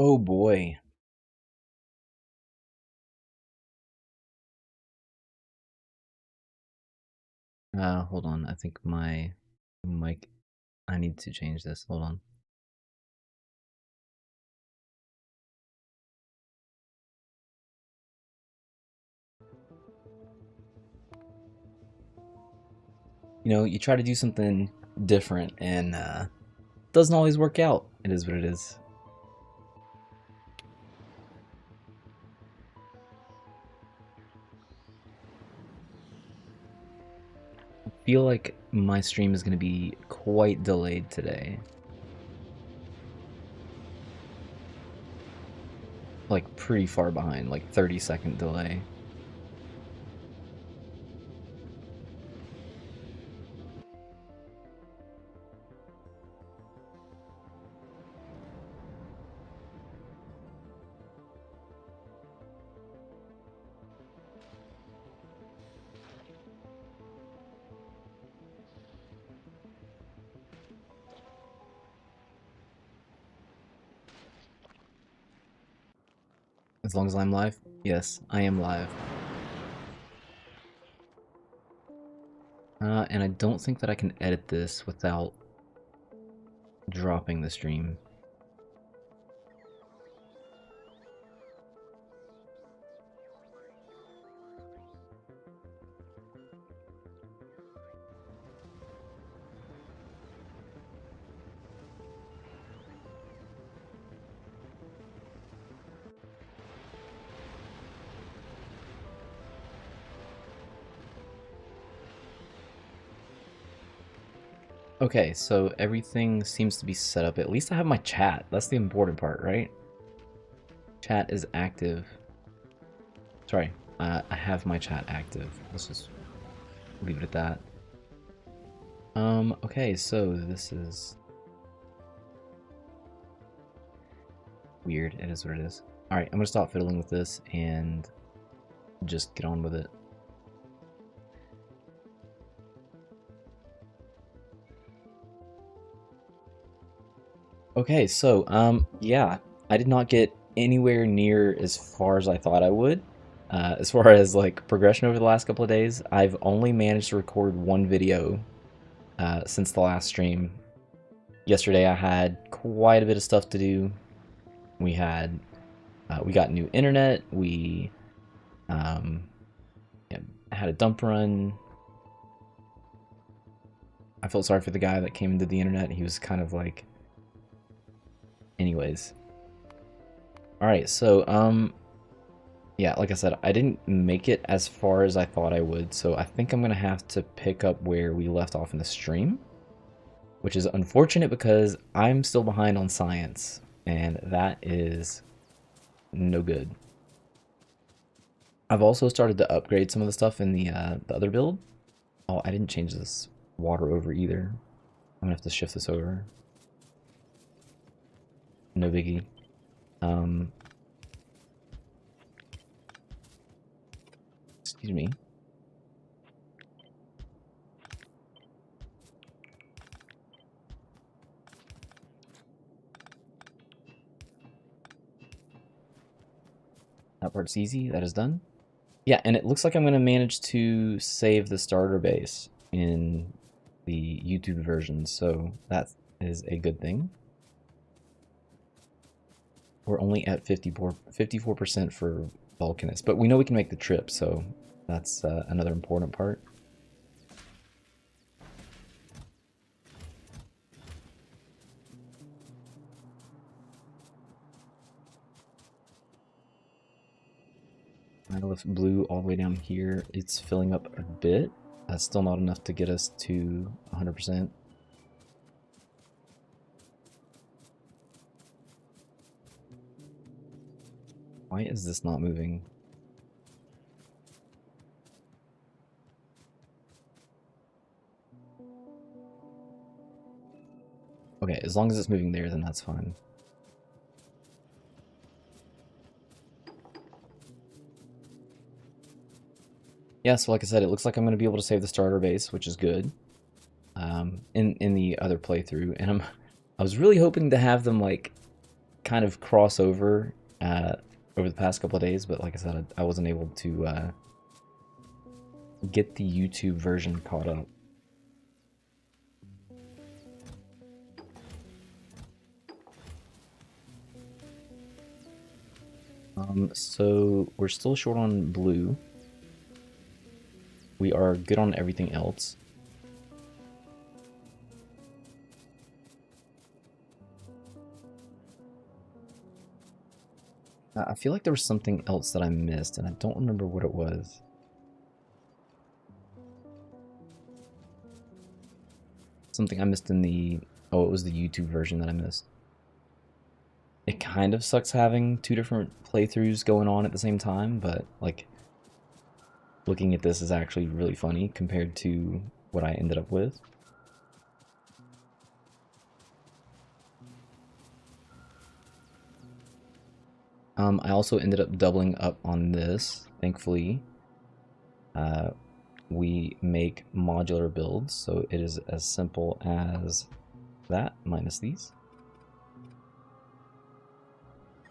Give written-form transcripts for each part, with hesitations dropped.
Oh boy. Hold on. I think my mic, I need to change this. Hold on. You try to do something different and doesn't always work out. It is what it is. I feel like my stream is going to be quite delayed today. Like pretty far behind, like 30-second delay. As long as I'm live? Yes, I am live. And I don't think that I can edit this without dropping the stream. Okay, so everything seems to be set up. At least I have my chat. That's the important part, right? Chat is active. Sorry, I have my chat active. Let's just leave it at that. Okay, so this is weird. It is what it is. Alright, I'm gonna stop fiddling with this and just get on with it. Okay, so, yeah, I did not get anywhere near as far as I thought I would. As far as, like, progression over the last couple of days, I've only managed to record one video since the last stream. Yesterday I had quite a bit of stuff to do. We got new internet, we yeah, had a dump run. I felt sorry for the guy that came into the internet. He was kind of like... Anyways. Alright, so, yeah, like I said, I didn't make it as far as I thought I would, so I think I'm going to have to pick up where we left off in the stream, which is unfortunate because I'm still behind on science, and that is no good. I've also started to upgrade some of the stuff in the other build. Oh, I didn't change this water over either. I'm gonna have to shift this over. No biggie. Excuse me. That part's easy. That is done. Yeah, and it looks like I'm going to manage to save the starter base in the YouTube version, so that is a good thing. We're only at 54% for Vulcanist, but we know we can make the trip, so that's another important part. I left blue all the way down here. It's filling up a bit. That's still not enough to get us to 100%. Why is this not moving? Okay, as long as it's moving there, then that's fine. Yeah, so like I said, it looks like I'm going to be able to save the starter base, which is good. In the other playthrough, and I was really hoping to have them like kind of cross over over the past couple of days, but like I said, I wasn't able to get the YouTube version caught up. So we're still short on blue. We are good on everything else. I feel like there was something else that I missed, and I don't remember what it was. Something I missed in the... Oh, it was the YouTube version that I missed. It kind of sucks having two different playthroughs going on at the same time, but, like, looking at this is actually really funny compared to what I ended up with. I also ended up doubling up on this, thankfully. We make modular builds, so it is as simple as that, minus these.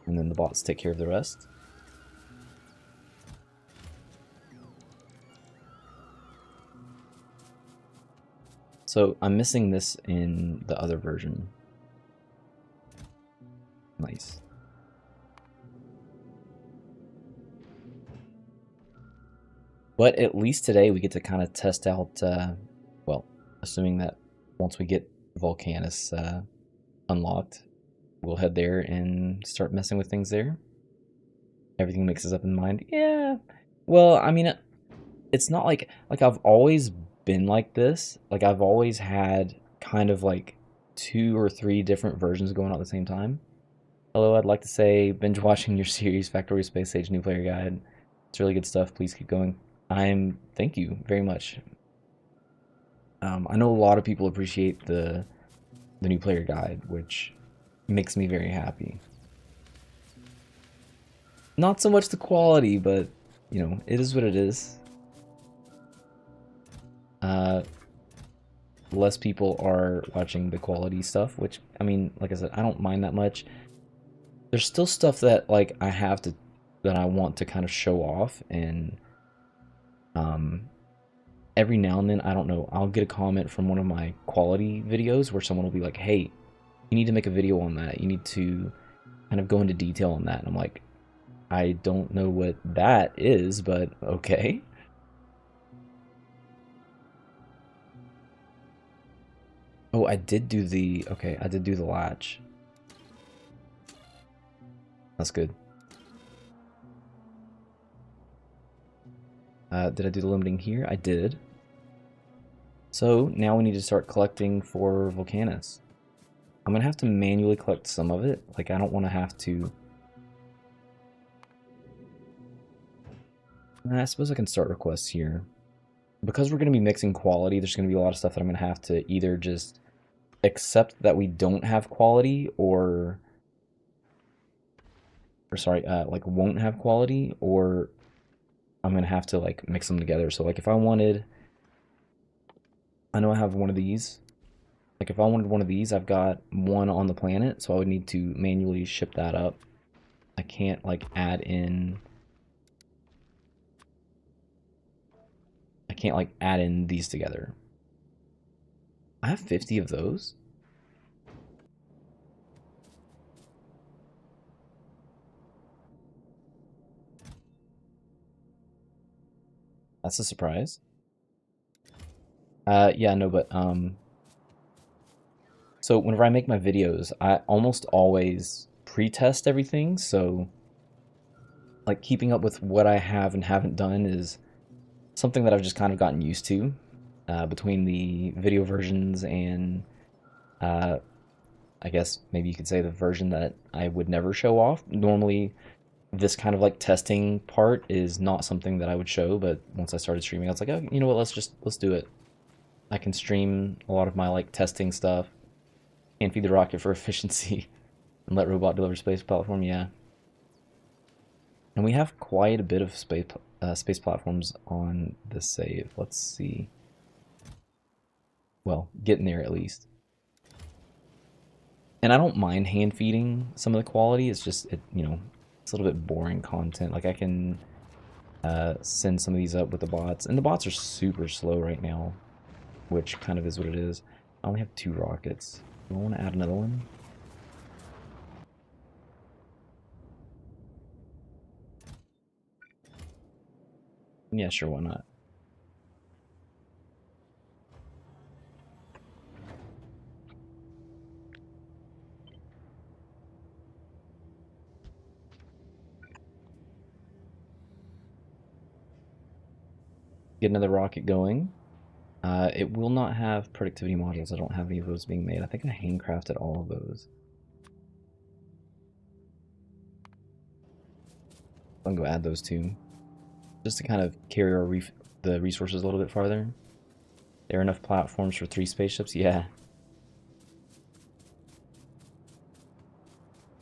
And then the bots take care of the rest. So I'm missing this in the other version. Nice. But at least today we get to kind of test out, well, assuming that once we get Volcanus unlocked, we'll head there and start messing with things there. Everything mixes up in mind. Yeah. Well, I mean, it's not like I've always been like this. Like I've always had kind of like 2 or 3 different versions going on at the same time. Hello, I'd like to say binge watching your series Factorio Space Age New Player Guide. It's really good stuff. Please keep going. Thank you very much. I know a lot of people appreciate the new player guide, which makes me very happy. Not so much the quality, but you know, it is what it is. Uh, Less people are watching the quality stuff, which I mean, like I said, I don't mind that much. There's still stuff that like that I want to kind of show off, and um every now and then, I don't know, I'll get a comment from one of my quality videos where someone will be like, hey, you need to make a video on that. You need to kind of go into detail on that. And I'm like, I don't know what that is, but okay. Oh, okay, I did do the latch. That's good. Did I do the limiting here? I did. So now we need to start collecting for Volcanus. I'm gonna have to manually collect some of it. Like, I don't want to have to... I suppose I can start requests here. Because we're going to be mixing quality, there's going to be a lot of stuff that I'm going to have to either just accept that we don't have quality, or sorry, like won't have quality, or I'm going to have to like mix them together. So like if I wanted, I know I have one of these. Like if I wanted one of these, I've got one on the planet, so I would need to manually ship that up. I can't like add in, I can't like add in these together. I have 50 of those. That's a surprise. Yeah, no, but so whenever I make my videos, I almost always pre-test everything, so like keeping up with what I have and haven't done is something that I've just kind of gotten used to, between the video versions and uh, I guess maybe you could say the version that I would never show off. Normally, this kind of like testing part is not something that I would show, but once I started streaming, I was like, oh, you know what, let's do it. I can stream a lot of my like testing stuff and feed the rocket for efficiency and let robot deliver space platform. Yeah, and we have quite a bit of space platforms on this save. Let's see. Well, getting there at least. And I don't mind hand feeding some of the quality. It's just, it's a little bit boring content. Like I can send some of these up with the bots, and the bots are super slow right now, which kind of is what it is. I only have 2 rockets. Do I want to add another one? Yeah, sure, why not? Get another rocket going. It will not have productivity modules. I don't have any of those being made. I think I handcrafted all of those. I'm gonna go add those too, just to kind of carry the resources a little bit farther. There are enough platforms for 3 spaceships. Yeah.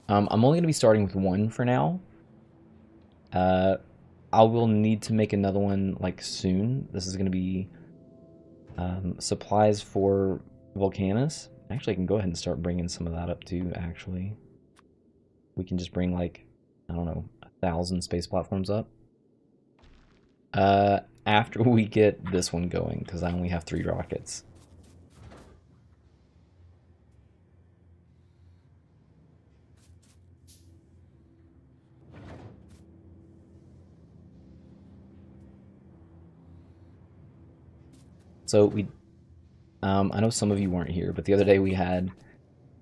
I'm only gonna be starting with 1 for now. Uh, I will need to make another one like soon. This is gonna be supplies for Volcanus. Actually, I can go ahead and start bringing some of that up too. Actually, we can just bring like, I don't know, 1,000 space platforms up. After we get this one going, because I only have 3 rockets. So I know some of you weren't here, but the other day we had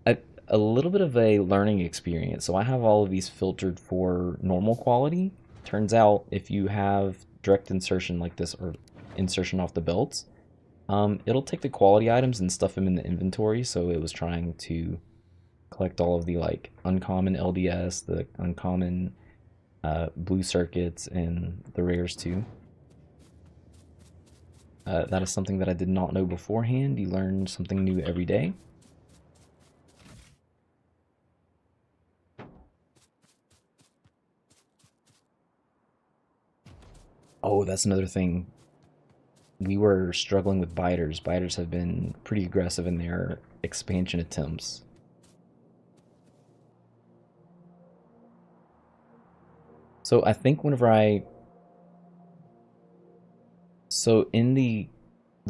a, a little bit of a learning experience. So I have all of these filtered for normal quality. Turns out if you have direct insertion like this, or insertion off the belts, it'll take the quality items and stuff them in the inventory. So it was trying to collect all of the like uncommon LDS, the uncommon blue circuits, and the rares too. That is something that I did not know beforehand. You learn something new every day. Oh, that's another thing. We were struggling with biters. Biters have been pretty aggressive in their expansion attempts. So I think so in the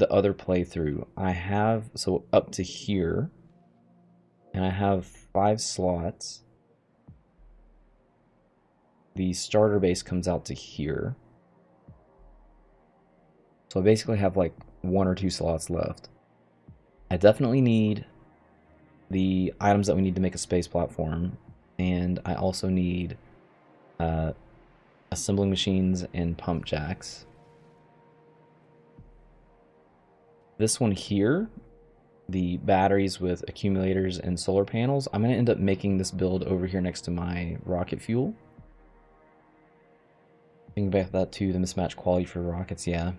other playthrough, I have so up to here, and I have 5 slots. The starter base comes out to here. So I basically have like 1 or 2 slots left. I definitely need the items that we need to make a space platform, and I also need uh, assembling machines and pump jacks. This one here, the batteries with accumulators and solar panels, I'm going to end up making this build over here next to my rocket fuel. Thinking back that too, the mismatched quality for rockets, yeah.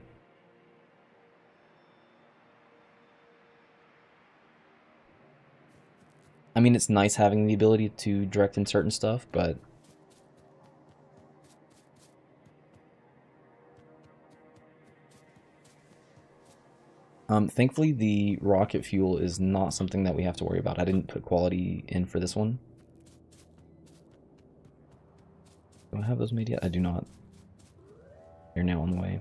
I mean, it's nice having the ability to direct insert and stuff, but thankfully the rocket fuel is not something that we have to worry about. I didn't put quality in for this one. Do I have those made yet? I do not. They're now on the way.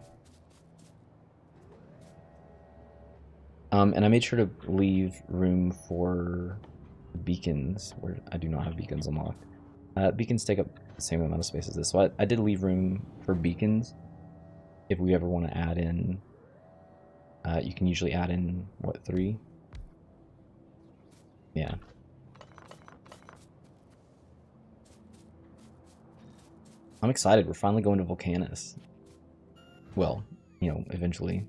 And I made sure to leave room for beacons, where I do not have beacons unlocked. Beacons take up the same amount of space as this, so I did leave room for beacons if we ever want to add in. You can usually add in, what, 3? Yeah. I'm excited. We're finally going to Volcanus. Well, eventually.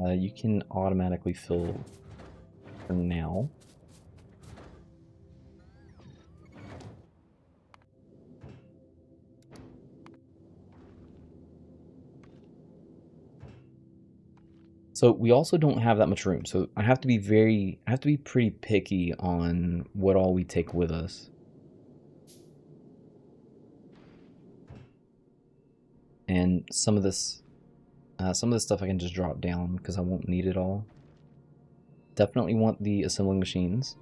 You can automatically fill for now. So we also don't have that much room. So I have to be pretty picky on what all we take with us. And some of this stuff I can just drop down because I won't need it all. Definitely want the assembling machines.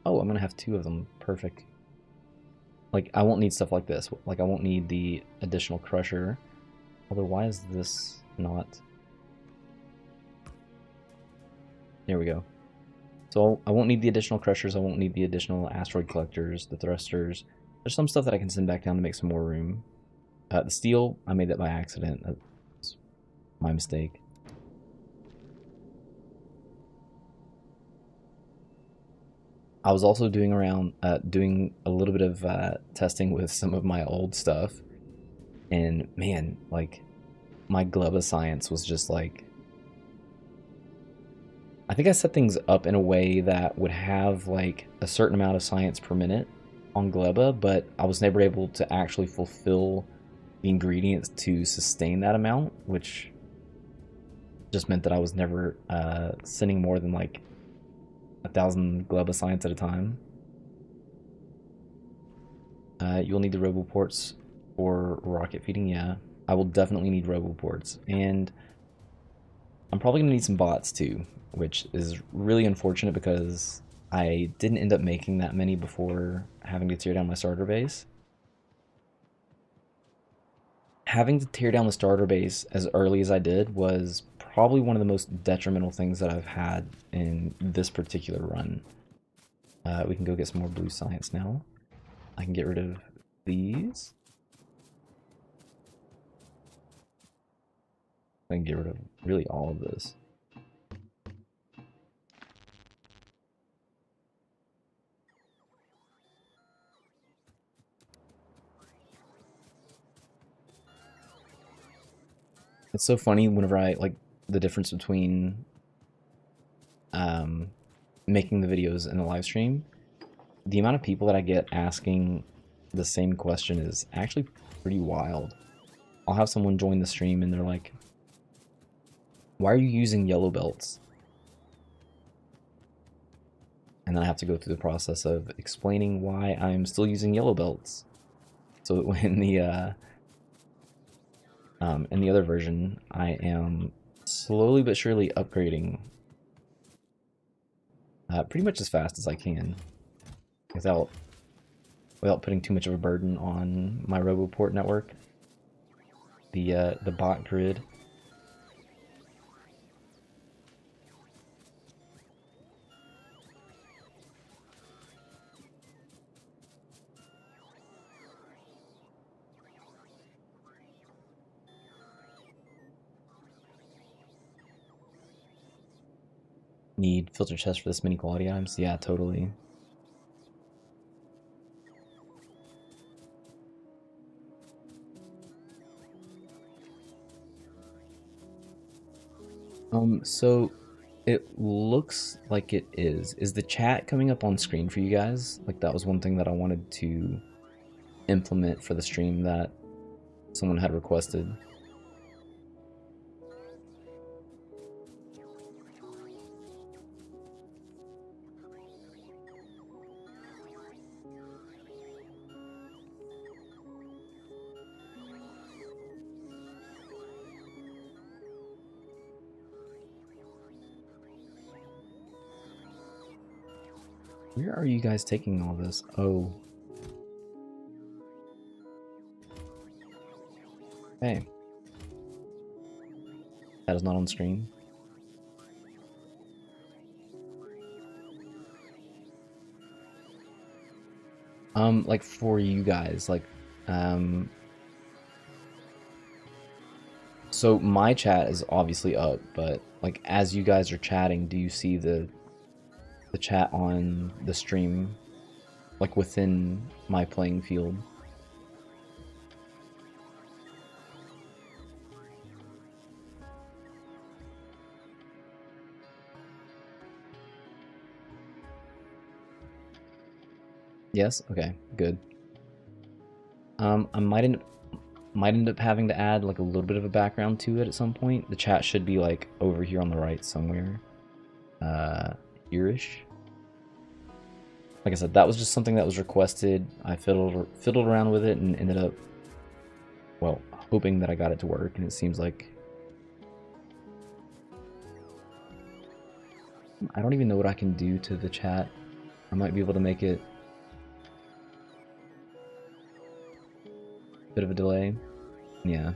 Oh, I'm gonna have 2 of them. Perfect. Like, I won't need stuff like this. Like, I won't need the additional crusher. Although, why is this not... There we go. So I won't need the additional crushers, I won't need the additional asteroid collectors, the thrusters. There's some stuff that I can send back down to make some more room. The steel, I made that by accident. That's my mistake. I was also doing a little bit of testing with some of my old stuff. And man, like, my Gleba science was just like... I think I set things up in a way that would have like a certain amount of science per minute on Gleba, but I was never able to actually fulfill the ingredients to sustain that amount, which just meant that I was never sending more than like 1,000 Gleba science at a time. You'll need the roboports for rocket feeding, yeah. I will definitely need roboports, and I'm probably going to need some bots too, which is really unfortunate because I didn't end up making that many before having to tear down my starter base. Having to tear down the starter base as early as I did was probably one of the most detrimental things that I've had in this particular run. We can go get some more blue science now. I can get rid of these. I can get rid of really all of this. It's so funny whenever I like the difference between making the videos and the live stream. The amount of people that I get asking the same question is actually pretty wild. I'll have someone join the stream and they're like, "Why are you using yellow belts?" And then I have to go through the process of explaining why I'm still using yellow belts. So when in the other version, I am slowly but surely upgrading pretty much as fast as I can without putting too much of a burden on my RoboPort network. The bot grid. Need filter chest for this many quality items? Yeah, totally. So it looks like it is. Is the chat coming up on screen for you guys? Like, that was one thing that I wanted to implement for the stream that someone had requested. Where are you guys taking all this? Oh. Hey. That is not on screen. Like for you guys, like, so my chat is obviously up, but like as you guys are chatting, do you see the chat on the stream, like within my playing field? Yes? Okay, good. I might end up having to add like a little bit of a background to it at some point. The chat should be like over here on the right somewhere. Here-ish. Like I said, that was just something that was requested. I fiddled around with it and ended up, well, hoping that I got it to work, and it seems like I don't even know what I can do to the chat. I might be able to make it a bit of a delay. Yeah.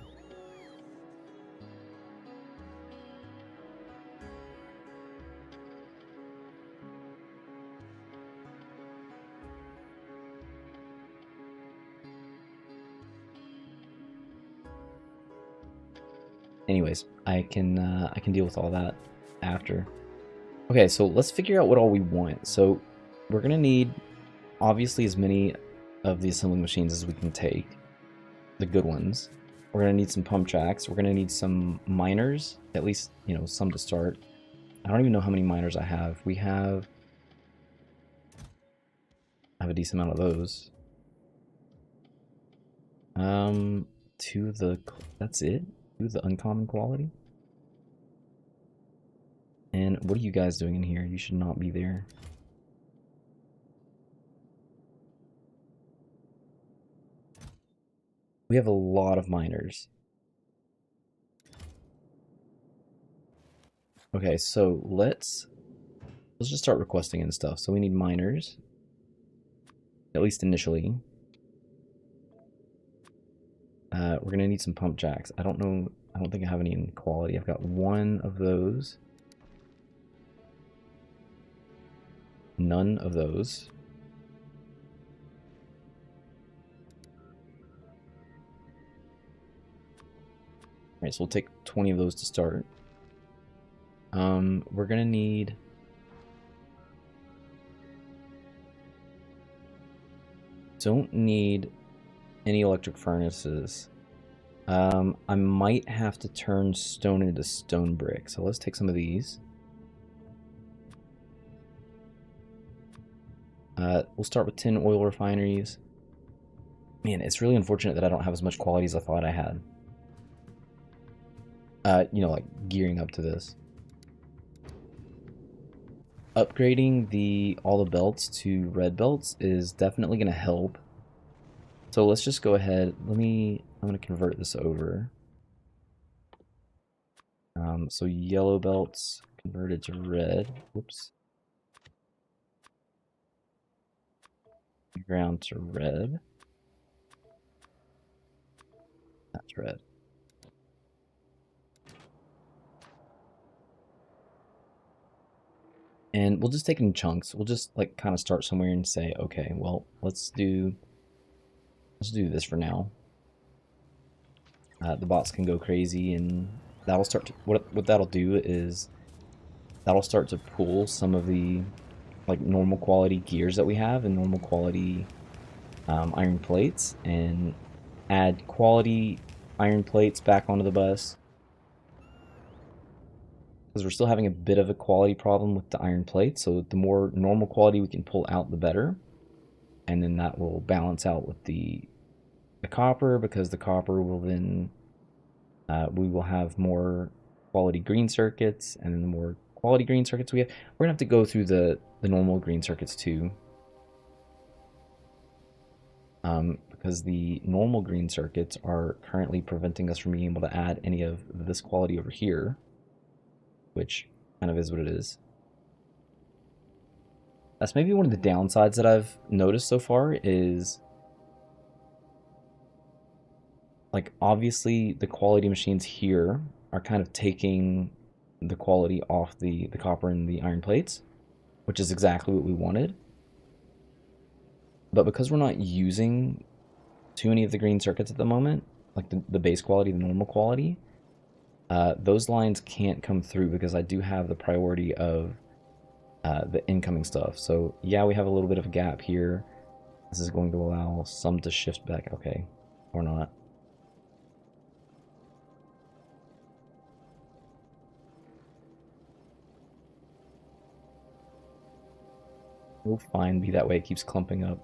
Anyways, I can deal with all that after. Okay, so let's figure out what all we want. So we're gonna need obviously as many of the assembling machines as we can take, the good ones. We're gonna need some pump tracks. We're gonna need some miners, at least some to start. I don't even know how many miners I have. I have a decent amount of those. Two of the that's it. Two of the uncommon quality. And what are you guys doing in here? You should not be there. We have a lot of miners. Okay, so let's just start requesting and stuff. So we need miners, at least initially. We're gonna need some pump jacks. I don't know. I don't think I have any in quality. I've got one of those. None of those. Alright, so we'll take 20 of those to start. We're gonna need... Don't need any electric furnaces. I might have to turn stone into stone brick. So let's take some of these. We'll start with 10 oil refineries. Man, it's really unfortunate that I don't have as much quality as I thought I had. Like gearing up to this. Upgrading all the belts to red belts is definitely going to help. So let's just go ahead. I'm going to convert this over. So yellow belts converted to red. Whoops. Ground to red. That's red. And we'll just take it in chunks. We'll just like kind of start somewhere and say, okay, well, let's do this for now. The bots can go crazy, and that'll start to, what that'll do is that'll start to pull some of the like normal quality gears that we have and normal quality iron plates, and add quality iron plates back onto the bus, because we're still having a bit of a quality problem with the iron plates. So the more normal quality we can pull out, the better, and then that will balance out with the copper, because the copper will then we will have more quality green circuits, and then the more quality green circuits we have, we're gonna have to go through the normal green circuits too, because the normal green circuits are currently preventing us from being able to add any of this quality over here, which kind of is what it is. That's maybe one of the downsides that I've noticed so far is, like, obviously the quality machines here are kind of taking the quality off the copper and the iron plates, which is exactly what we wanted. But because we're not using too many of the green circuits at the moment, like the base quality, the normal quality, those lines can't come through because I do have the priority of the incoming stuff. So yeah, we have a little bit of a gap here. This is going to allow some to shift back. Okay, or not. We'll fine be that way. It keeps clumping up.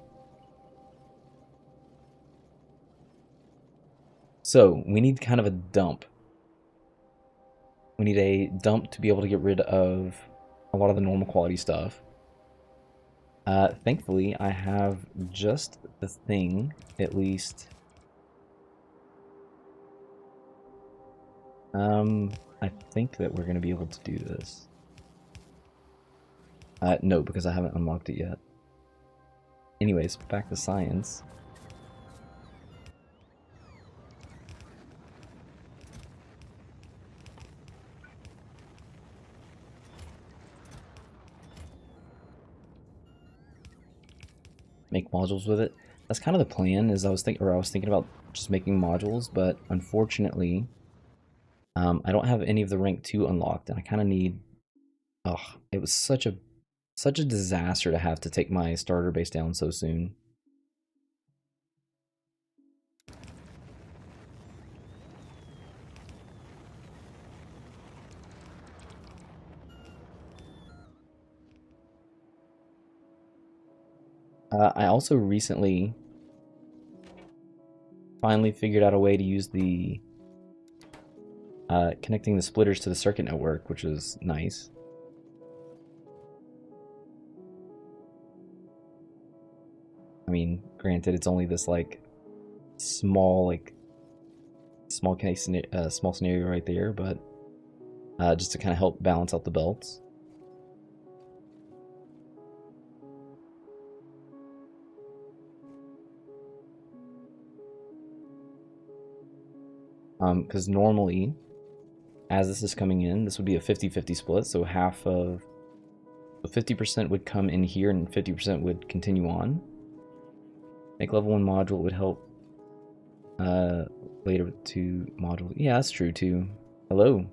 So we need kind of a dump. We need a dump to be able to get rid of a lot of the normal quality stuff. Thankfully, I have just the thing, at least. I think that we're going to be able to do this. No, because I haven't unlocked it yet. Anyways, back to science. Make modules with it. That's kind of the plan. Is I was thinking about just making modules, but unfortunately, I don't have any of the rank 2 unlocked, and I kind of need. Oh, it was such a disaster to have to take my starter base down so soon. I also recently finally figured out a way to use the connecting the splitters to the circuit network, which is nice. I mean, granted, it's only this like small small scenario right there, but just to kind of help balance out the belts. Because normally, as this is coming in, this would be a 50-50 split, so half of 50% would come in here and 50% would continue on. Make level 1 module would help later with 2 module. Yeah, that's true too. Hello.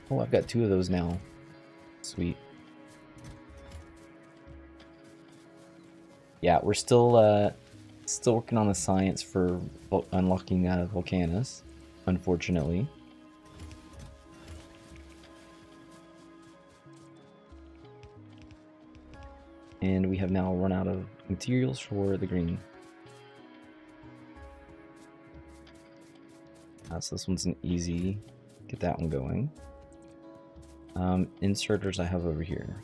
Oh, I've got 2 of those now. Sweet. Yeah, we're still working on the science for unlocking Volcanus, unfortunately. And we have now run out of materials for the green. So this one's an easy, get that one going. Inserters I have over here.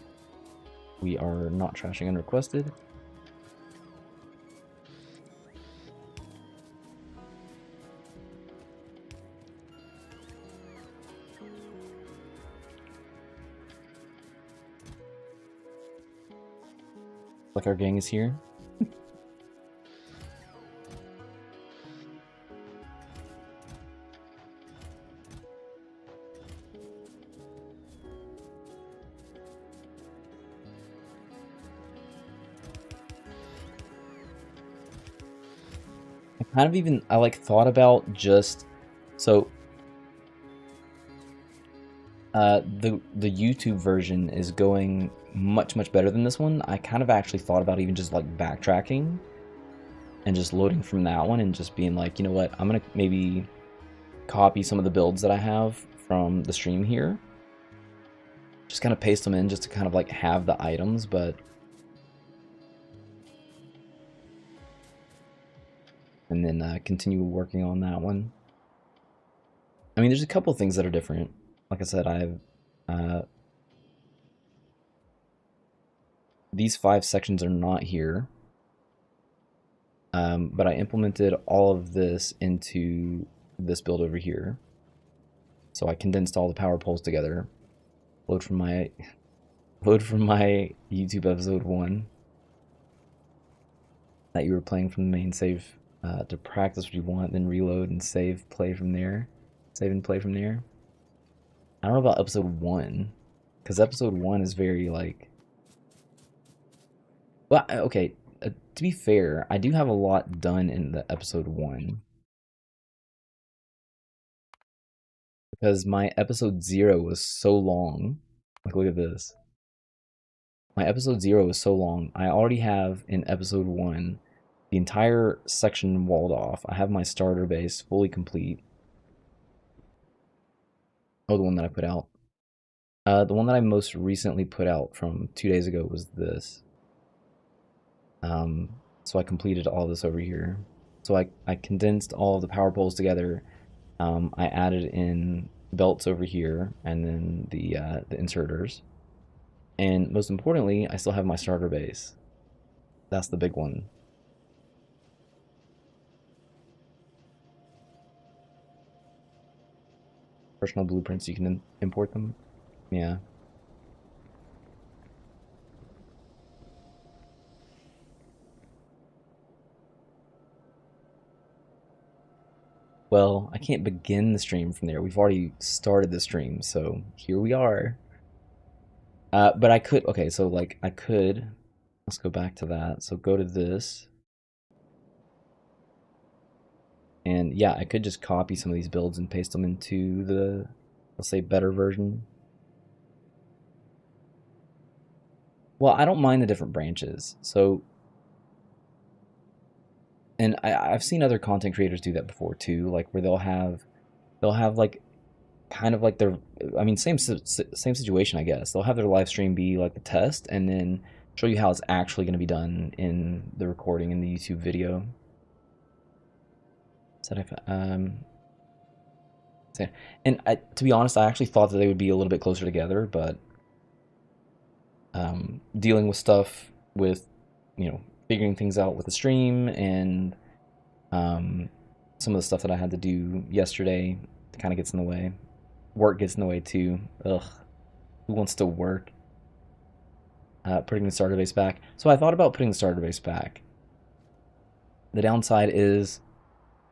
We are not trashing unrequested. Like our gang is here. I like thought about just so the YouTube version is going much better than this one. I kind of actually thought about even just like backtracking and just loading from that one and just being like, you know what, I'm gonna maybe copy some of the builds that I have from the stream here. Just kind of paste them in just to kind of like have the items, but and then continue working on that one. I mean, there's a couple things that are different. Like I said, uh, these 5 sections are not here, but I implemented all of this into this build over here. So I condensed all the power poles together. Load from my YouTube episode 1 that you were playing from the main save to practice what you want, then reload and save, play from there. Save and play from there. I don't know about episode 1, because episode 1 is very like. Well, okay. To be fair, I do have a lot done in the episode 1 because my episode 0 was so long. Like, look at this. My episode 0 is so long. I already have in episode 1 the entire section walled off. I have my starter base fully complete. Oh, the one that I put out. The one that I most recently put out from 2 days ago was this. So I completed all this over here. So I condensed all the power poles together. I added in belts over here and then the inserters. And most importantly, I still have my starter base. That's the big one. personal blueprints, you can import them. Yeah. Well, I can't begin the stream from there. We've already started the stream, so here we are. But I could, okay, so like I could, let's go back to that. So go to this, and yeah, I could just copy some of these builds and paste them into the, let's say, better version. Well, I don't mind the different branches. So, and I've seen other content creators do that before too, like where they'll have like kind of like their, I mean, same situation, I guess. They'll have their live stream be like the test, and then show you how it's actually going to be done in the recording in the YouTube video. So if and to be honest, I actually thought that they would be a little bit closer together, but dealing with stuff with, figuring things out with the stream and some of the stuff that I had to do yesterday kind of gets in the way. Work gets in the way too. Ugh, who wants to work? Putting the starter base back. So I thought about putting the starter base back. The downside is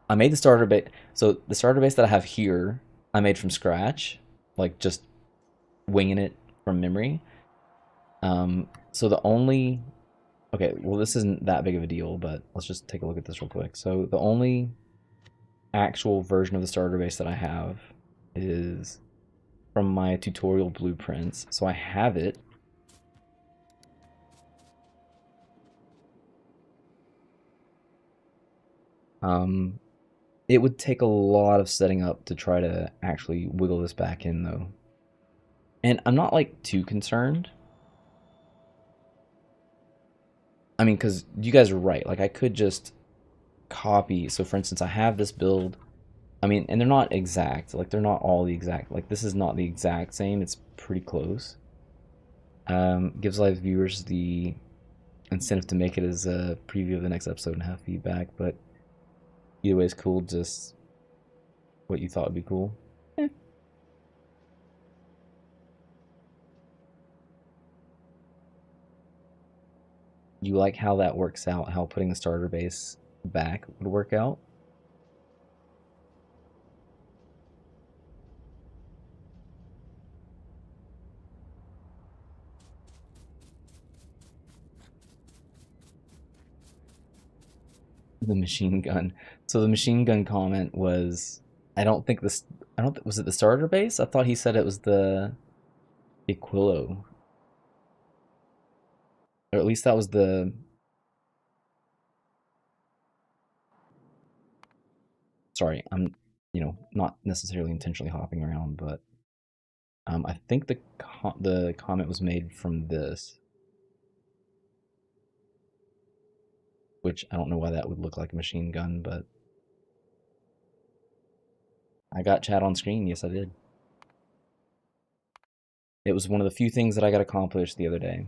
I made the starter base. So the starter base that I have here, I made from scratch, like just winging it from memory. So the only, okay, well, this isn't that big of a deal, but let's just take a look at this real quick. So the only actual version of the starter base that I have is from my tutorial blueprints. So I have it. Um, it would take a lot of setting up to try to actually wiggle this back in though. And I'm not like too concerned. I mean, because you guys are right. Like I could just copy. So for instance, I have this build. I mean, and they're not exact. Like they're not all the exact. Like this is not the exact same. It's pretty close. Gives live viewers the incentive to make it as a preview of the next episode and have feedback. But either way, it's cool. Just what you thought would be cool. Eh. You like how that works out? How putting the starter base back would work out? The machine gun. So the machine gun comment was, I don't think this. I don't. Was it the starter base? I thought he said it was the Aquilo, or at least that was the. Sorry, I'm, not necessarily intentionally hopping around, but I think the comment was made from this, which I don't know why that would look like a machine gun, but I got chat on screen. Yes, I did. It was one of the few things that I got accomplished the other day.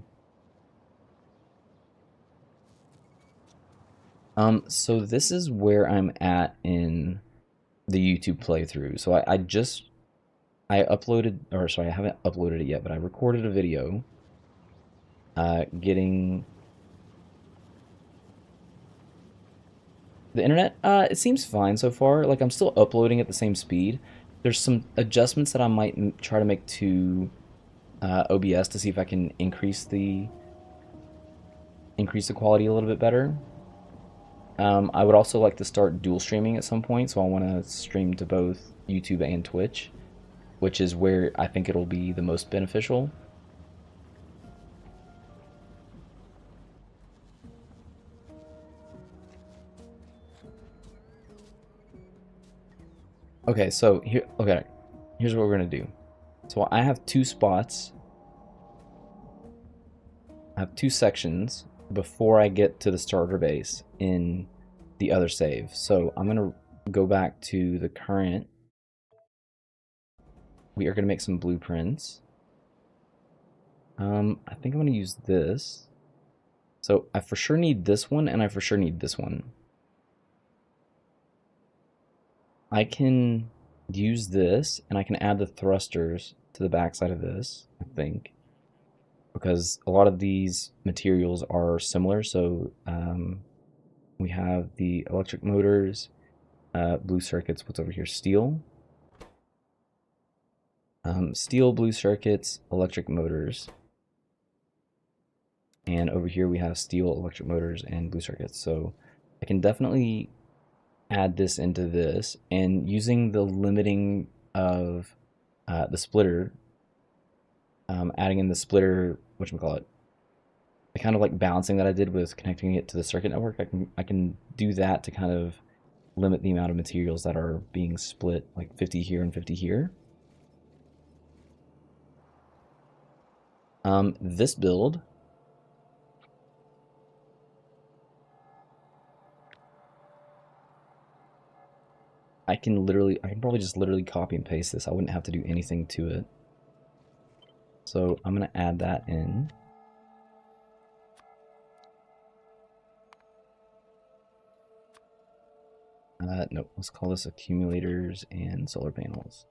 So this is where I'm at in the YouTube playthrough. So I uploaded, or sorry, I haven't uploaded it yet, but I recorded a video getting the internet. It seems fine so far. Like I'm still uploading at the same speed. There's some adjustments that I might try to make to OBS to see if I can increase the quality a little bit better. I would also like to start dual streaming at some point, so I want to stream to both YouTube and Twitch, which is where I think it'll be the most beneficial. Okay, so here's what we're gonna do. So I have two spots. I have two sections before I get to the starter base in the other save. So I'm gonna go back to the current. We are gonna make some blueprints. I think I'm gonna use this. So I for sure need this one, and I for sure need this one. I can. use this, and I can add the thrusters to the backside of this, I think, because a lot of these materials are similar. So we have the electric motors, blue circuits. What's over here? Steel. Steel, blue circuits, electric motors. And over here we have steel, electric motors, and blue circuits. So I can definitely add this into this, and using the limiting of the splitter, adding in the splitter, whatchamacallit, the kind of like balancing that I did with connecting it to the circuit network, I can do that to kind of limit the amount of materials that are being split, like 50 here and 50 here. This build, I can probably just literally copy and paste this. I wouldn't have to do anything to it. So I'm gonna add that in. Nope, let's call this accumulators and solar panels.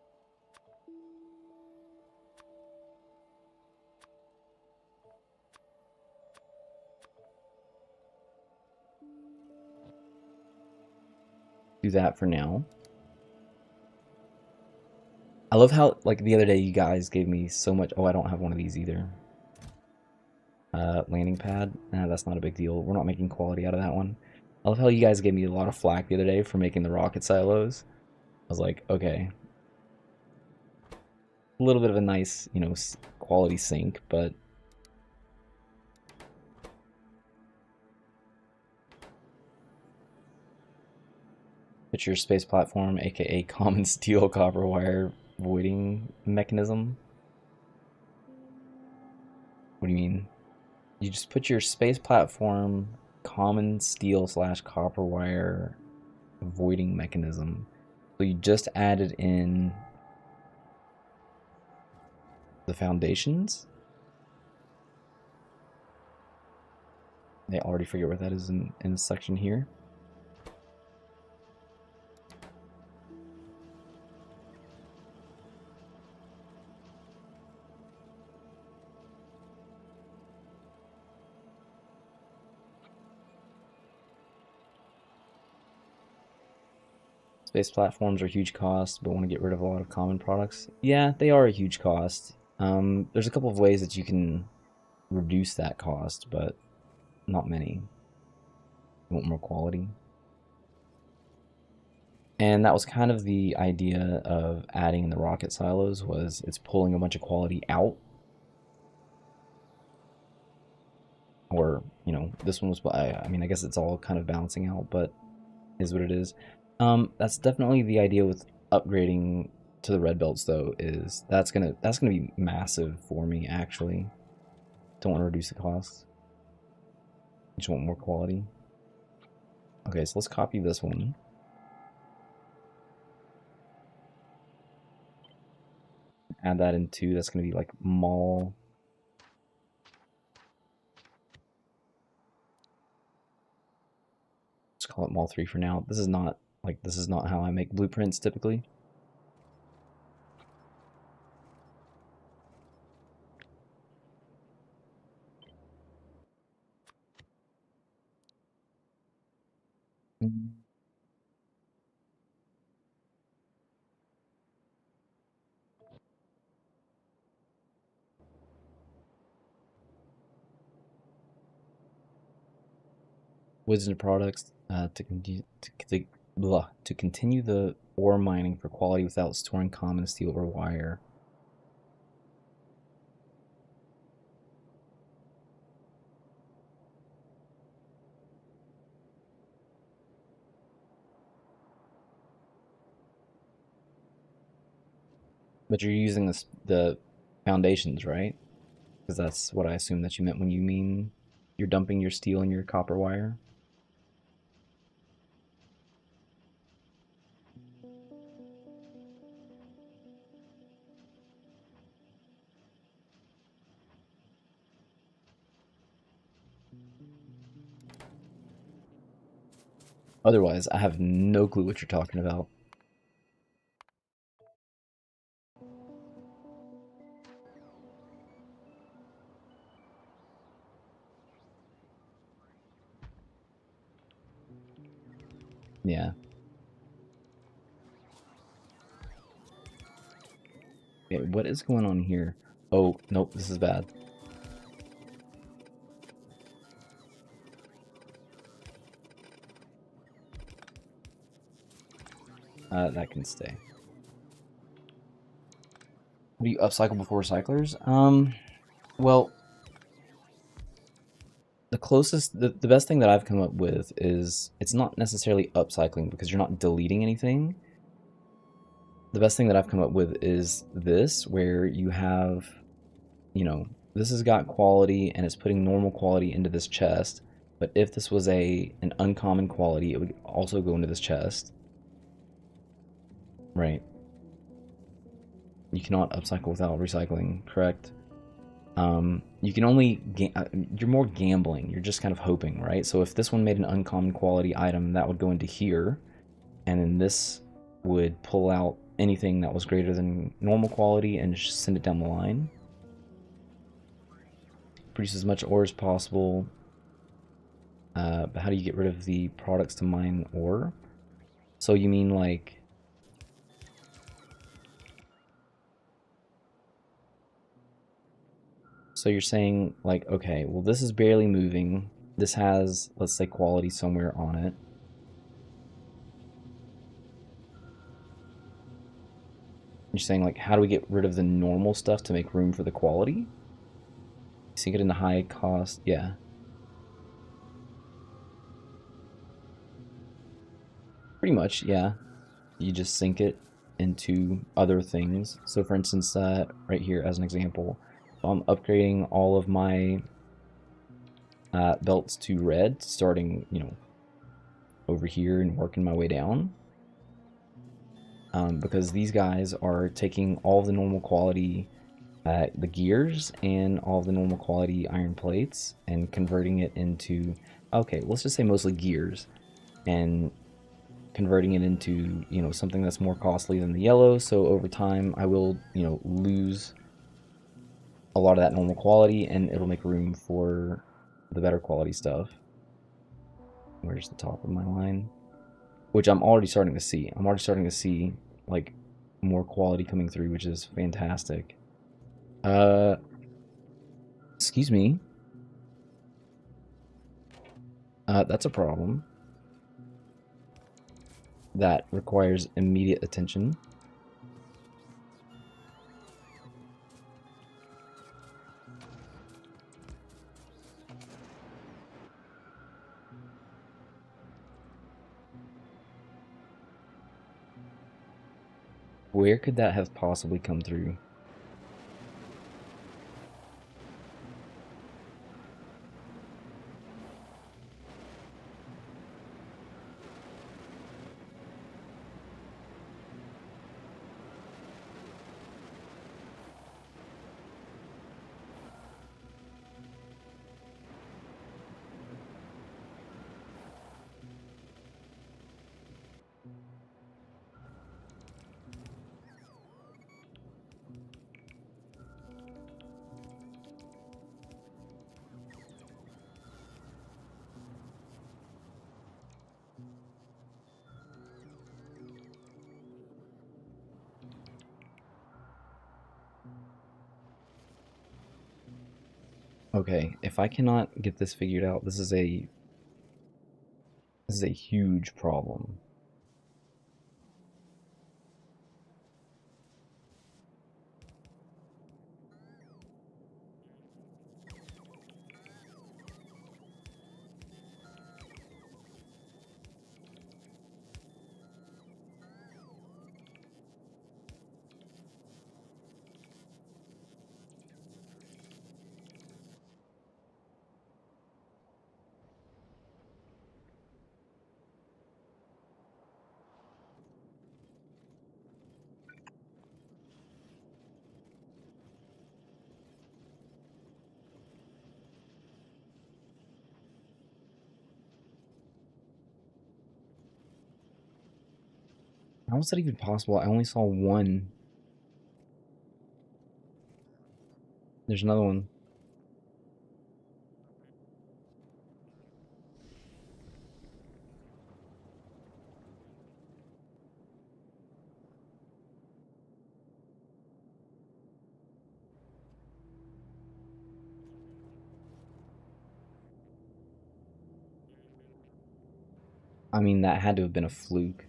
Do that for now. I love how, like, the other day you guys gave me so much. Oh, I don't have one of these either. Landing pad. Nah, that's not a big deal. We're not making quality out of that one. I love how you guys gave me a lot of flack the other day for making the rocket silos. I was like, okay, a little bit of a nice, quality sink, but put your space platform, aka common steel copper wire voiding mechanism. What do you mean? You just put your space platform, common steel slash copper wire voiding mechanism. So you just added in the foundations. They already figure what that is in this section here. Space platforms are a huge cost, but want to get rid of a lot of common products. Yeah, they are a huge cost. There's a couple of ways that you can reduce that cost, but not many. You want more quality. And that was kind of the idea of adding in the rocket silos, was it's pulling a bunch of quality out. Or, this one was, I mean, I guess it's all kind of balancing out, but is what it is. That's definitely the idea with upgrading to the red belts, though, is that's gonna be massive for me, actually. Don't want to reduce the cost. Just want more quality. Okay, so let's copy this one. Add that in two. That's gonna be like mall. Let's call it mall 3 for now. This is not how I make blueprints typically. Wisdom products to continue the ore mining for quality without storing common steel or wire. But you're using the foundations, right? Because that's what I assume that you meant when you mean you're dumping your steel and your copper wire. Otherwise, I have no clue what you're talking about. Yeah. Okay, what is going on here? Oh, nope, this is bad. That can stay. Do you upcycle before recyclers? Well, the best thing that I've come up with is it's not necessarily upcycling because you're not deleting anything. The best thing that I've come up with is this, where you have, this has got quality and it's putting normal quality into this chest. But if this was an uncommon quality, it would also go into this chest. Right. You cannot upcycle without recycling, correct? You can only you're more gambling. You're just kind of hoping, right? So if this one made an uncommon quality item, that would go into here, and then this would pull out anything that was greater than normal quality and just send it down the line. Produce as much ore as possible. But how do you get rid of the products to mine ore? So you mean like... So you're saying like, okay, well this is barely moving. This has, let's say, quality somewhere on it. You're saying like, how do we get rid of the normal stuff to make room for the quality? Sink it into high cost, yeah. Pretty much, yeah. You just sink it into other things. So for instance, right here as an example, I'm upgrading all of my belts to red, starting, over here and working my way down. Because these guys are taking all of the normal quality the gears and all of the normal quality iron plates and converting it into, okay, let's just say mostly gears, and converting it into, something that's more costly than the yellow. So over time I will, lose a lot of that normal quality and it'll make room for the better quality stuff. Where's the top of my line? Which I'm already starting to see. I'm already starting to see like more quality coming through, which is fantastic. Uh, excuse me. That's a problem. That requires immediate attention. Where could that have possibly come through? Okay, if I cannot get this figured out, this is a huge problem. How is that even possible? I only saw one. There's another one. I mean, that had to have been a fluke.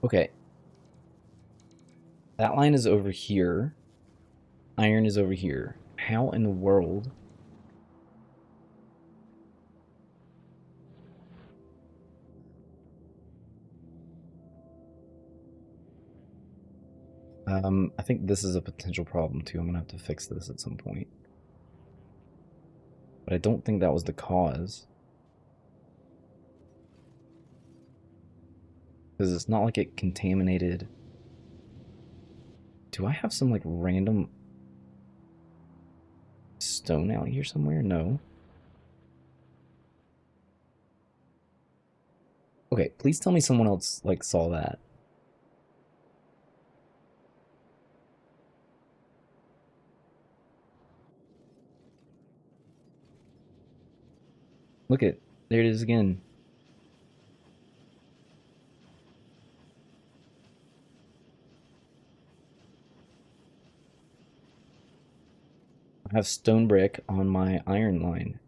Okay, that line is over here. Iron is over here. How in the world? I think this is a potential problem too. I'm gonna have to fix this at some point. But I don't think that was the cause. Because it's not like it contaminated. Do I have some like random stone out here somewhere? No. Okay, please tell me someone else like saw that. Look at, there it is again. I have stone brick on my iron line.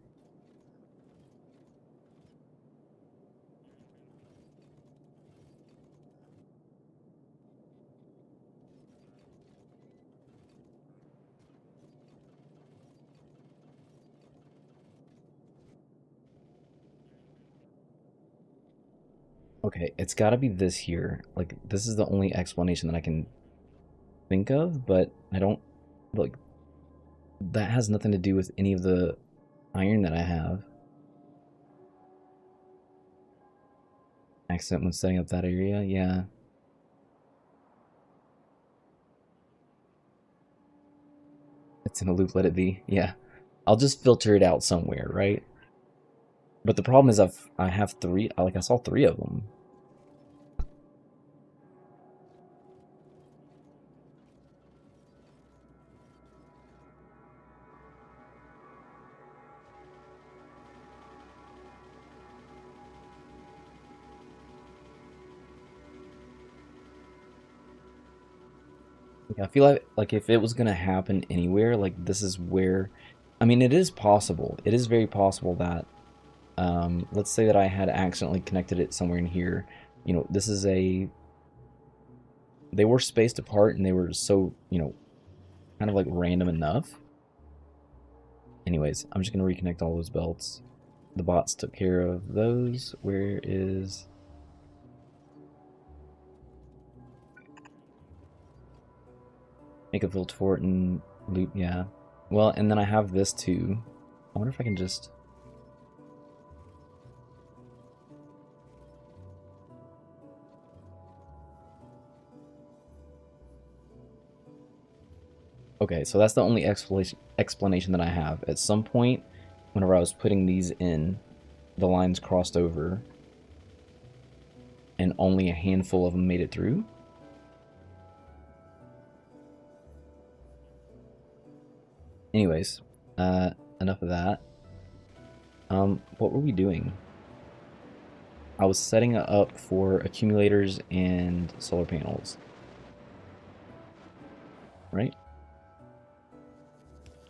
Okay, it's gotta be this here. Like, this is the only explanation that I can think of, but I don't, like, that has nothing to do with any of the iron that I have. Accident when setting up that area, yeah. It's in a loop, let it be, yeah. I'll just filter it out somewhere, right? But the problem is I have three, like I saw three of them. Yeah, I feel like if it was gonna happen anywhere, like this is where, I mean, it is possible. It is very possible that, let's say that I had accidentally connected it somewhere in here. You know, this is a, they were spaced apart and they were so, you know, kind of like random enough. Anyways, I'm just gonna reconnect all those belts. The bots took care of those. Where is, make a filter for it and loop, yeah. Well, and then I have this too. I wonder if I can just, okay, so that's the only explanation that I have. At some point, whenever I was putting these in, the lines crossed over, and only a handful of them made it through. Anyways, enough of that. What were we doing? I was setting it up for accumulators and solar panels, right?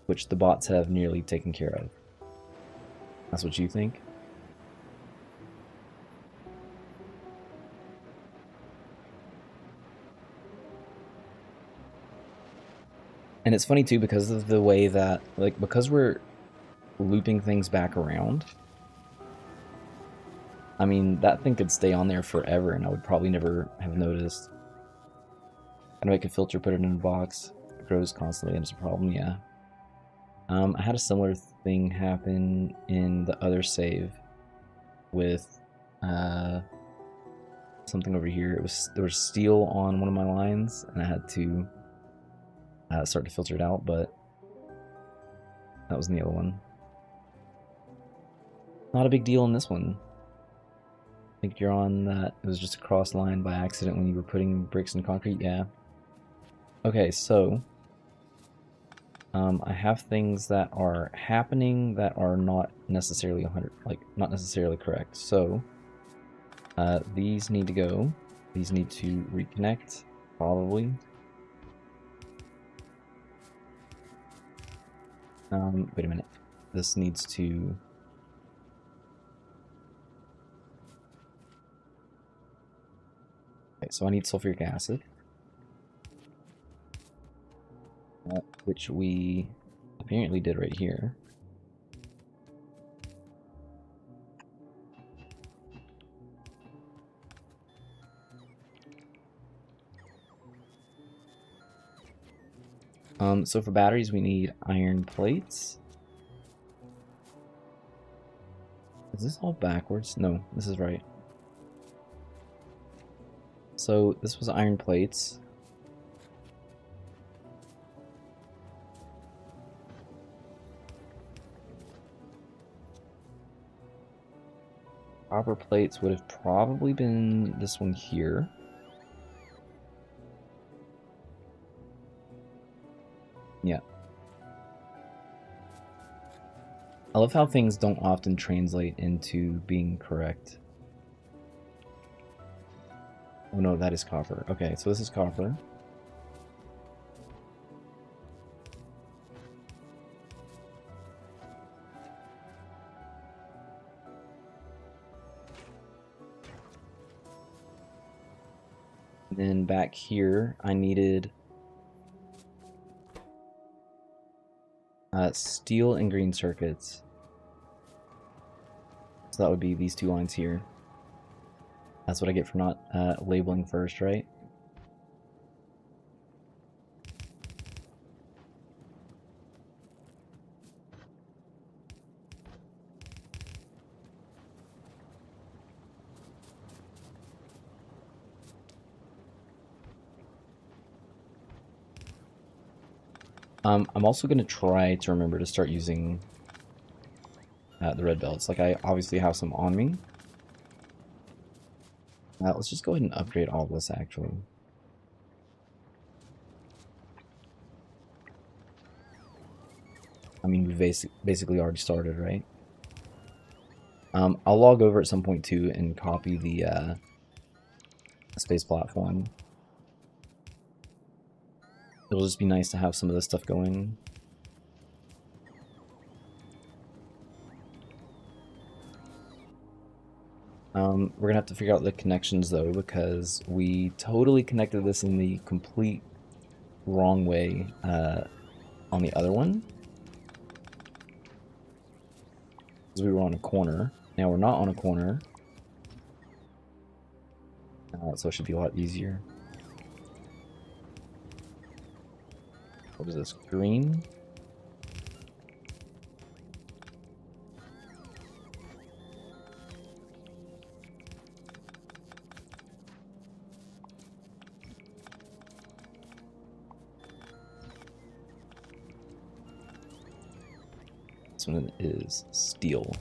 Which the bots have nearly taken care of. That's what you think? And it's funny too because of the way that, like, because we're looping things back around, I mean, that thing could stay on there forever and I would probably never have noticed. How to make a filter, put it in a box, it grows constantly and it's a problem, yeah. I had a similar thing happen in the other save with something over here. It was, there was steel on one of my lines and I had to start to filter it out, but that was in the other one. Not a big deal in this one. I think you're on that. It was just a cross line by accident when you were putting bricks and concrete. Yeah. Okay, so I have things that are happening that are not necessarily 100, like not necessarily correct. So these need to go. These need to reconnect, probably. Wait a minute. This needs to. Okay, so I need sulfuric acid, which we apparently did right here. So for batteries, we need iron plates. Is this all backwards? No, this is right. So this was iron plates. Copper plates would have probably been this one here. Yeah. I love how things don't often translate into being correct. Oh no, that is copper. Okay, so this is copper. And then back here, I needed steel and green circuits. So that would be these two lines here. That's what I get for not labeling first, right? I'm also going to try to remember to start using the red belts. Like, I obviously have some on me. Let's just go ahead and upgrade all of this, actually. I mean, we basically already started, right? I'll log over at some point, too, and copy the space platform. It'll just be nice to have some of this stuff going. We're gonna have to figure out the connections though, because we totally connected this in the complete wrong way on the other one. Because we were on a corner. Now we're not on a corner. So it should be a lot easier. What is this? Green? This one is steel.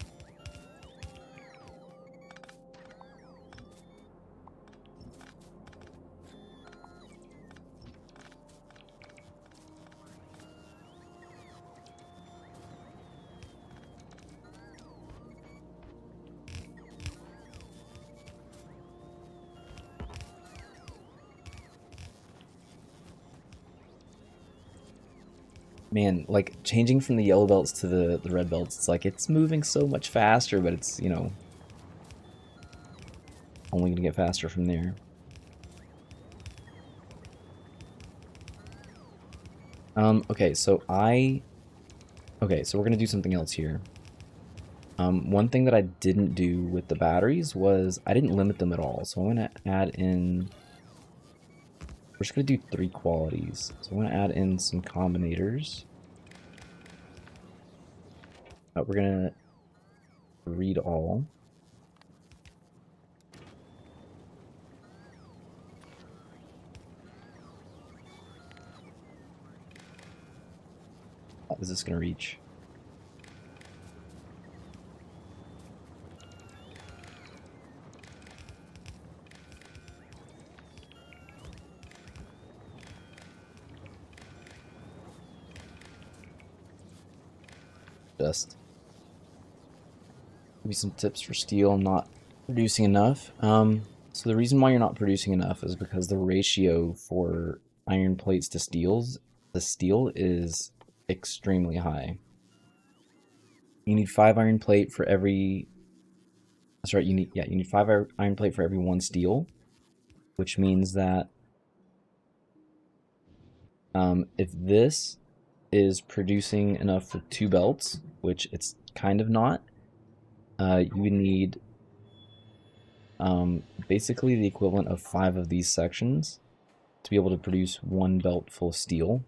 Man, like changing from the yellow belts to the red belts, it's like it's moving so much faster, but it's, you know, only gonna get faster from there. Okay, so we're gonna do something else here. One thing that I didn't do with the batteries was I didn't limit them at all. So I'm gonna add in, we're just gonna do 3 qualities. So I'm gonna add in some combinators. We're gonna read all. What is this gonna reach? Just give you some tips for steel. I'm not producing enough. So the reason why you're not producing enough is because the ratio for iron plates to the steel is extremely high. You need 5 iron plate for every. That's right. You need 5 iron plate for every 1 steel, which means that if this is producing enough for 2 belts, which it's kind of not, you need basically the equivalent of 5 of these sections to be able to produce 1 belt full of steel.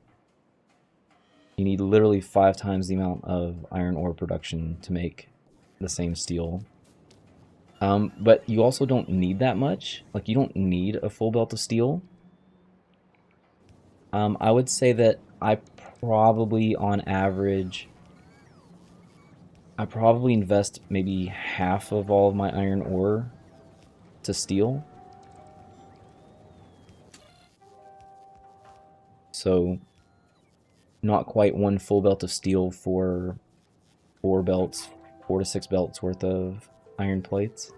You need literally 5 times the amount of iron ore production to make the same steel. But you also don't need that much. Like, you don't need a full belt of steel. I would say that I probably, on average, I probably invest maybe half of all of my iron ore to steel. So, not quite 1 full belt of steel for 4 belts, 4 to 6 belts worth of iron plates.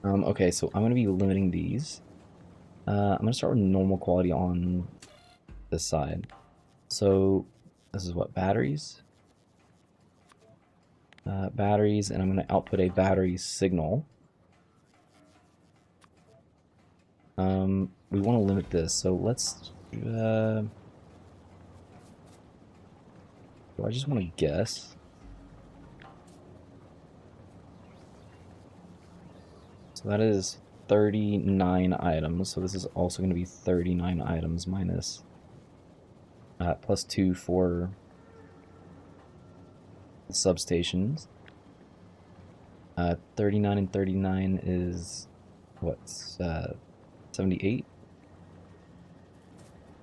Okay, so I'm going to be limiting these. I'm going to start with normal quality on this side. So this is what, batteries? Batteries, and I'm going to output a battery signal. We want to limit this, so let's... do I just want to guess? So that is 39 items, so this is also going to be 39 items minus plus 2 for the substations. 39 and 39 is what's 78?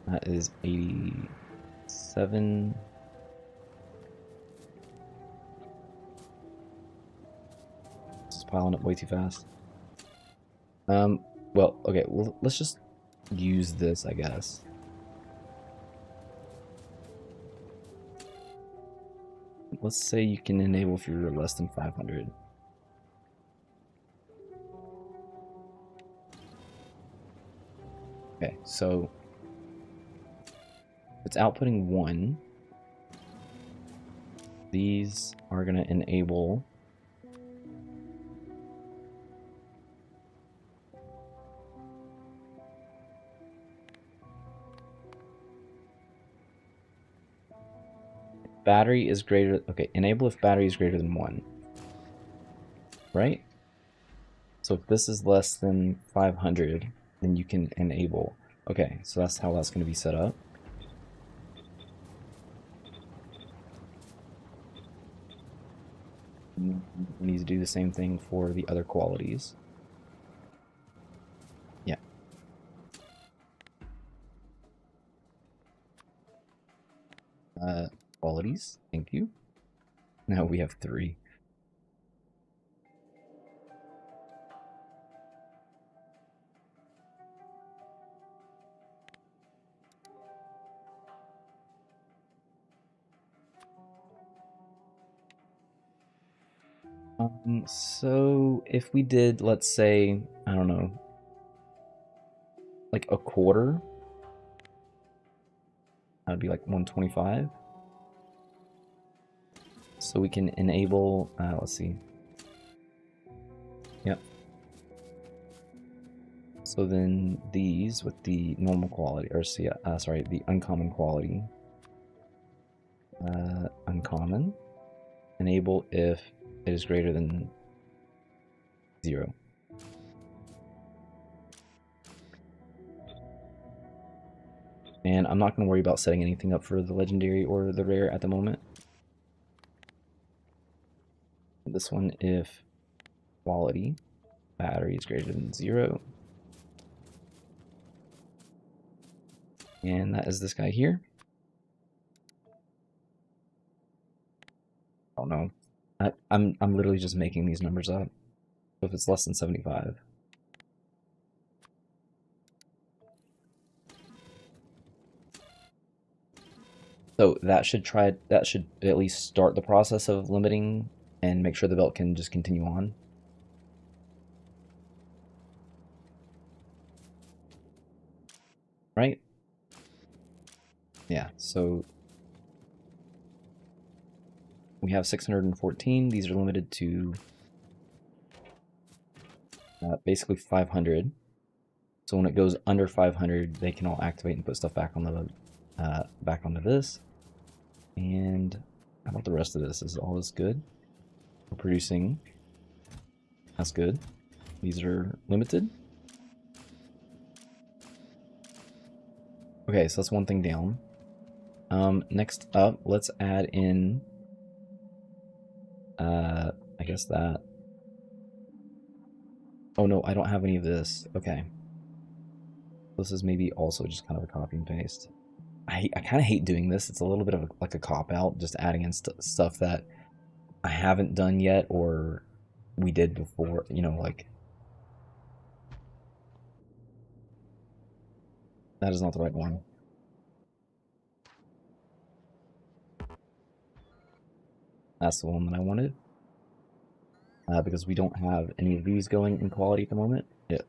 That is 87. This is piling up way too fast. Well, okay, let's just use this, I guess. Let's say you can enable if you're less than 500. Okay, so it's outputting 1. These are going to enable battery is greater. Okay, enable if battery is greater than 1. Right? So if this is less than 500, then you can enable. Okay, so that's how that's going to be set up. We need to do the same thing for the other qualities. Yeah. Qualities, thank you. Now we have 3. So if we did, let's say, I don't know, like a quarter, that'd be like 125. So we can enable, let's see. Yep. So then these with the normal quality, or sorry, the uncommon quality. Uncommon. Enable if it is greater than 0. And I'm not going to worry about setting anything up for the legendary or the rare at the moment. This one if quality battery is greater than 0. And that is this guy here. Oh no. I'm literally just making these numbers up. So if it's less than 75. So that should at least start the process of limiting and make sure the belt can just continue on. Right? Yeah, so we have 614. These are limited to basically 500. So when it goes under 500, they can all activate and put stuff back on the back onto this. And how about the rest of this? Is all this good? We're producing. That's good. These are limited. Okay, so that's one thing down. Next up, let's add in. I guess that. Oh no, I don't have any of this. Okay. This is maybe also just kind of a copy and paste. I kind of hate doing this. It's a little bit of like a cop out, just adding in stuff that I haven't done yet or we did before. You know, like that is not the right one. That's the one that I wanted because we don't have any of these going in quality at the moment,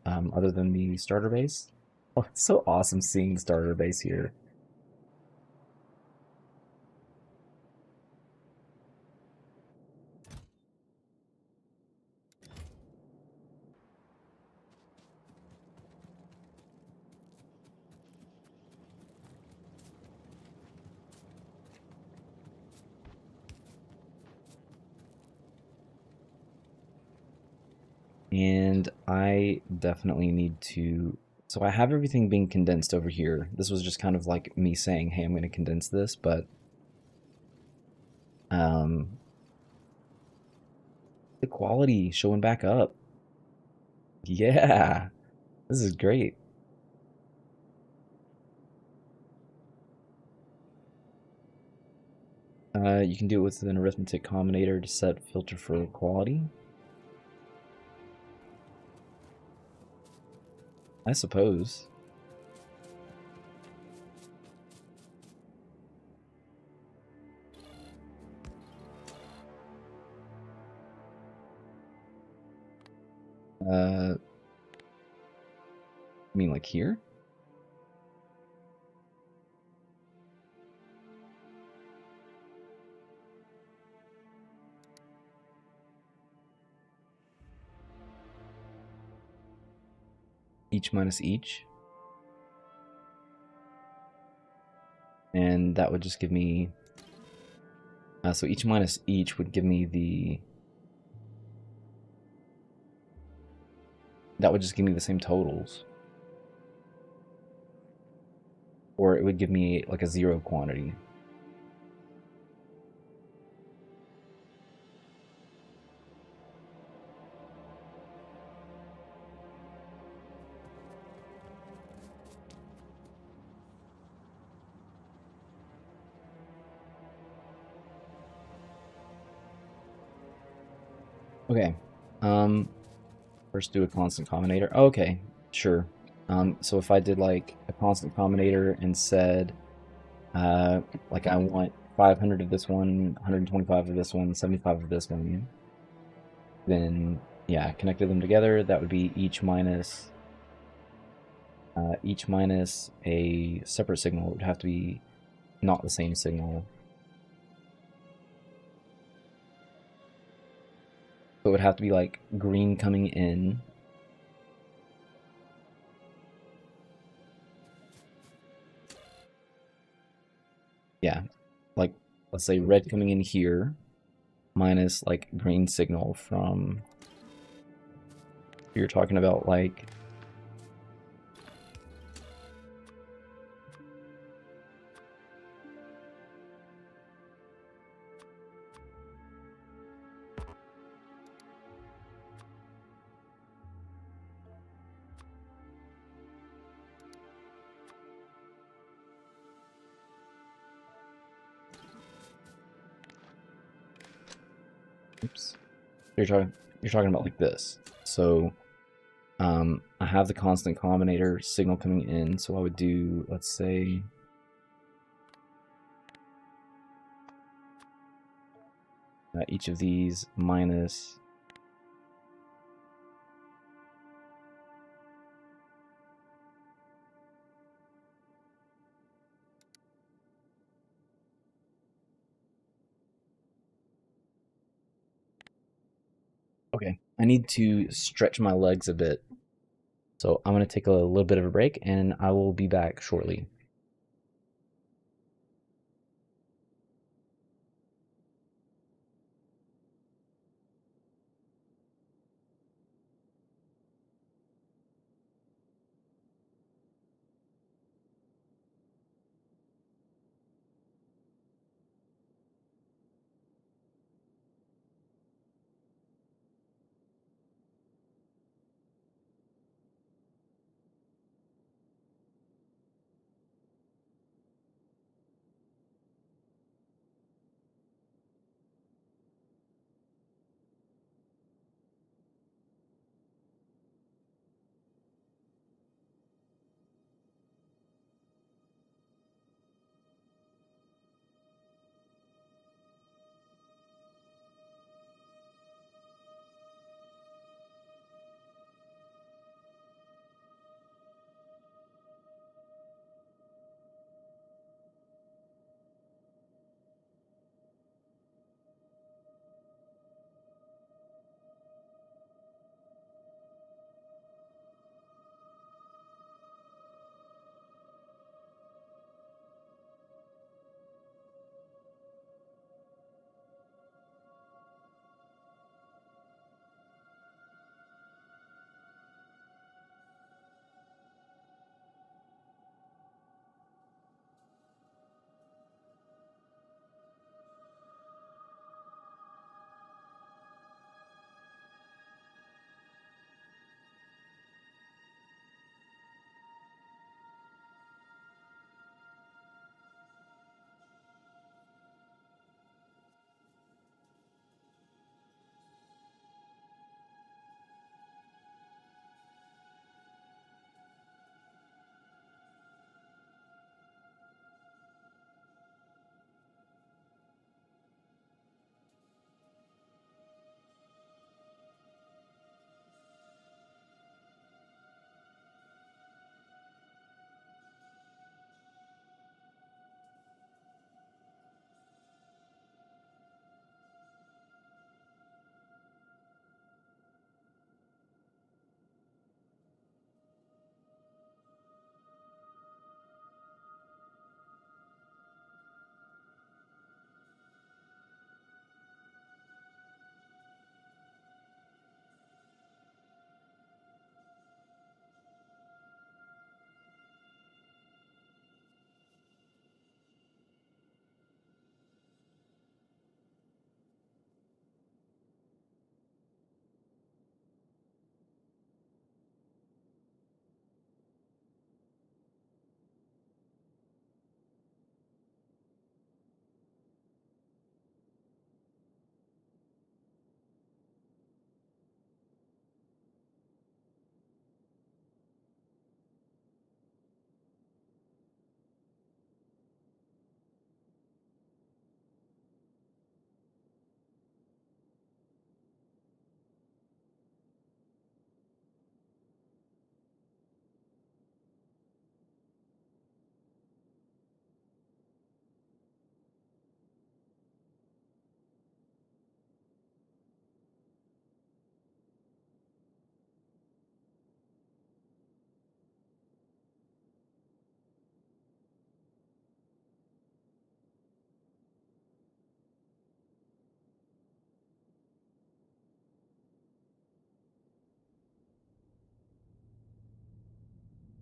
other than the starter base. Oh, it's so awesome seeing the starter base here. And I definitely need to. So I have everything being condensed over here. This was just kind of like me saying, hey, I'm going to condense this, but um, the quality showing back up. Yeah, this is great. You can do it with an arithmetic combinator to set filter for quality. I suppose. I mean, like here? Each minus each. And that would just give me. So each minus each would give me the. That would just give me the same totals. Or it would give me like a zero quantity. Okay. Um, First do a constant combinator. Oh, okay, sure. So if I did like a constant combinator and said, uh, like I want 500 of this one, 125 of this one, 75 of this one, then yeah, connected them together, that would be each minus a separate signal. It would have to be not the same signal. So it would have to be like green coming in. Yeah, like let's say red coming in here minus like green signal from. You're talking about like. Oops. You're talking about like this. So I have the constant combinator signal coming in, so I would do, let's say, Each of these minus. Okay, I need to stretch my legs a bit. So I'm going to take a little bit of a break and I will be back shortly.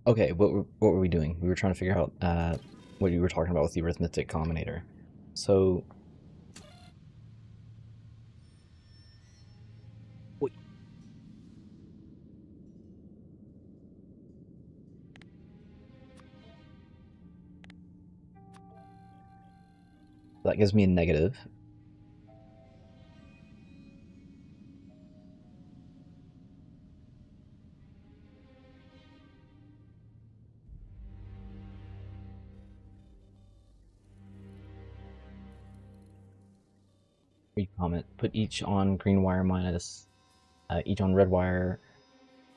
Okay, what were we doing? We were trying to figure out what you were talking about with the arithmetic combinator. So wait, that gives me a negative. Read comment. Put each on green wire minus each on red wire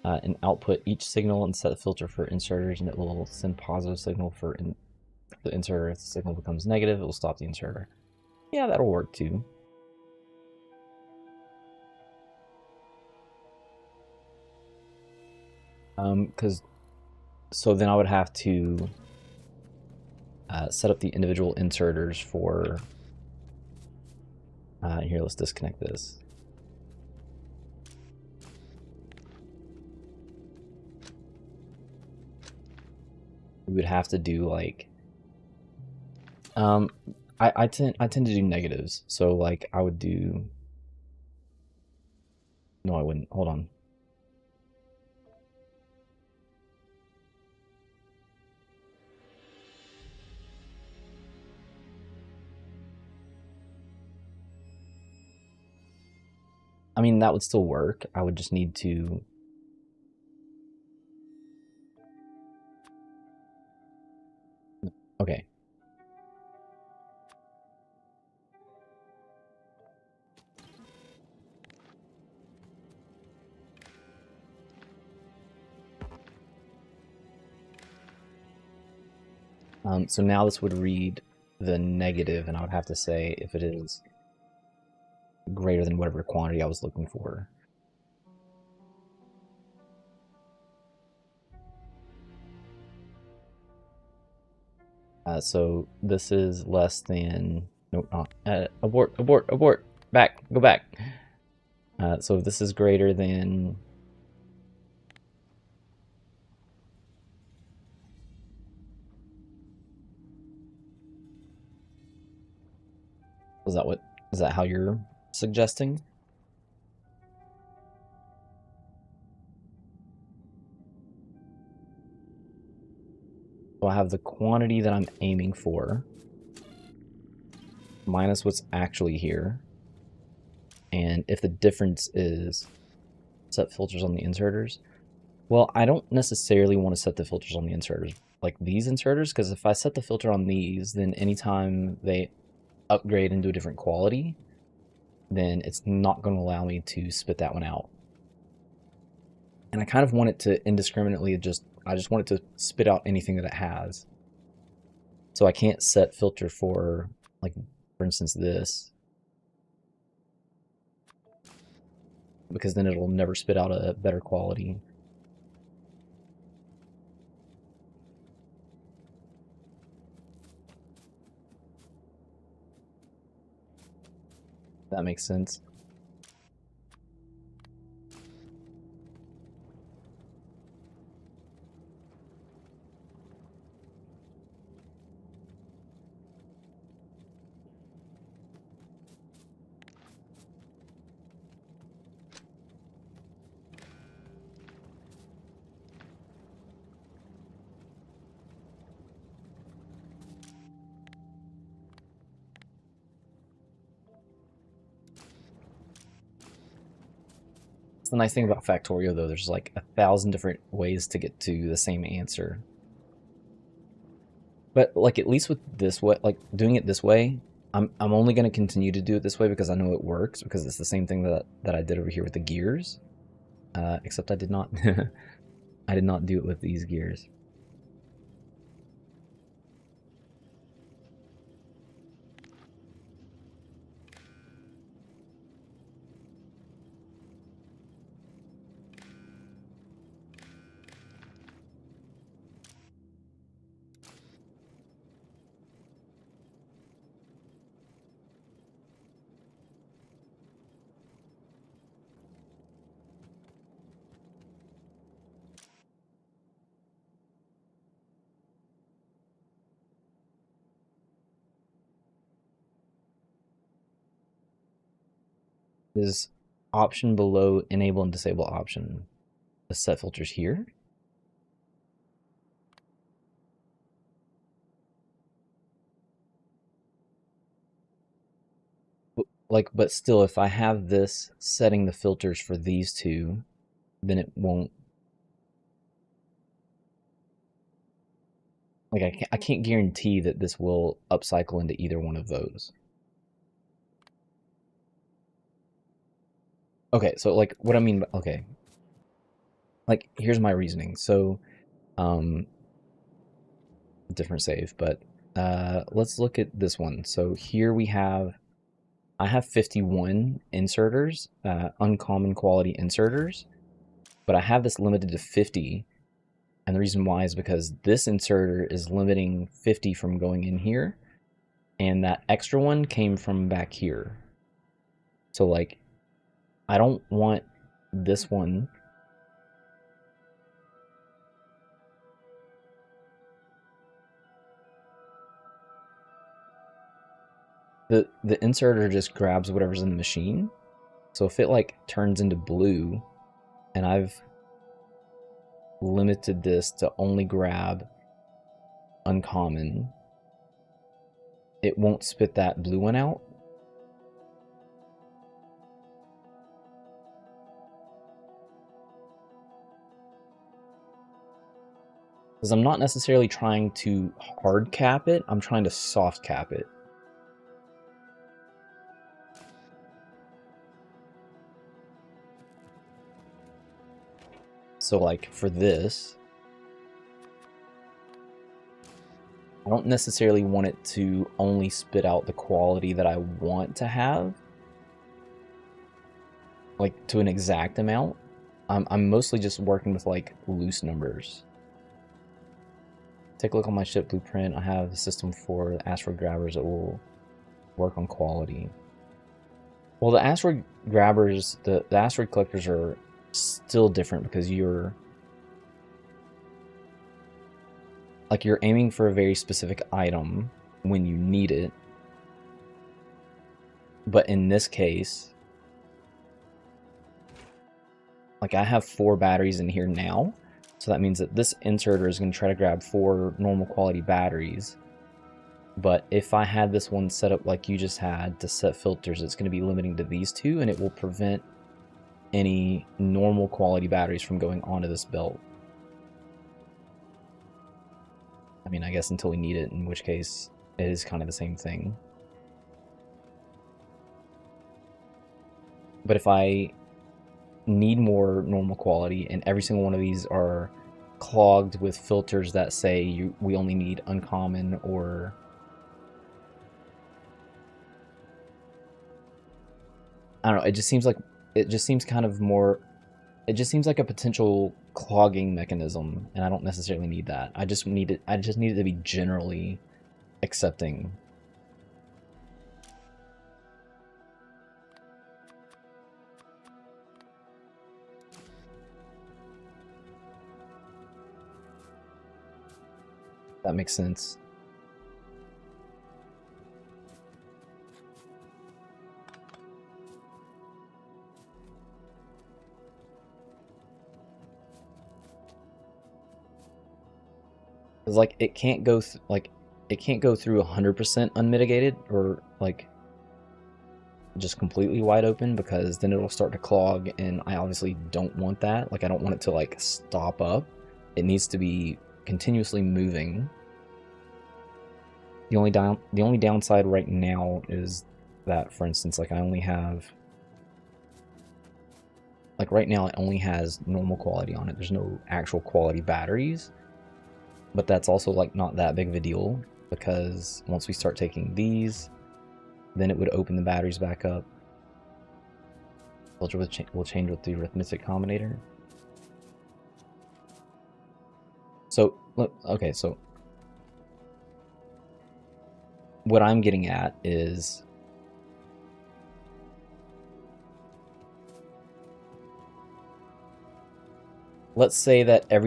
and output each signal and set a filter for inserters, and it will send positive signal for the inserter. If the signal becomes negative, it will stop the inserter. Yeah, that'll work too. Because so then I would have to set up the individual inserters for. Here, let's disconnect this. We would have to do like. I tend to do negatives, so like I would do. No, I wouldn't. Hold on. I mean, that would still work. I would just need to. Okay. So now this would read the negative, and I would have to say if it is greater than whatever quantity I was looking for. So this is less than. No, not. Abort, abort, abort. Back, go back. So if this is greater than. Is that how you're suggesting? So I have the quantity that I'm aiming for minus what's actually here. And if the difference is set filters on the inserters, well, I don't necessarily want to set the filters on the inserters, like these inserters, because if I set the filter on these, then anytime they upgrade into a different quality, then it's not going to allow me to spit that one out. And I kind of want it to indiscriminately I just want it to spit out anything that it has. So I can't set filter for, like, for instance, this, because then it'll never spit out a better quality. That makes sense. It's the nice thing about Factorio, though. There's like 1,000 different ways to get to the same answer. But like at least with this way, like doing it this way, I'm only going to continue to do it this way because I know it works, because it's the same thing that I did over here with the gears. Except I did not I did not do it with these gears. Is option below enable and disable option the set filters here? Like, but still, if I have this setting the filters for these two, then it won't. Like, I can't guarantee that this will upcycle into either one of those. Okay, so like what I mean, okay, like here's my reasoning. So, um, different save, but let's look at this one. So here I have 51 inserters, uncommon quality inserters, but I have this limited to 50. And the reason why is because this inserter is limiting 50 from going in here, and that extra one came from back here. So like, I don't want this one. The inserter just grabs whatever's in the machine. So if it like turns into blue, and I've limited this to only grab uncommon, it won't spit that blue one out. Because I'm not necessarily trying to hard cap it, I'm trying to soft cap it. So like for this, I don't necessarily want it to only spit out the quality that I want to have, like to an exact amount. I'm mostly just working with like loose numbers. Take a look on my ship blueprint. I have a system for the asteroid grabbers that will work on quality. Well, the asteroid grabbers, the asteroid collectors are still different because you're aiming for a very specific item when you need it. But in this case, like I have 4 batteries in here now. So that means that this inserter is going to try to grab 4 normal quality batteries. But if I had this one set up like you just had to set filters, it's going to be limiting to these 2, and it will prevent any normal quality batteries from going onto this belt. I mean, I guess until we need it, in which case it is kind of the same thing. But if I need more normal quality and every single one of these are clogged with filters that say we only need uncommon, or I don't know, it just seems like it just seems like a potential clogging mechanism, and I don't necessarily need that. I just need it to be generally accepting. That makes sense. Cause like it can't go it can't go through 100% unmitigated, or like just completely wide open, because then it'll start to clog, and I obviously don't want that. Like I don't want it to like stop up. It needs to be continuously moving. The only downside right now is that, for instance, like I only have, like right now it only has normal quality on it. There's no actual quality batteries. But that's also like not that big of a deal, because once we start taking these, then it would open the batteries back up. Filter will change with the arithmetic combinator. So, okay, so what I'm getting at is let's say that I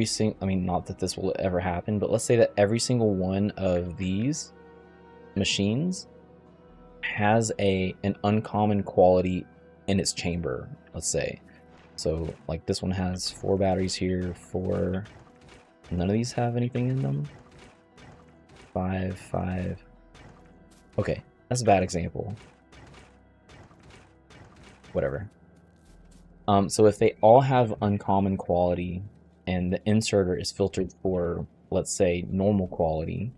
mean, not that this will ever happen, but let's say that every single one of these machines has an uncommon quality in its chamber, let's say. So like this one has 4 batteries here, 4, none of these have anything in them. 5, 5. Okay, that's a bad example. Whatever. So if they all have uncommon quality and the inserter is filtered for, let's say, normal quality,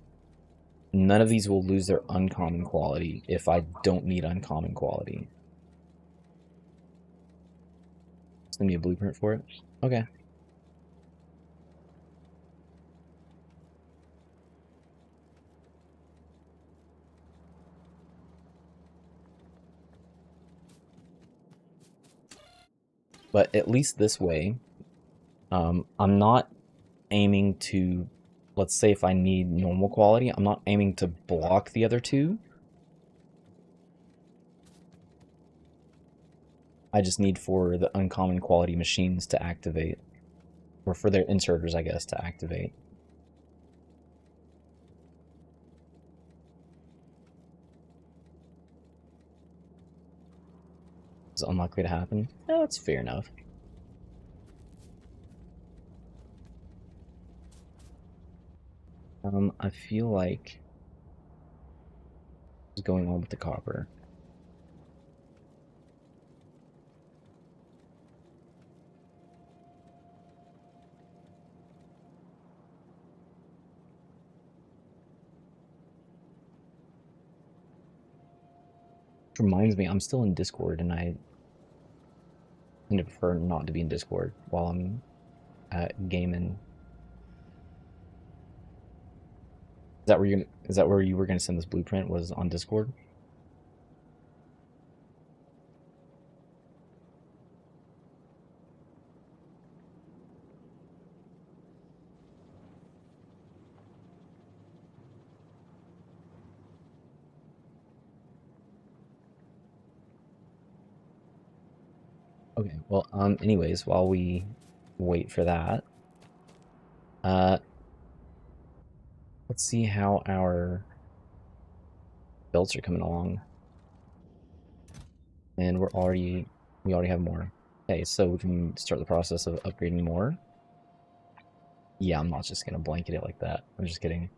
none of these will lose their uncommon quality if I don't need uncommon quality. Send me a blueprint for it. Okay. But at least this way, I'm not aiming to, let's say if I need normal quality, I'm not aiming to block the other two. I just need for the uncommon quality machines to activate, or for their inserters, I guess, to activate. It's unlikely to happen. Oh, that's fair enough. I feel like what's going on with the copper. Which reminds me, I'm still in Discord, and I tend to prefer not to be in Discord while I'm gaming. Is that where you were gonna send this blueprint? Was on Discord? Okay. Well, anyways, while we wait for that, uh, let's see how our builds are coming along. And we already have more. Okay, so we can start the process of upgrading more. Yeah, I'm not just gonna blanket it like that. I'm just kidding.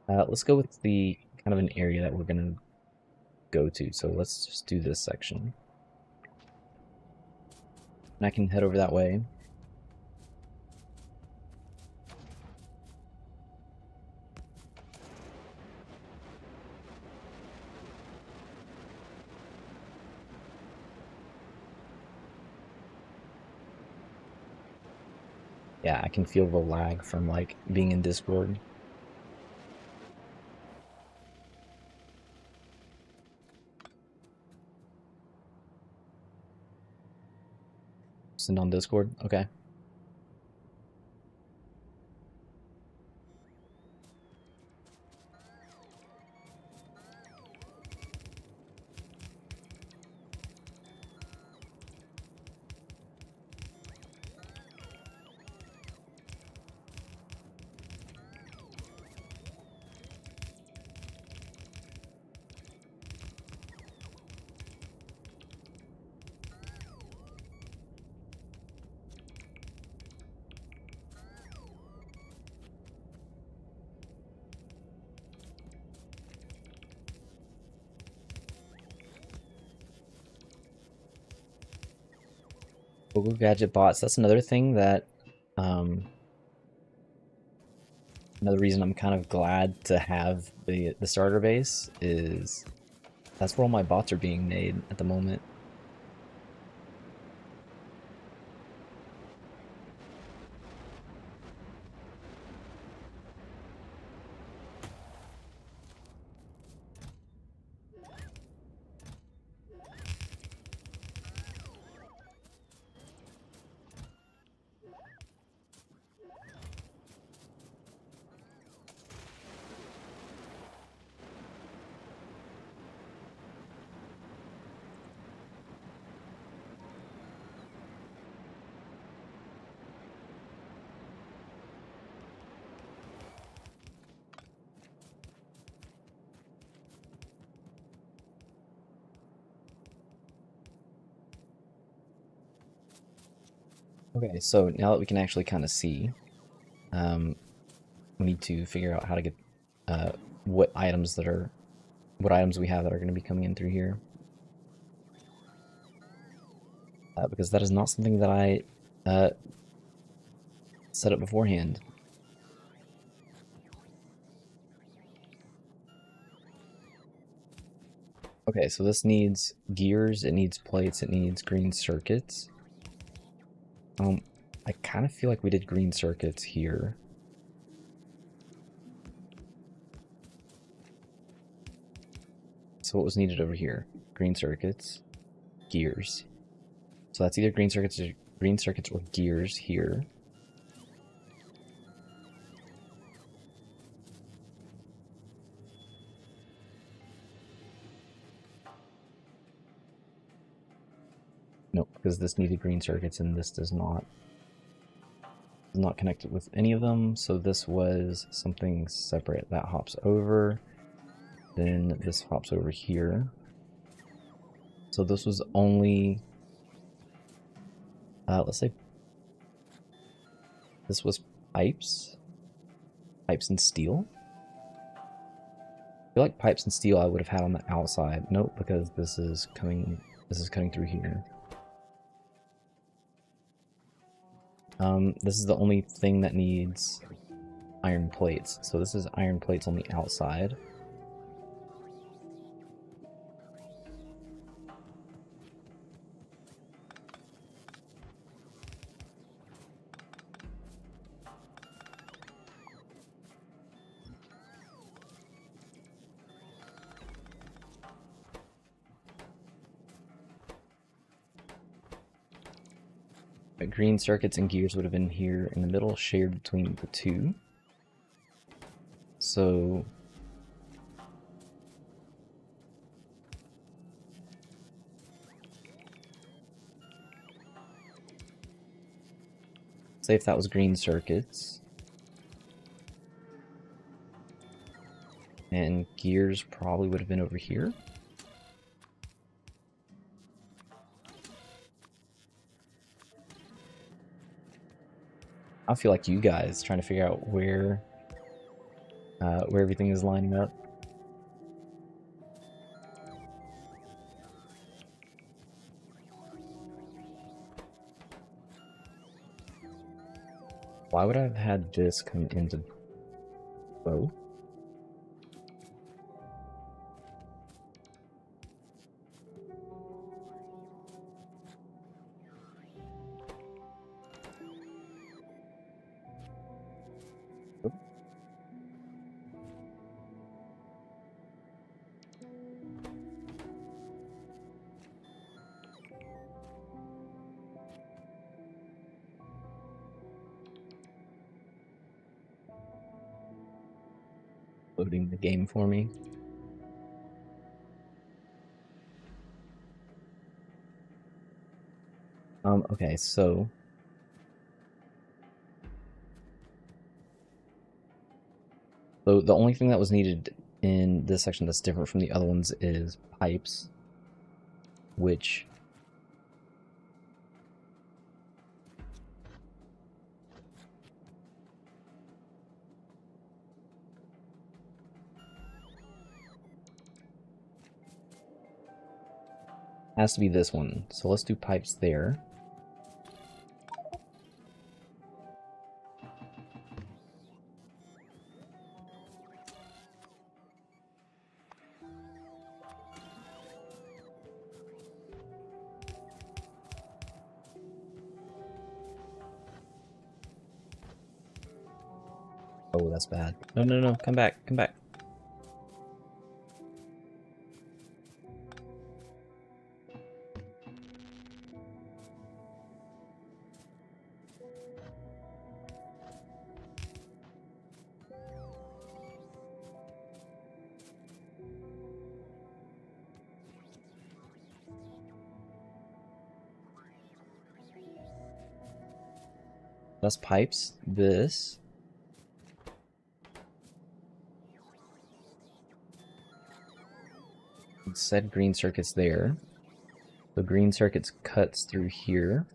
Let's go with the kind of an area that we're gonna go to. So let's just do this section. And I can head over that way. Yeah, I can feel the lag from like being in Discord. Send on Discord. Okay. Google Gadget bots. That's another thing that, um, another reason I'm kind of glad to have the starter base is that's where all my bots are being made at the moment. Okay, so now that we can actually kind of see, um, we need to figure out how to get uh, what items that are what items we have that are going to be coming in through here, because that is not something that I uh, set up beforehand. Okay, so this needs gears, it needs plates, it needs green circuits. I kind of feel like we did green circuits here. So what was needed over here? Green circuits, gears. So that's either green circuits or gears here. Nope, because this needed green circuits and this does not. Not connected with any of them, so this was something separate. That hops over, then this hops over here. So this was only, let's say, this was pipes and steel. I feel like pipes and steel I would have had on the outside. Nope, because this is coming through here. This is the only thing that needs iron plates. So this is iron plates on the outside. Green circuits and gears would have been here in the middle, shared between the two. So say if that was green circuits, and gears probably would have been over here. I feel like you guys trying to figure out where everything is lining up. Why would I have had this come into both? Loading the game for me. Okay, so the only thing that was needed in this section that's different from the other ones is pipes, which has to be this one. So let's do pipes there. Oh, that's bad. No, no, no, come back, come back. That's pipes, this. It said green circuits there. The green circuits cuts through here.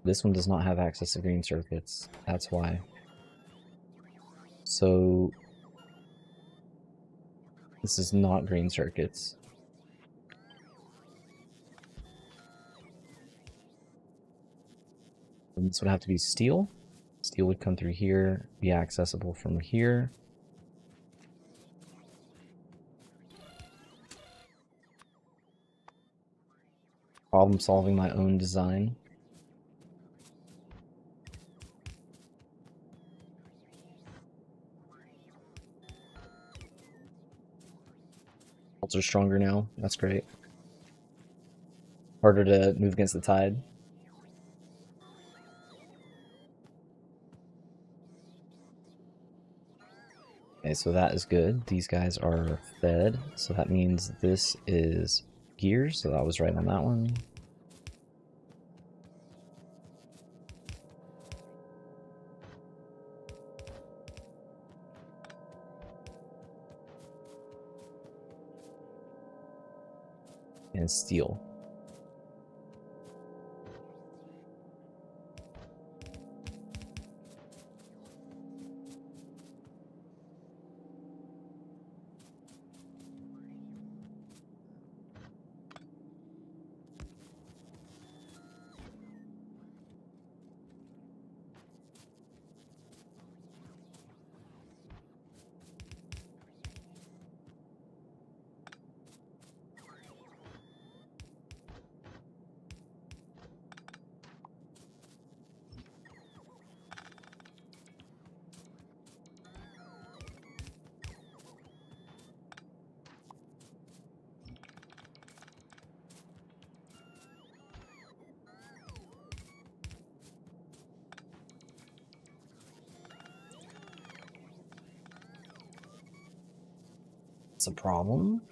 This one does not have access to green circuits. That's why. So this is not green circuits. And this would have to be steel. Steel would come through here, be accessible from here. Problem solving my own design. Bolts are stronger now. That's great. Harder to move against the tide. Okay, so that is good. These guys are fed, so that means this is gears, so I was right on that one. And steel. It's a problem.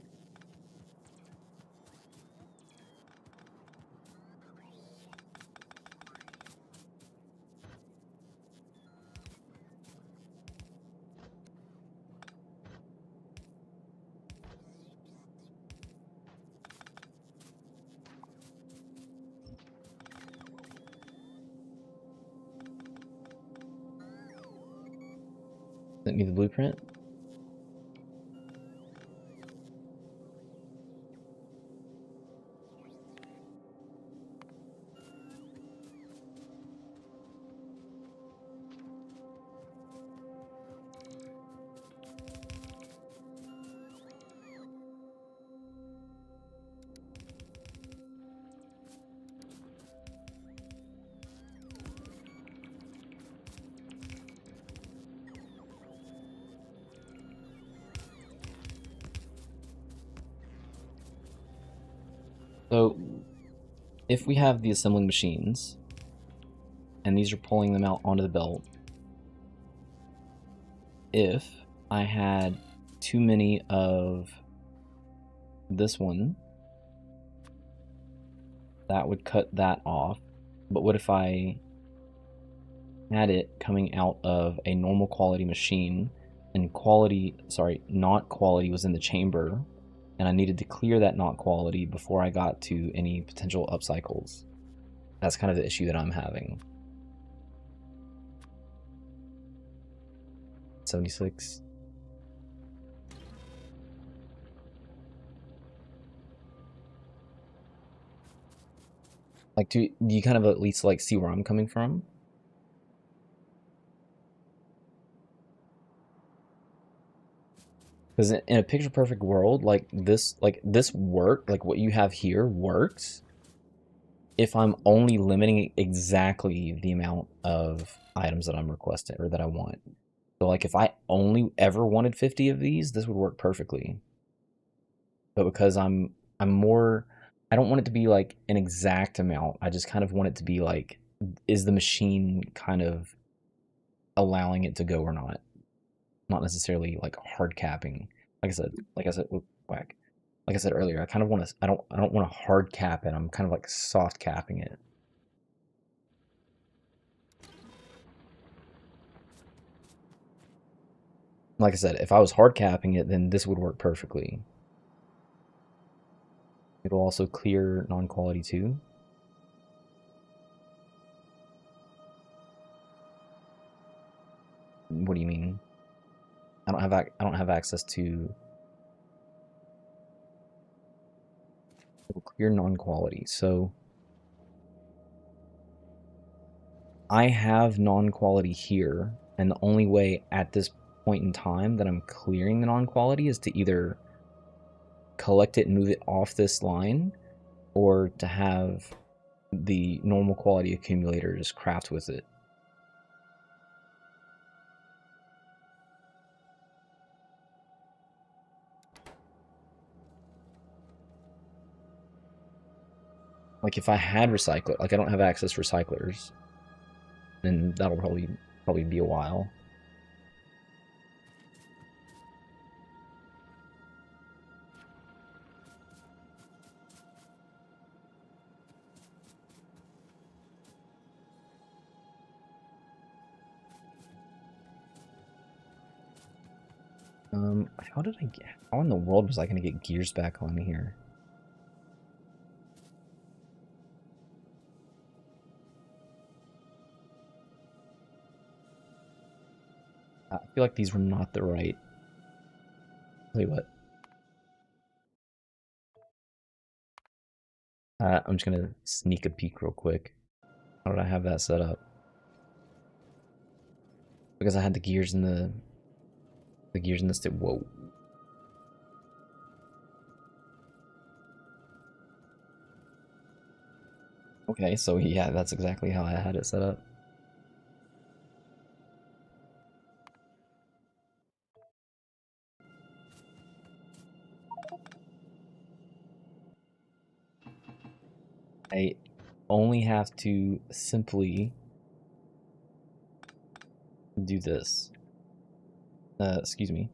Sent me the blueprint. So if we have the assembling machines, and these are pulling them out onto the belt, if I had too many of this one, that would cut that off. But what if I had it coming out of a normal quality machine and not quality was in the chamber, and I needed to clear that not quality before I got to any potential upcycles? That's kind of the issue that I'm having. 76. Like, do you kind of at least like see where I'm coming from? Because in a picture perfect world, like this work, like what you have here works if I'm only limiting exactly the amount of items that I'm requesting or that I want. So like if I only ever wanted 50 of these, this would work perfectly. But because I'm more, I don't want it to be like an exact amount. I just kind of want it to be like, is the machine kind of allowing it to go or not? Not necessarily like hard capping. Whack. Like I said earlier, I kind of want to. I don't want to hard cap it. I'm kind of like soft capping it. Like I said, if I was hard capping it, then this would work perfectly. It'll also clear non-quality too. What do you mean? I don't have access to. It'll clear non-quality. So I have non-quality here, and the only way at this point in time that I'm clearing the non-quality is to either collect it and move it off this line, or to have the normal quality accumulator just craft with it. Like if I had recycler, like I don't have access to recyclers, then that'll probably be a while. How did I get? How in the world was I gonna get gears back on here? I feel like these were not the right. Wait, what? I'm just gonna sneak a peek real quick. How did I have that set up? Because I had the gears in the gears in the stick. Whoa. Okay, so yeah, that's exactly how I had it set up. I only have to simply do this. Excuse me.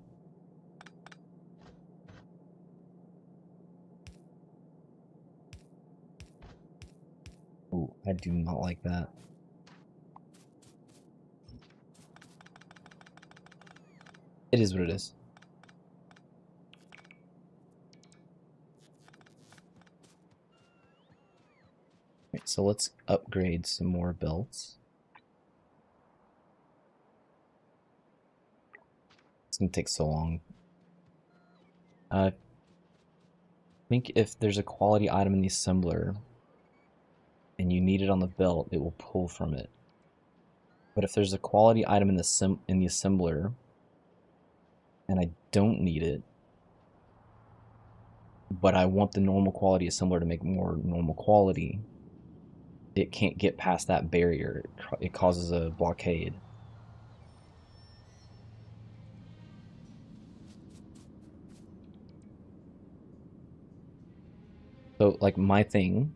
Ooh, I do not like that. It is what it is. Right, so let's upgrade some more belts. It's gonna take so long. I think if there's a quality item in the assembler and you need it on the belt, it will pull from it. But if there's a quality item in the assembler and I don't need it, but I want the normal quality assembler to make more normal quality, it can't get past that barrier. It causes a blockade. So, like, my thing,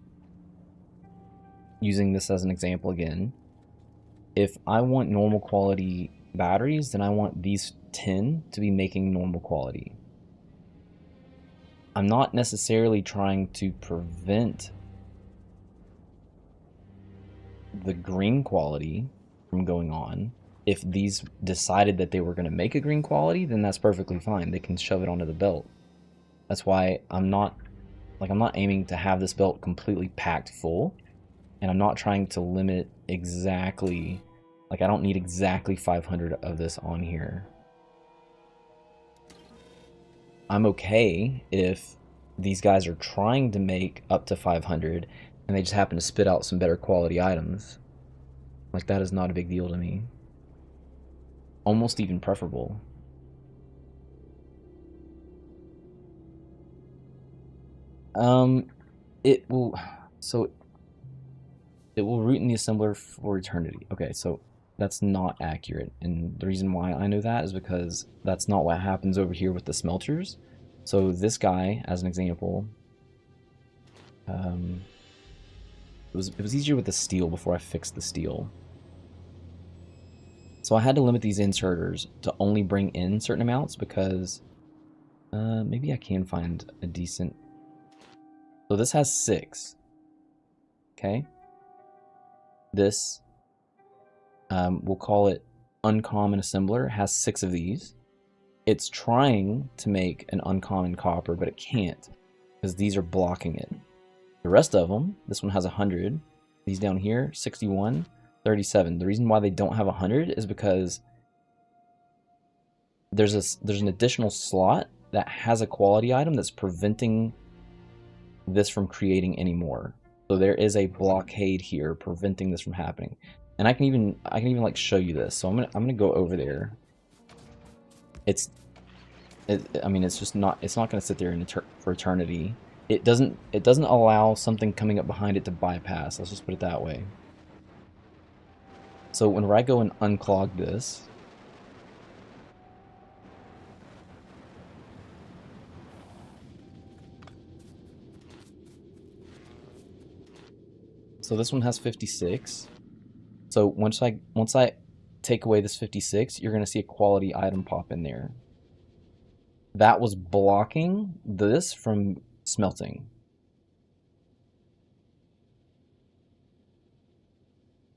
using this as an example again, if I want normal quality batteries, then I want these 10 to be making normal quality. I'm not necessarily trying to prevent the green quality from going on. If these decided that they were going to make a green quality, then that's perfectly fine. They can shove it onto the belt. That's why I'm not aiming to have this belt completely packed full, and I'm not trying to limit exactly, like I don't need exactly 500 of this on here. I'm okay if these guys are trying to make up to 500 and they just happen to spit out some better quality items. Like, that is not a big deal to me. Almost even preferable. It will, so it will root in the assembler for eternity. Okay, so that's not accurate. And the reason why I know that is because that's not what happens over here with the smelters. So this guy, as an example, it was easier with the steel before I fixed the steel. So I had to limit these inserters to only bring in certain amounts because maybe I can find a decent. So this has 6. Okay. This, we'll call it uncommon assembler, has 6 of these. It's trying to make an uncommon copper, but it can't because these are blocking it. The rest of them, this one has 100. These down here, 61, 37. The reason why they don't have 100 is because there's an additional slot that has a quality item that's preventing this from creating any more. So there is a blockade here preventing this from happening. And I can even like show you this. So I'm gonna go over there. I mean, it's not gonna sit there for eternity. it doesn't allow something coming up behind it to bypass. Let's just put it that way. So whenever I go and unclog this, so this one has 56. So once I take away this 56, you're going to see a quality item pop in there. That was blocking this from smelting.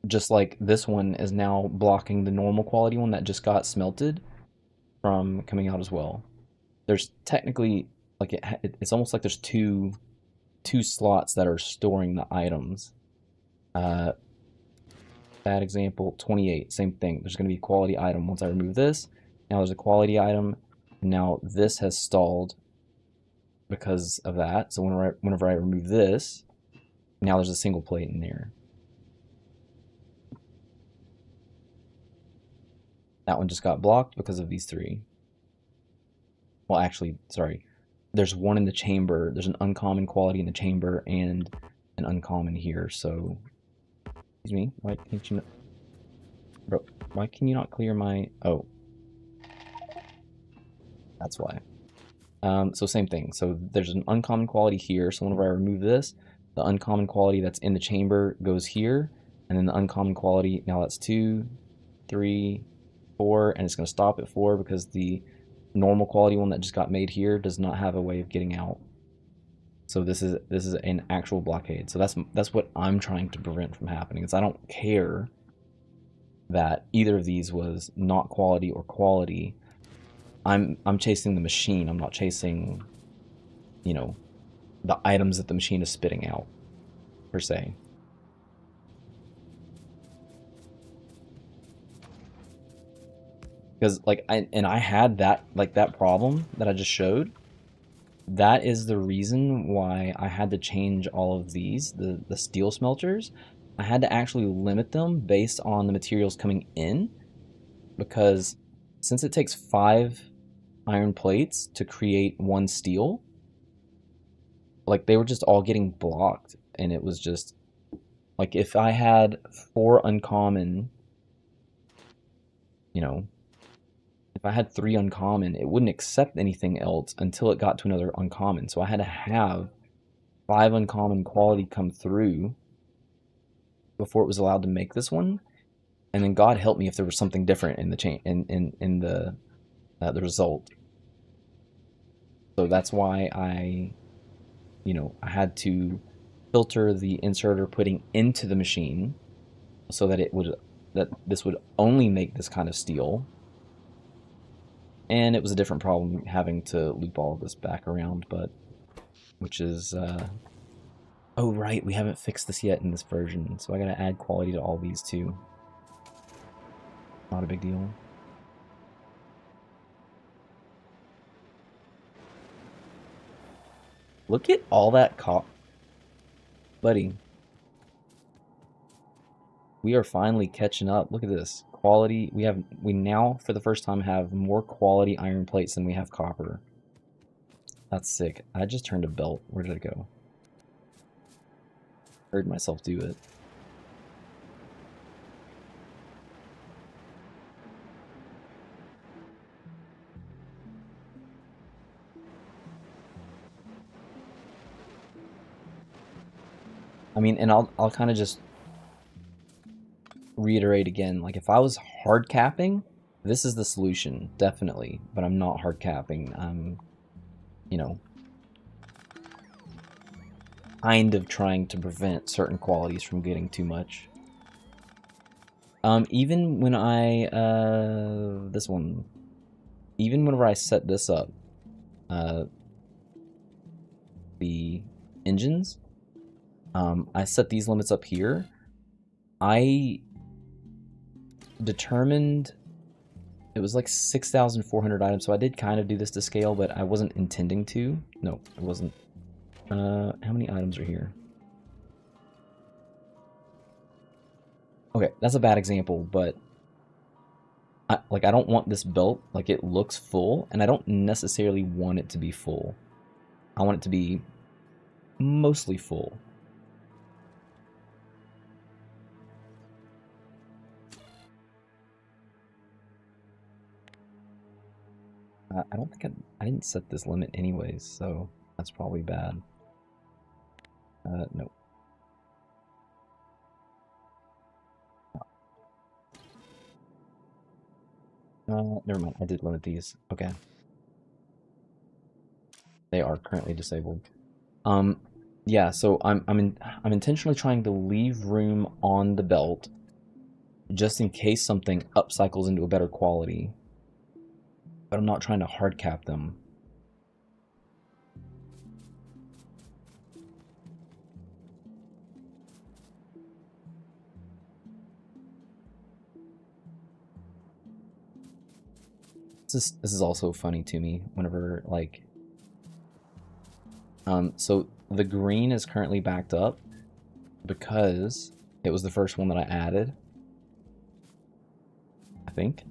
Just like this one is now blocking the normal quality one that just got smelted from coming out as well. There's technically like it's almost like there's two slots that are storing the items. Uh, Bad example, 28, same thing. There's going to be a quality item once I remove this. Now there's a quality item. And now this has stalled because of that. So whenever I remove this, now there's a single plate in there. That one just got blocked because of these three. Well, actually, sorry. There's one in the chamber. There's an uncommon quality in the chamber and an uncommon here. So, excuse me. Why can't you? Bro, why can you not clear my? Oh, that's why. So same thing. So there's an uncommon quality here. So whenever I remove this, the uncommon quality that's in the chamber goes here, and then the uncommon quality, now that's 2, 3, 4, and it's going to stop at 4 because the normal quality one that just got made here does not have a way of getting out. So this is an actual blockade. So that's what I'm trying to prevent from happening. Is I don't care that either of these was not quality or quality. I'm chasing the machine. I'm not chasing, you know, the items that the machine is spitting out, per se. Because I had that problem that I just showed. That is the reason why I had to change all of these, the steel smelters. I had to actually limit them based on the materials coming in, because since it takes 5 iron plates to create 1 steel, like they were just all getting blocked, and it was just like if I had 4 uncommon, you know, if I had 3 uncommon, it wouldn't accept anything else until it got to another uncommon. So I had to have 5 uncommon quality come through before it was allowed to make this one. And then God help me if there was something different in the chain in the result. So that's why I had to filter the inserter putting into the machine so that this would only make this kind of steel. And it was a different problem having to loop all of this back around, but which is oh right, we haven't fixed this yet in this version, so I gotta add quality to all these too. Not a big deal. Look at all that buddy. We are finally catching up. Look at this. Quality. We now for the first time have more quality iron plates than we have copper. That's sick. I just turned a belt. Where did it go? Heard myself do it. I mean, and I'll kind of just reiterate again, like if I was hard capping, this is the solution, definitely, but I'm not hard capping. I'm, kind of trying to prevent certain qualities from getting too much. Even when this one, even whenever I set this up, the engines, I set these limits up here. I determined it was like 6,400 items, so I did kind of do this to scale, but I wasn't intending to. No, it wasn't. How many items are here? Okay, that's a bad example, but I don't want this belt, like it looks full, and I don't necessarily want it to be full. I want it to be mostly full. I don't think I didn't set this limit anyways, so that's probably bad. No. Never mind. I did limit these. Okay. They are currently disabled. Yeah. So I'm intentionally trying to leave room on the belt, just in case something upcycles into a better quality. But I'm not trying to hard cap them. This is also funny to me whenever like so the green is currently backed up because it was the first one that I added, I think.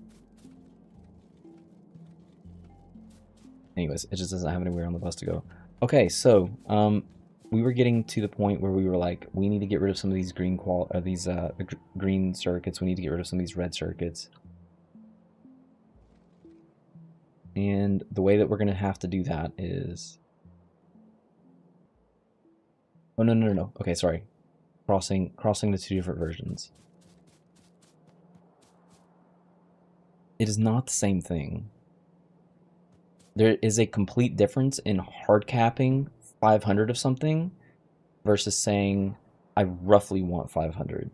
Anyways, it just doesn't have anywhere on the bus to go. Okay, so we were getting to the point where we were like, we need to get rid of some of these green circuits. We need to get rid of some of these red circuits. And the way that we're going to have to do that is... Oh, no. Okay, sorry. Crossing the two different versions. It is not the same thing. There is a complete difference in hard capping 500 of something versus saying, I roughly want 500.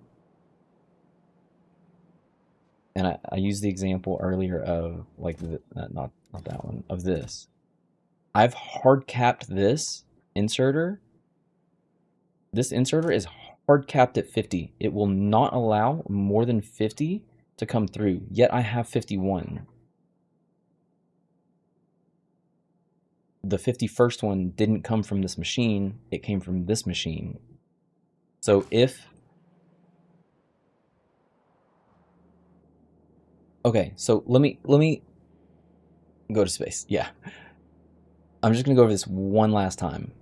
And I used the example earlier of, like, not that one, of this. I've hard capped this inserter. This inserter is hard capped at 50. It will not allow more than 50 to come through, yet I have 51. The 51st one didn't come from this machine, it came from this machine. So if... Okay, so let me go to space. Yeah. I'm just going to go over this one last time.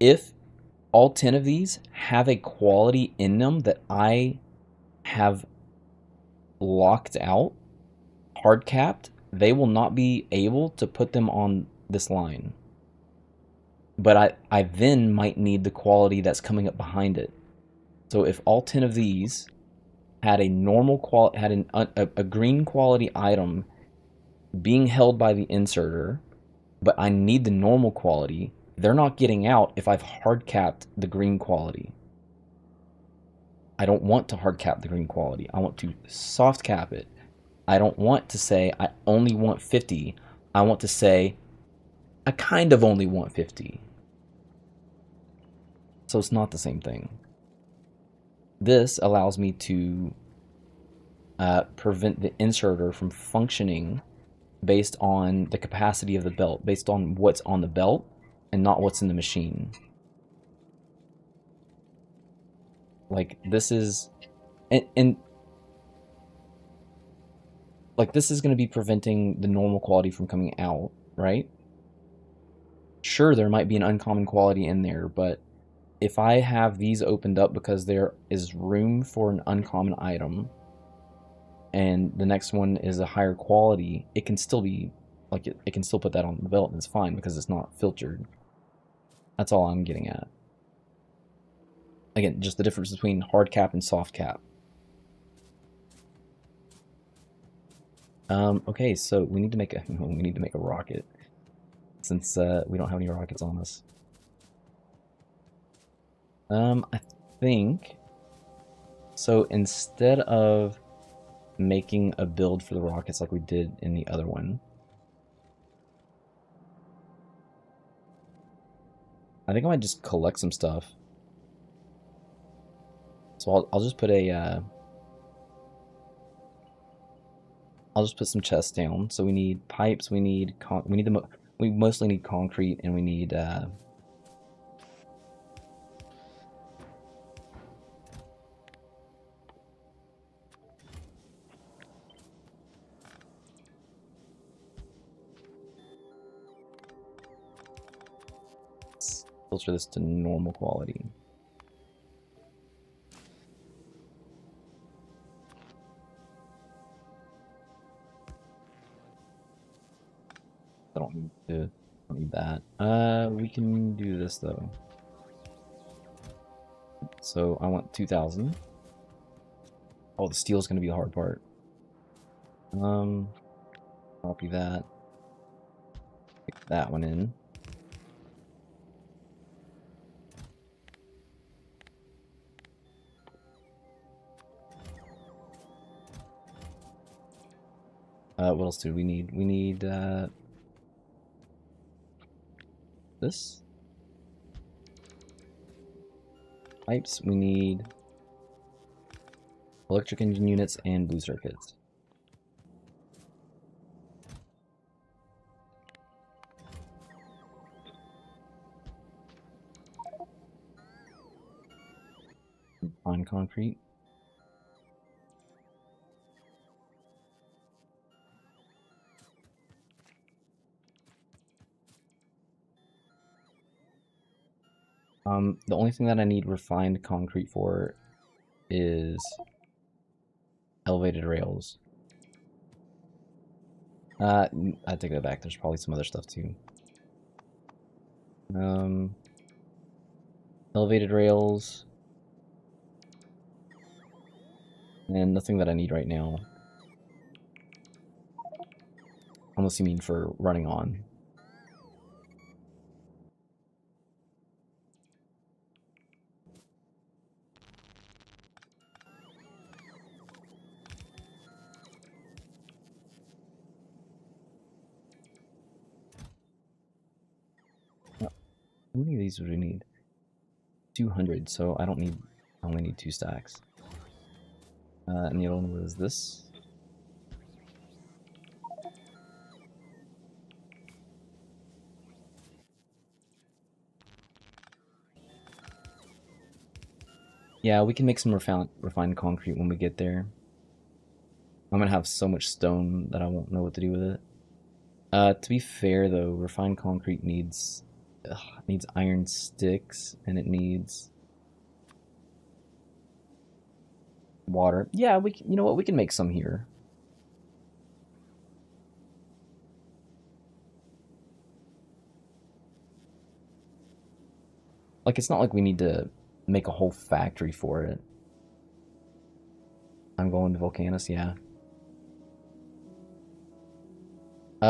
If all 10 of these have a quality in them that I have locked out, hard capped, they will not be able to put them on this line. But I then might need the quality that's coming up behind it. So if all 10 of these had a normal a green quality item being held by the inserter, but I need the normal quality, they're not getting out if I've hard capped the green quality. I don't want to hard cap the green quality. I want to soft cap it. I don't want to say I only want 50. I want to say I kind of only want 50. So it's not the same thing. This allows me to prevent the inserter from functioning based on the capacity of the belt, based on what's on the belt and not what's in the machine. Like this is, and like this is going to be preventing the normal quality from coming out, right? Sure, there might be an uncommon quality in there, but if I have these opened up because there is room for an uncommon item and the next one is a higher quality, it can still be like it can still put that on the belt and it's fine because it's not filtered. That's all I'm getting at. Again, just the difference between hard cap and soft cap. Okay, so we need to make a rocket since we don't have any rockets on us. I think so. Instead of making a build for the rockets like we did in the other one, I think I might just collect some stuff. So I'll just put a I'll just put some chests down. So we need pipes. We mostly need concrete, and we need Filter this to normal quality. I don't need that. We can do this though. So I want 2,000. Oh, the steel's gonna be the hard part. Copy that. Stick that one in. What else do we need? We need this. Pipes. We need electric engine units and blue circuits. Fine concrete. The only thing that I need refined concrete for is elevated rails. I take that back. There's probably some other stuff too. Elevated rails. And nothing that I need right now. Unless you mean for running on. How many of these would we need? 200, so I only need 2 stacks. And the other one was this. Yeah, we can make some refined concrete when we get there. I'm gonna have so much stone that I won't know what to do with it. To be fair though, refined concrete needs iron sticks and it needs water. Yeah, you know what? We can make some here. Like, it's not like we need to make a whole factory for it. I'm going to Volcanus, yeah.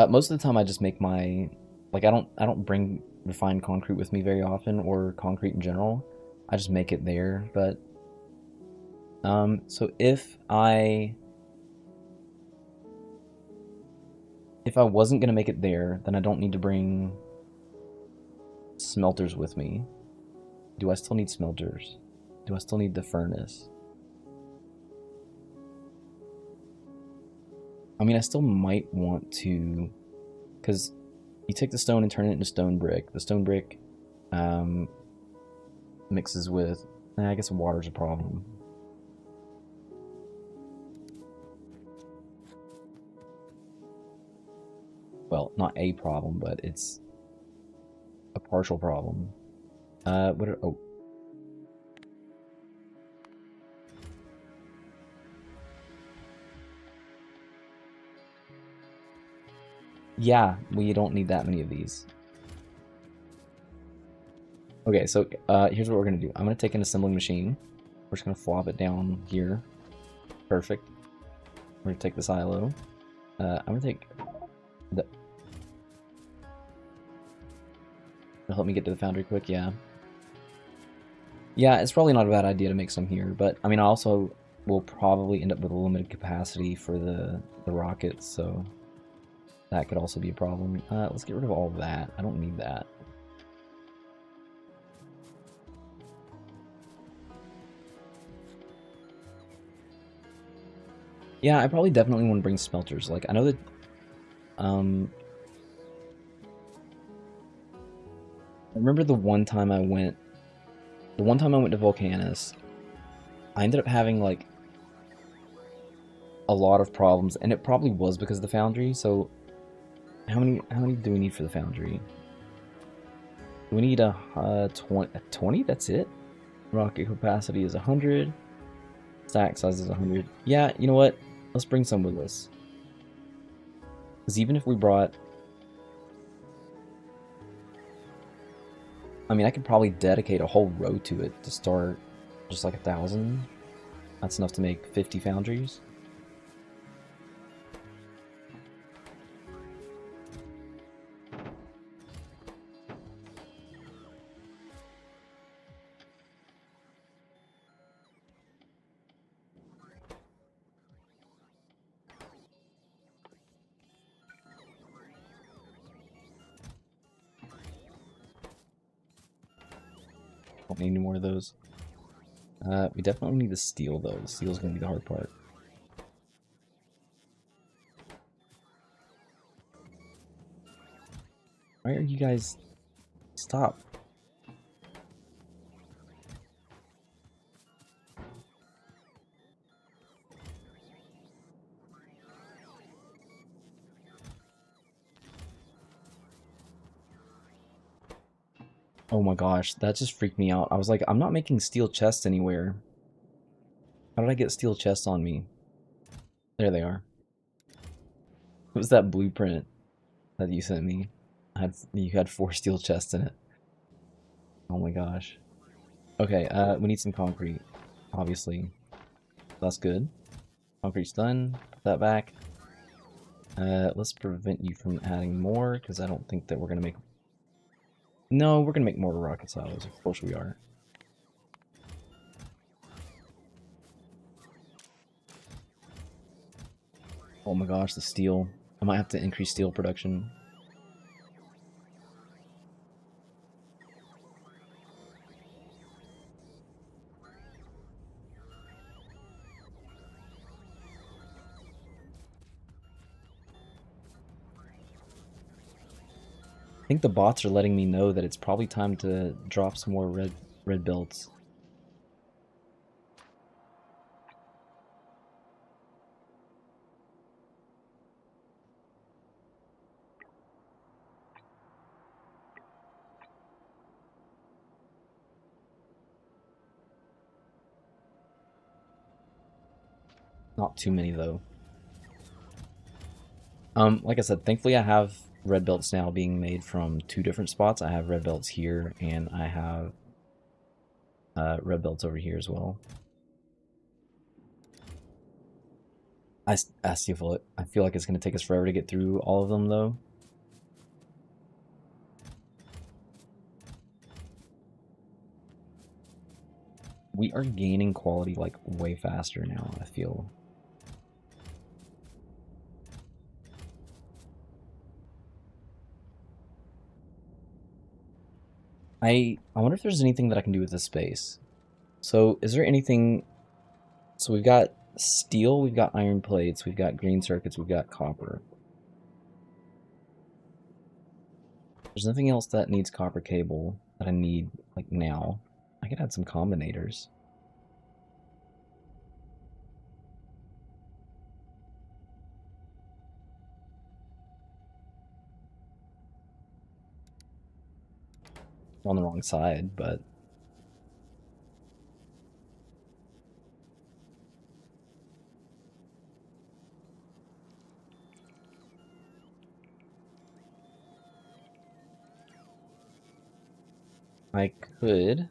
Most of the time I just make my, like, I don't bring refined concrete with me very often, or concrete in general. I just make it there, but so if I wasn't gonna make it there, then I don't need to bring smelters with me. Do I still need smelters? Do I still need the furnace? I mean, I still might want to, because you take the stone and turn it into stone brick. The stone brick mixes with, I guess water's a problem. Well, not a problem, but it's a partial problem. Oh. Yeah, we don't need that many of these. Okay, so here's what we're gonna do. I'm gonna take an assembling machine. We're just gonna flop it down here. Perfect. We're gonna take the silo. I'm gonna take the... Help me get to the foundry quick, yeah. Yeah, it's probably not a bad idea to make some here, but I mean, I also will probably end up with a limited capacity for the rockets, so that could also be a problem. Let's get rid of all of that. I don't need that. Yeah, I probably definitely want to bring smelters. Like, I know that, I remember the one time I went to Volcanus, I ended up having, like, a lot of problems, and it probably was because of the foundry, so how many do we need for the foundry? We need a 20. That's it. Rocket capacity is 100. Stack size is 100. Yeah, you know what? Let's bring some with us. Because even if we brought... I mean, I could probably dedicate a whole row to it to start just like 1,000. That's enough to make 50 foundries. Don't need any more of those. We definitely need the steel, though. The steel's going to be the hard part. Why are you guys... Stop. Oh my gosh, that just freaked me out. I was like, I'm not making steel chests anywhere. How did I get steel chests on me? There they are. It was that blueprint that you sent me. You had 4 steel chests in it. Oh my gosh. Okay, we need some concrete, obviously. That's good. Concrete's done. Put that back. Let's prevent you from adding more, because I don't think that we're gonna make... No, we're gonna make more rocket silos. Of course we are. Oh my gosh, the steel. I might have to increase steel production. I think the bots are letting me know that it's probably time to drop some more red belts. Not too many though. Like I said, thankfully I have red belts now being made from 2 different spots. I have red belts here, and I have red belts over here as well. I feel like it's going to take us forever to get through all of them, though. We are gaining quality, like, way faster now, I feel. I wonder if there's anything that I can do with this space. So, is there anything... So we've got steel, we've got iron plates, we've got green circuits, we've got copper. There's nothing else that needs copper cable that I need, like, now. I could add some combinators. On the wrong side, but... I could...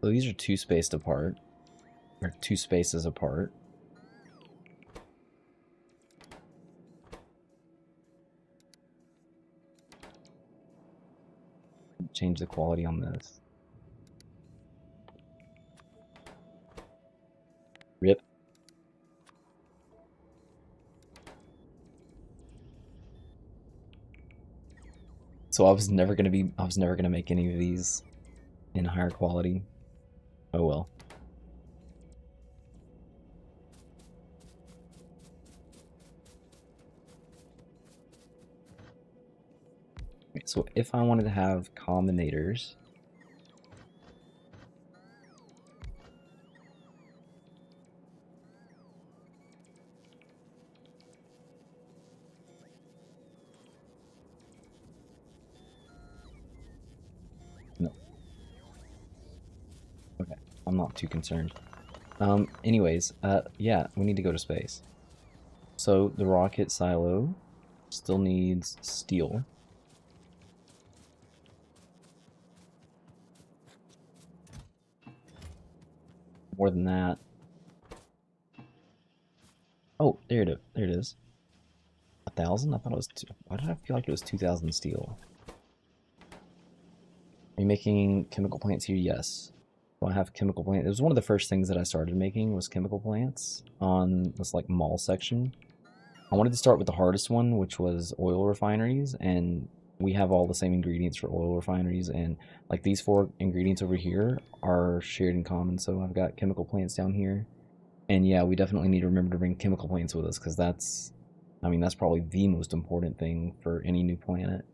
So these are 2 spaced apart. Or 2 spaces apart. Change the quality on this. Rip. So I was never gonna make any of these in higher quality. Oh well. So if I wanted to have combinators, I'm not too concerned. Anyways, yeah, we need to go to space. So the rocket silo still needs steel. More than that. Oh, there it is. 1,000? I thought it was why did I feel like it was 2,000 steel? Are you making chemical plants here? Yes. Do I have chemical plants? It was one of the first things that I started making was chemical plants on this like mall section. I wanted to start with the hardest one, which was oil refineries, and we have all the same ingredients for oil refineries, and like these 4 ingredients over here are shared in common. So I've got chemical plants down here, and yeah, we definitely need to remember to bring chemical plants with us because that's, I mean, that's probably the most important thing for any new planet.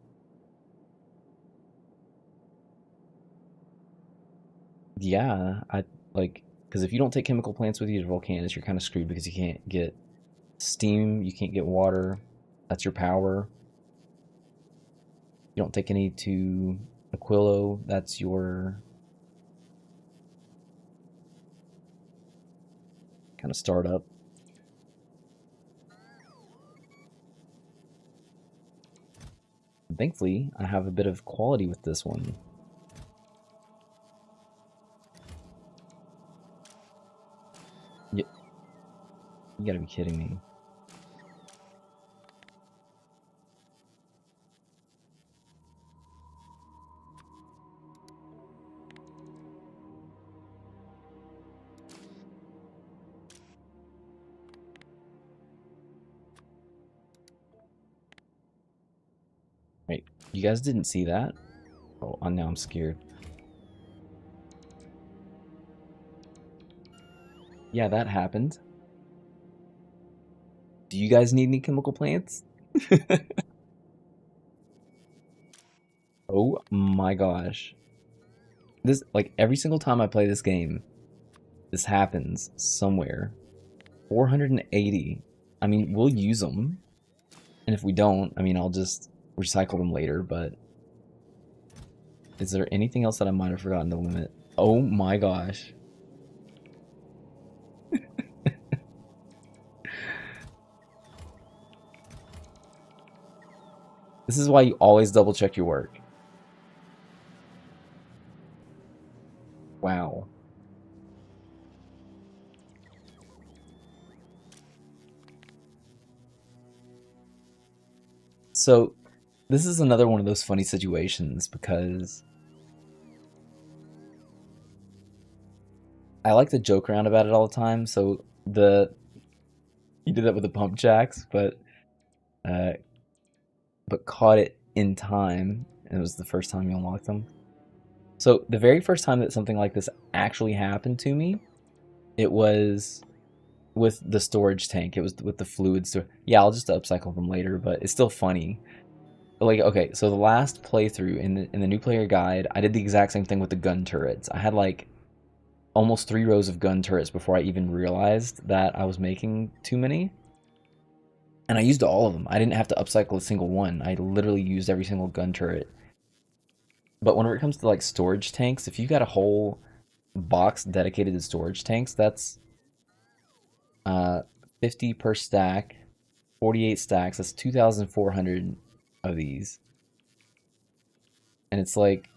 Yeah, I like because if you don't take chemical plants with you to Volcanus, you're kind of screwed because you can't get steam, you can't get water. That's your power. You don't take any to Aquilo. That's your kind of startup. And thankfully, I have a bit of quality with this one. You, you gotta be kidding me. Wait, you guys didn't see that? Oh, now I'm scared. Yeah, that happened. Do you guys need any chemical plants? Oh my gosh. This, like, every single time I play this game, this happens somewhere. 480. I mean, we'll use them. And if we don't, I mean, I'll just recycle them later, but is there anything else that I might have forgotten to limit? Oh my gosh. This is why you always double check your work. Wow. So, this is another one of those funny situations because I like to joke around about it all the time. So, you did that with the pump jacks, uh, but caught it in time, and it was the first time you unlocked them. So, the very first time that something like this actually happened to me, it was with the storage tank. It was with the fluids. Yeah, I'll just upcycle them later, but it's still funny. Like, okay, so the last playthrough in the new player guide, I did the exact same thing with the gun turrets. I had like almost 3 rows of gun turrets before I even realized that I was making too many. And I used all of them. I didn't have to upcycle a single one. I literally used every single gun turret. But whenever it comes to like storage tanks, if you got a whole box dedicated to storage tanks, that's uh 50 per stack, 48 stacks. That's 2,400 of these. And it's like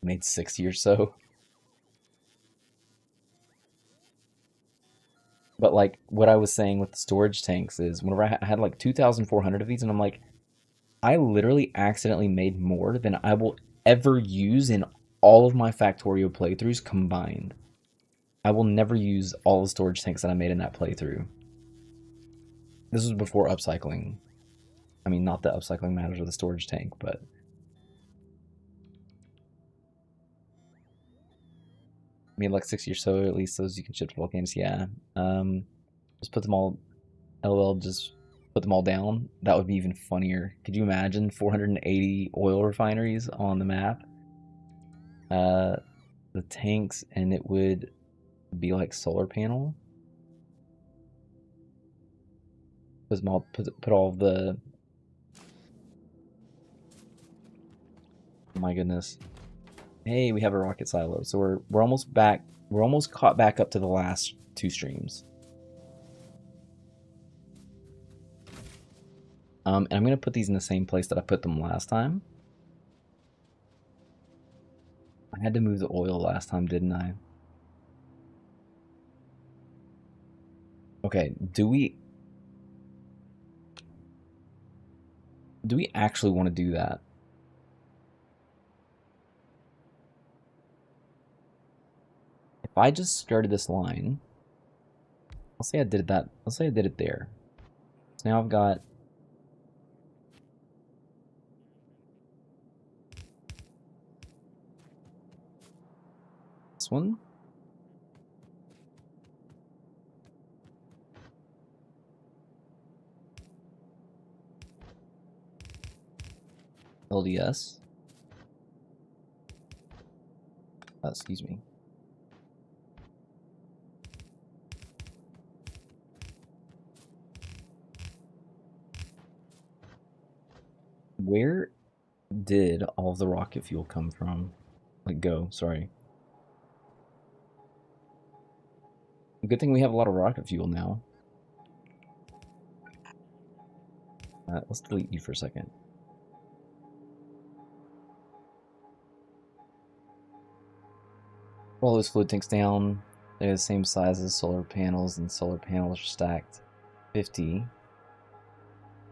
made 60 or so. But like what I was saying with the storage tanks is whenever I had like 2,400 of these, and I'm like, I literally accidentally made more than I will ever use in all of my Factorio playthroughs combined. I will never use all the storage tanks that I made in that playthrough. This was before upcycling. I mean, not that upcycling matters with the storage tank, but I mean, like 60 or so, at least those you can ship to volcanoes. Yeah. Just put them all, LOL, just put them all down. That would be even funnier. Could you imagine 480 oil refineries on the map? Uh, the tanks, and it would be like solar panel. Put all of the. Oh my goodness. Hey, we have a rocket silo. So we're almost back. We're almost caught back up to the last two streams. And I'm gonna put these in the same place that I put them last time. I had to move the oil last time, didn't I? Okay, do we actually want to do that? If I just skirted this line, let's say I did that. Let's say I did it there. So now I've got this one. LDS. Excuse me. Where did all of the rocket fuel come from? Like, go, sorry. Good thing we have a lot of rocket fuel now. Let's delete you for a second. Roll those fluid tanks down. They're the same size as solar panels, and solar panels are stacked 50.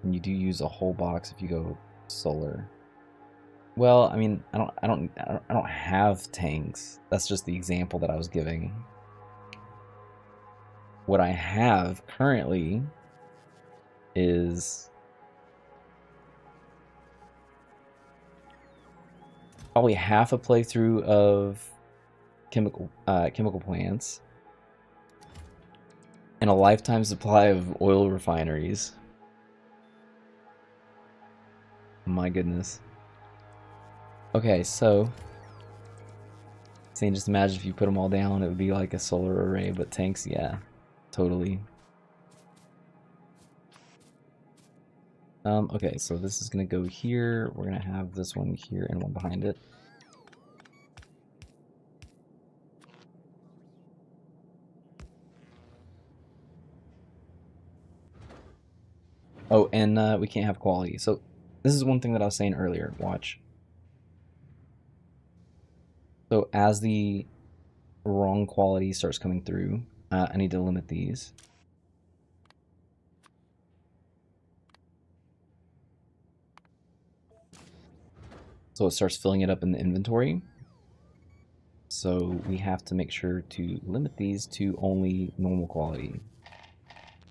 And you do use a whole box if you go solar. Well, I mean, I don't have tanks. That's just the example that I was giving. What I have currently is probably half a playthrough of chemical plants and a lifetime supply of oil refineries. My goodness. Okay, so just imagine if you put them all down, it would be like a solar array, but tanks, yeah, totally. Okay, so this is gonna go here. We're gonna have this one here and one behind it. Oh, and we can't have quality. So this is one thing that I was saying earlier. Watch. So as the wrong quality starts coming through, I need to limit these. So it starts filling it up in the inventory. So we have to make sure to limit these to only normal quality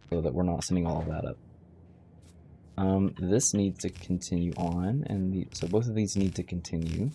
so that we're not sending all of that up. This needs to continue on, and so both of these need to continue.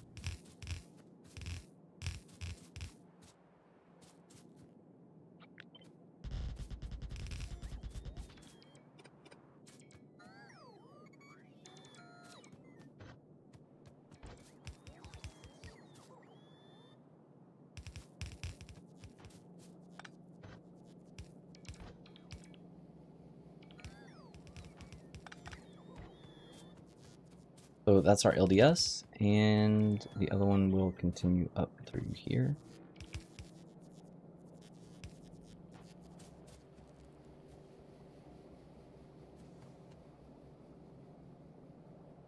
So that's our LDS, and the other one will continue up through here.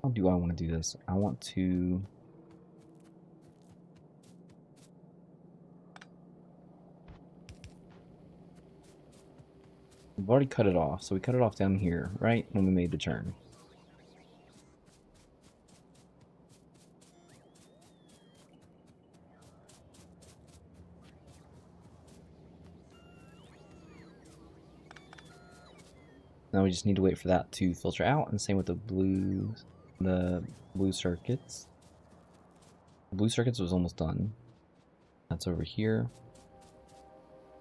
How do I want to do this? I want to... We've already cut it off, so we cut it off down here, right? When we made the turn. Now we just need to wait for that to filter out, and same with the blue circuits. The blue circuits was almost done. That's over here.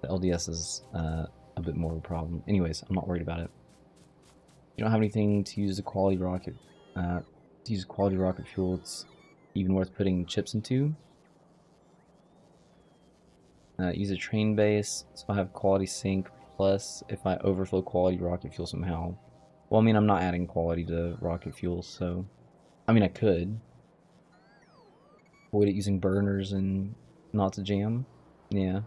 The LDS is a bit more of a problem. Anyways, I'm not worried about it. You don't have anything to use the quality rocket. To use quality rocket fuel, it's even worth putting chips into. Use a train base, so I have quality sink. Plus, if I overflow quality rocket fuel somehow, well, I mean, I'm not adding quality to rocket fuel, so I mean, I could. avoid it using burners and not to jam. Yeah.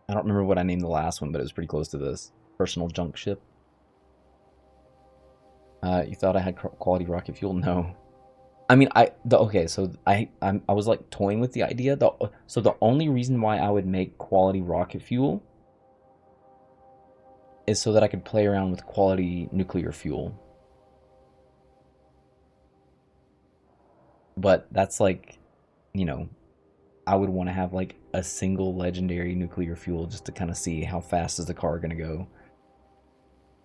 I don't remember what I named the last one, but it was pretty close to this. Personal junk ship. You thought I had quality rocket fuel? No. I mean, okay, so I was like toying with the idea. So the only reason why I would make quality rocket fuel is so that I could play around with quality nuclear fuel. But that's like, you know, I would want to have like a single legendary nuclear fuel just to kind of see how fast is the car going to go.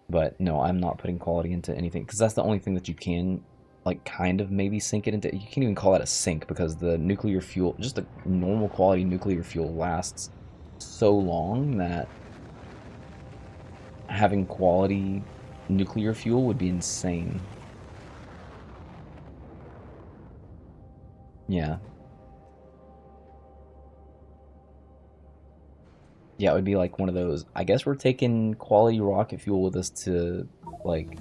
But no, I'm not putting quality into anything because that's the only thing that you can like kind of maybe sink it into. You can't even call it a sink because the nuclear fuel, just the normal quality nuclear fuel lasts so long that having quality nuclear fuel would be insane. Yeah. Yeah, it would be like one of those. I guess we're taking quality rocket fuel with us to like,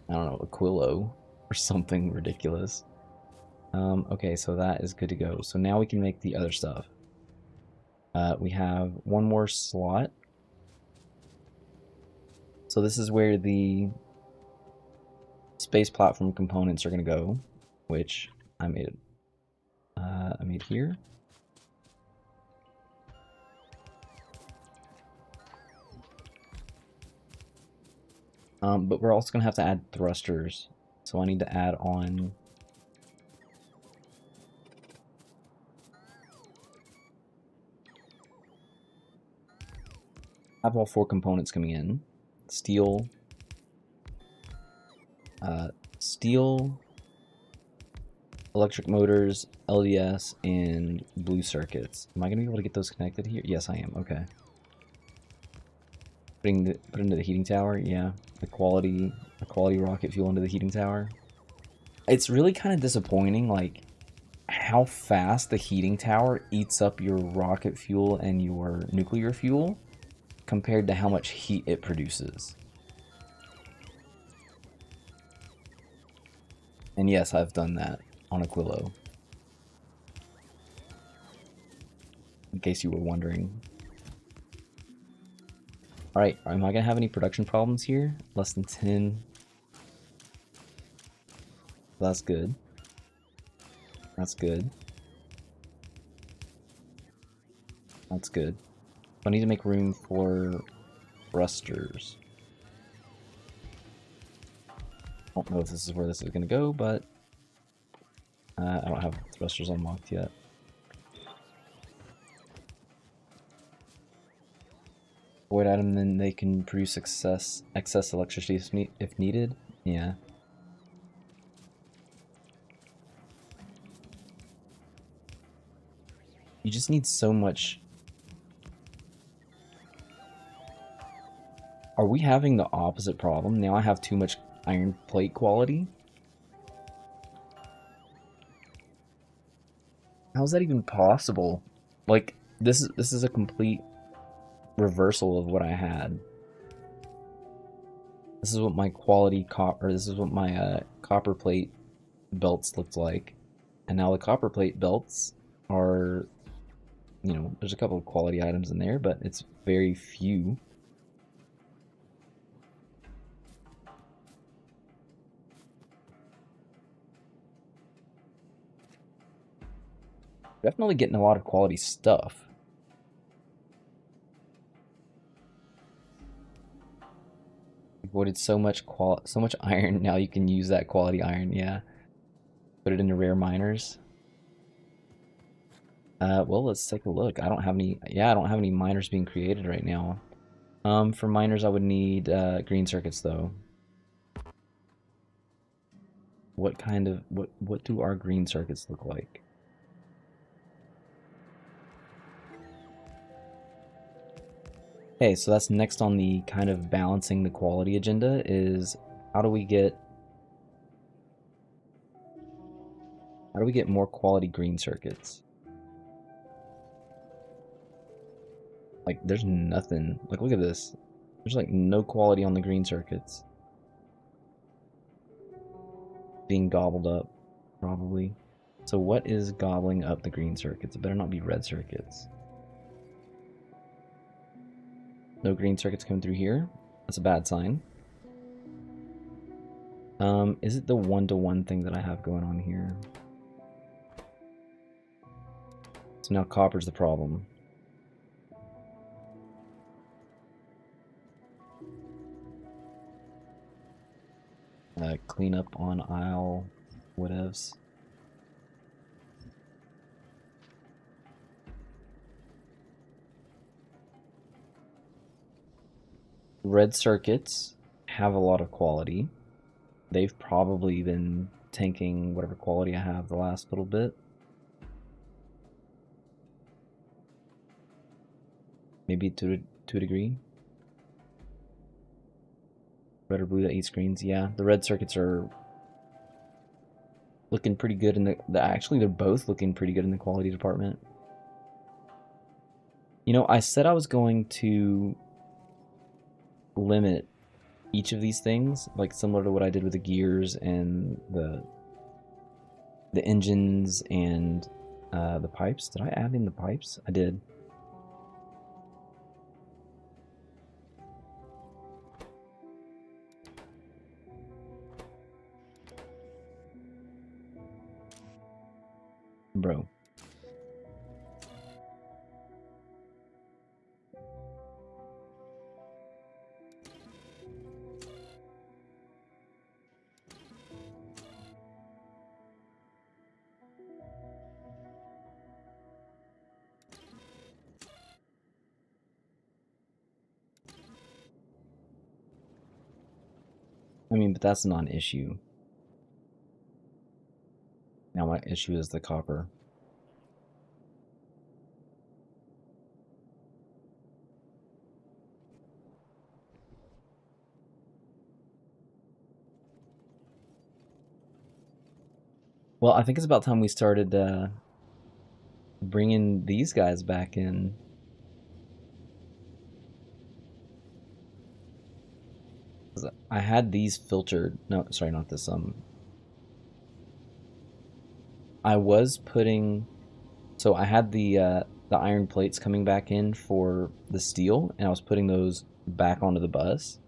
I don't know, Aquilo or something ridiculous. Okay, so that is good to go. So now we can make the other stuff. We have one more slot. So this is where the space platform components are going to go, which I made. I made here. But we're also going to have to add thrusters. So I need to add on. Have all 4 components coming in. Steel. Steel. Electric motors, LDS, and blue circuits. Am I going to be able to get those connected here? Yes, I am. Okay. Put into the heating tower. Yeah, the quality rocket fuel into the heating tower. It's really kind of disappointing, like how fast the heating tower eats up your rocket fuel and your nuclear fuel compared to how much heat it produces. And yes, I've done that on Aquilo, in case you were wondering. Alright, am I going to have any production problems here? Less than 10. That's good. That's good. That's good. I need to make room for thrusters. I don't know if this is where this is going to go, but I don't have thrusters unlocked yet. Void item, then they can produce excess electricity if needed. Yeah. You just need so much. Are we having the opposite problem? Now I have too much iron plate quality? How is that even possible? Like, this is a complete reversal of what I had. This is what my this is what my copper plate belts looked like. And now the copper plate belts are, you know, there's a couple of quality items in there, but it's very few. Definitely getting a lot of quality stuff. Avoided so much iron. Now you can use that quality iron. Yeah, put it into rare miners. Well, let's take a look. I don't have any. Yeah, I don't have any miners being created right now. For miners, I would need green circuits though. What kind of what do our green circuits look like? Okay, so that's next on the kind of balancing the quality agenda is how do we get more quality green circuits? Like there's nothing. Like look at this. There's like no quality on the green circuits. Being gobbled up, probably. So what is gobbling up the green circuits? It better not be red circuits. No green circuits coming through here. That's a bad sign. Is it the one-to-one thing that I have going on here? So now copper's the problem. Clean up on aisle whatevs. Red circuits have a lot of quality. They've probably been tanking whatever quality I have the last little bit. Maybe to a degree. Red or blue that eats greens. Yeah, the red circuits are looking pretty good in actually they're both looking pretty good in the quality department. You know, I said I was going to limit each of these things, like similar to what I did with the gears and the engines and the pipes. Did I add in the pipes? I did. Bro. I mean, but that's not an issue. Now my issue is the copper. Well, I think it's about time we started bringing these guys back in. I had these filtered. No, sorry, not this. I was putting. So I had the iron plates coming back in for the steel, and I was putting those back onto the bus.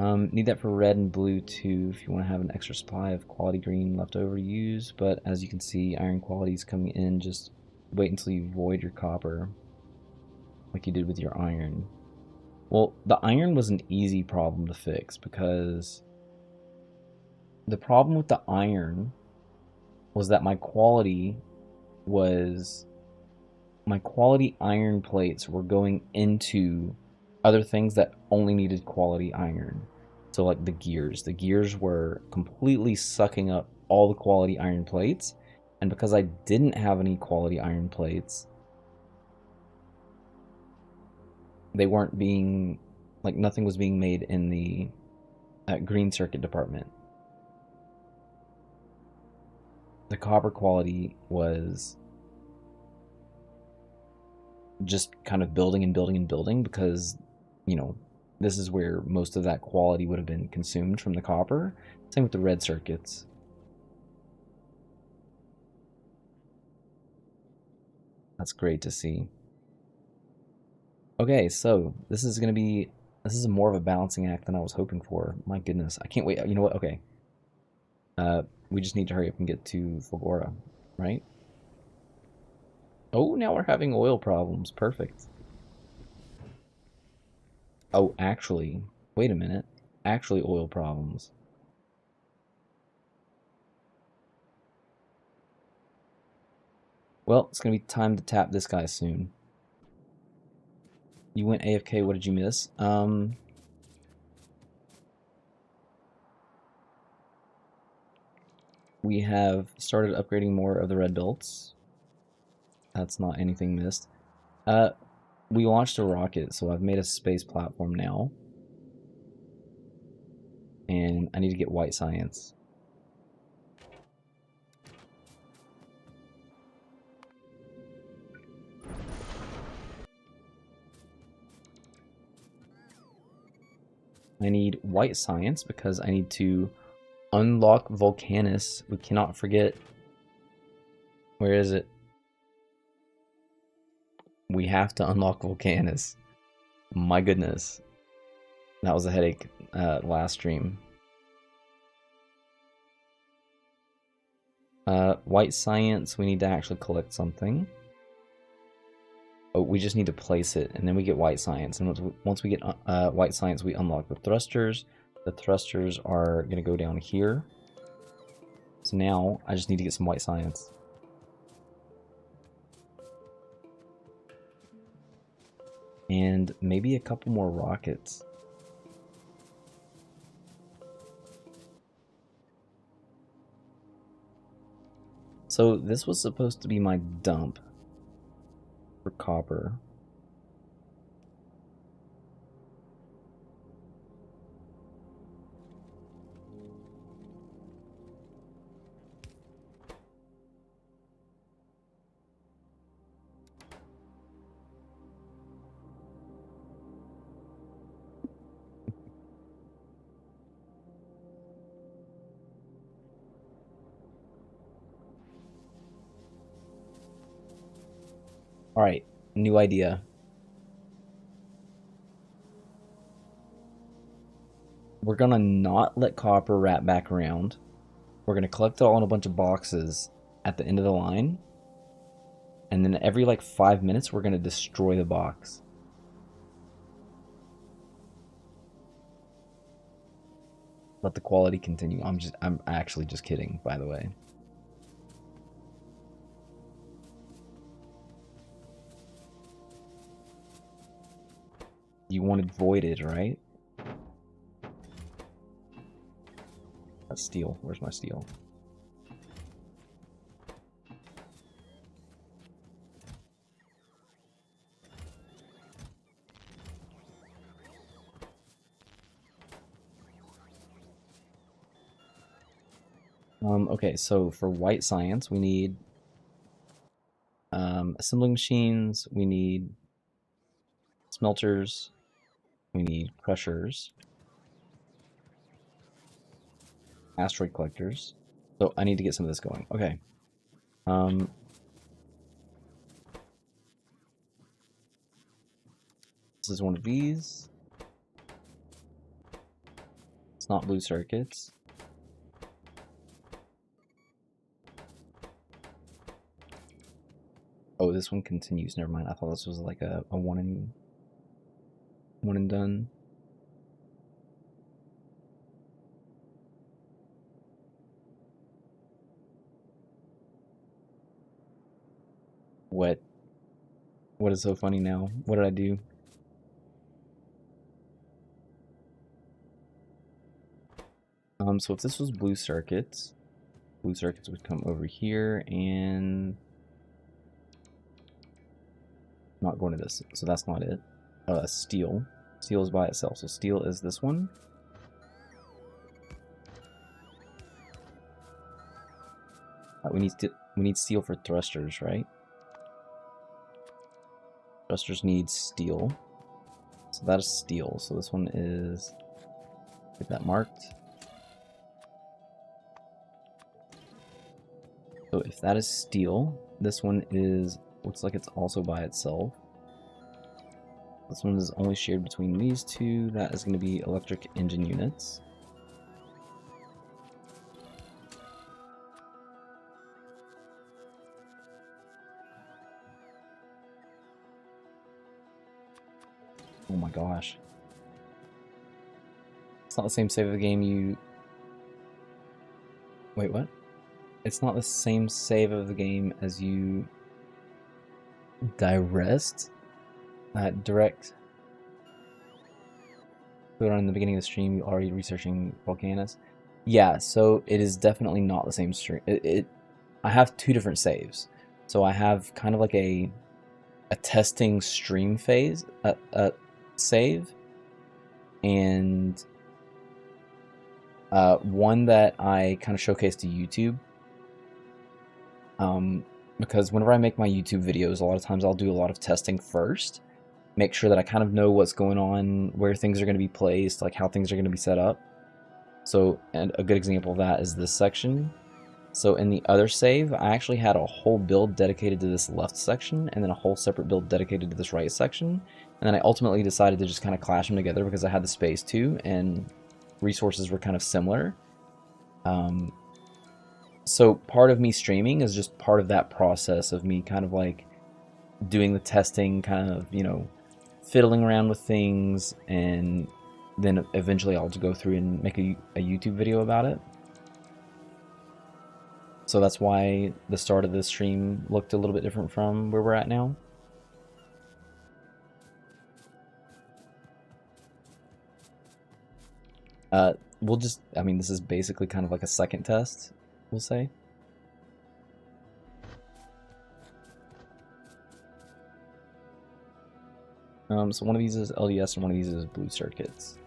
Need that for red and blue too, if you want to have an extra supply of quality green left over to use. But as you can see, iron quality is coming in. Just wait until you void your copper, like you did with your iron. Well, the iron was an easy problem to fix because the problem with the iron was that was my quality iron plates were going into other things that only needed quality iron. So like the gears were completely sucking up all the quality iron plates. And because I didn't have any quality iron plates, they weren't being like nothing was being made in the green circuit department. The copper quality was just kind of building and building and building because, you know, this is where most of that quality would have been consumed from the copper. Same with the red circuits. That's great to see. Okay, so this is more of a balancing act than I was hoping for. My goodness, I can't wait. You know what? Okay, we just need to hurry up and get to Fulgora, right? Oh, now we're having oil problems. Perfect. Oh, actually, wait a minute. Actually, oil problems. Well, it's gonna be time to tap this guy soon. You went AFK. What did you miss? We have started upgrading more of the red belts. That's not anything missed. We launched a rocket, so I've made a space platform now. And I need to get white science. I need white science because I need to unlock Volcanus. We cannot forget. Where is it? We have to unlock Volcanus. My goodness. That was a headache last stream. White science, we need to actually collect something. Oh, we just need to place it, and then we get white science. And once we get white science, we unlock the thrusters. The thrusters are going to go down here. So now, I just need to get some white science. And maybe a couple more rockets. So this was supposed to be my dump for copper. Alright, new idea. We're gonna not let copper wrap back around. We're gonna collect it all in a bunch of boxes at the end of the line. And then every like 5 minutes, we're gonna destroy the box. Let the quality continue. I'm actually just kidding, by the way. You wanted voided, right? That's steel. Where's my steel? Okay, so for white science, we need assembling machines, we need smelters, we need crushers, asteroid collectors. So I need to get some of this going. Okay. This is one of these. It's not blue circuits. Oh, this one continues. Never mind. I thought this was like a one and done. What? What is so funny now? What did I do? So if this was blue circuits would come over here and not going to this. So that's not it. Steel. Steel is by itself. So steel is this one. We need steel for thrusters, right? Thrusters need steel. So that is steel. So this one is, get that marked. So if that is steel, this one is, looks like it's also by itself. This one is only shared between these two. That is going to be electric engine units. Oh my gosh. It's not the same save of the game you... Wait, what? It's not the same save of the game as you... Direct? Put on in the beginning of the stream, you already researching Volcanus. Yeah, so it is definitely not the same stream. I have two different saves. So I have kind of like a a testing stream phase, a save, and one that I kind of showcased to YouTube. Because whenever I make my YouTube videos, a lot of times I'll do a lot of testing first, make sure that I kind of know what's going on, where things are going to be placed, like how things are going to be set up. So, and a good example of that is this section. So in the other save, I actually had a whole build dedicated to this left section, and then a whole separate build dedicated to this right section. And then I ultimately decided to just kind of clash them together because I had the space too, and resources were kind of similar. So part of me streaming is just part of that process of me kind of like doing the testing, kind of, you know, fiddling around with things, and then eventually I'll just go through and make a YouTube video about it. So that's why the start of this stream looked a little bit different from where we're at now. We'll just, I mean, this is basically kind of like a second test, we'll say. So one of these is LDS and one of these is blue circuits.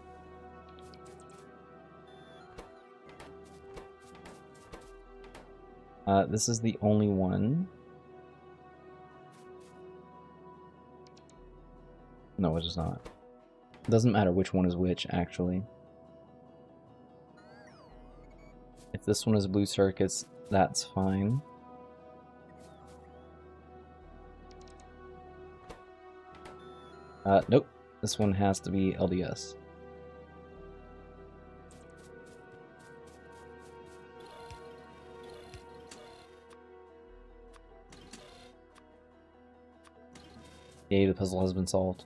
This is the only one. No, it is not. It doesn't matter which one is which, actually. If this one is blue circuits, that's fine. Nope. This one has to be LDS. Yay, the puzzle has been solved.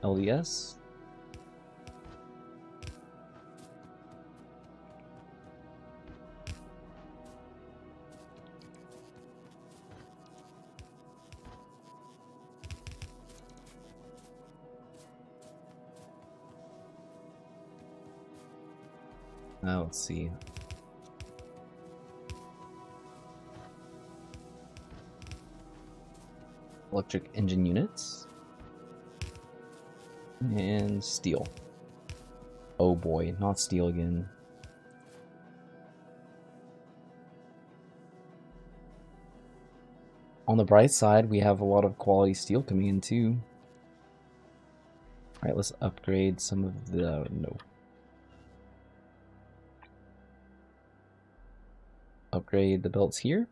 LDS. Let's see. Electric engine units. And steel. Oh boy, not steel again. On the bright side, we have a lot of quality steel coming in too. Alright, let's upgrade some of the... no. Upgrade the belts here.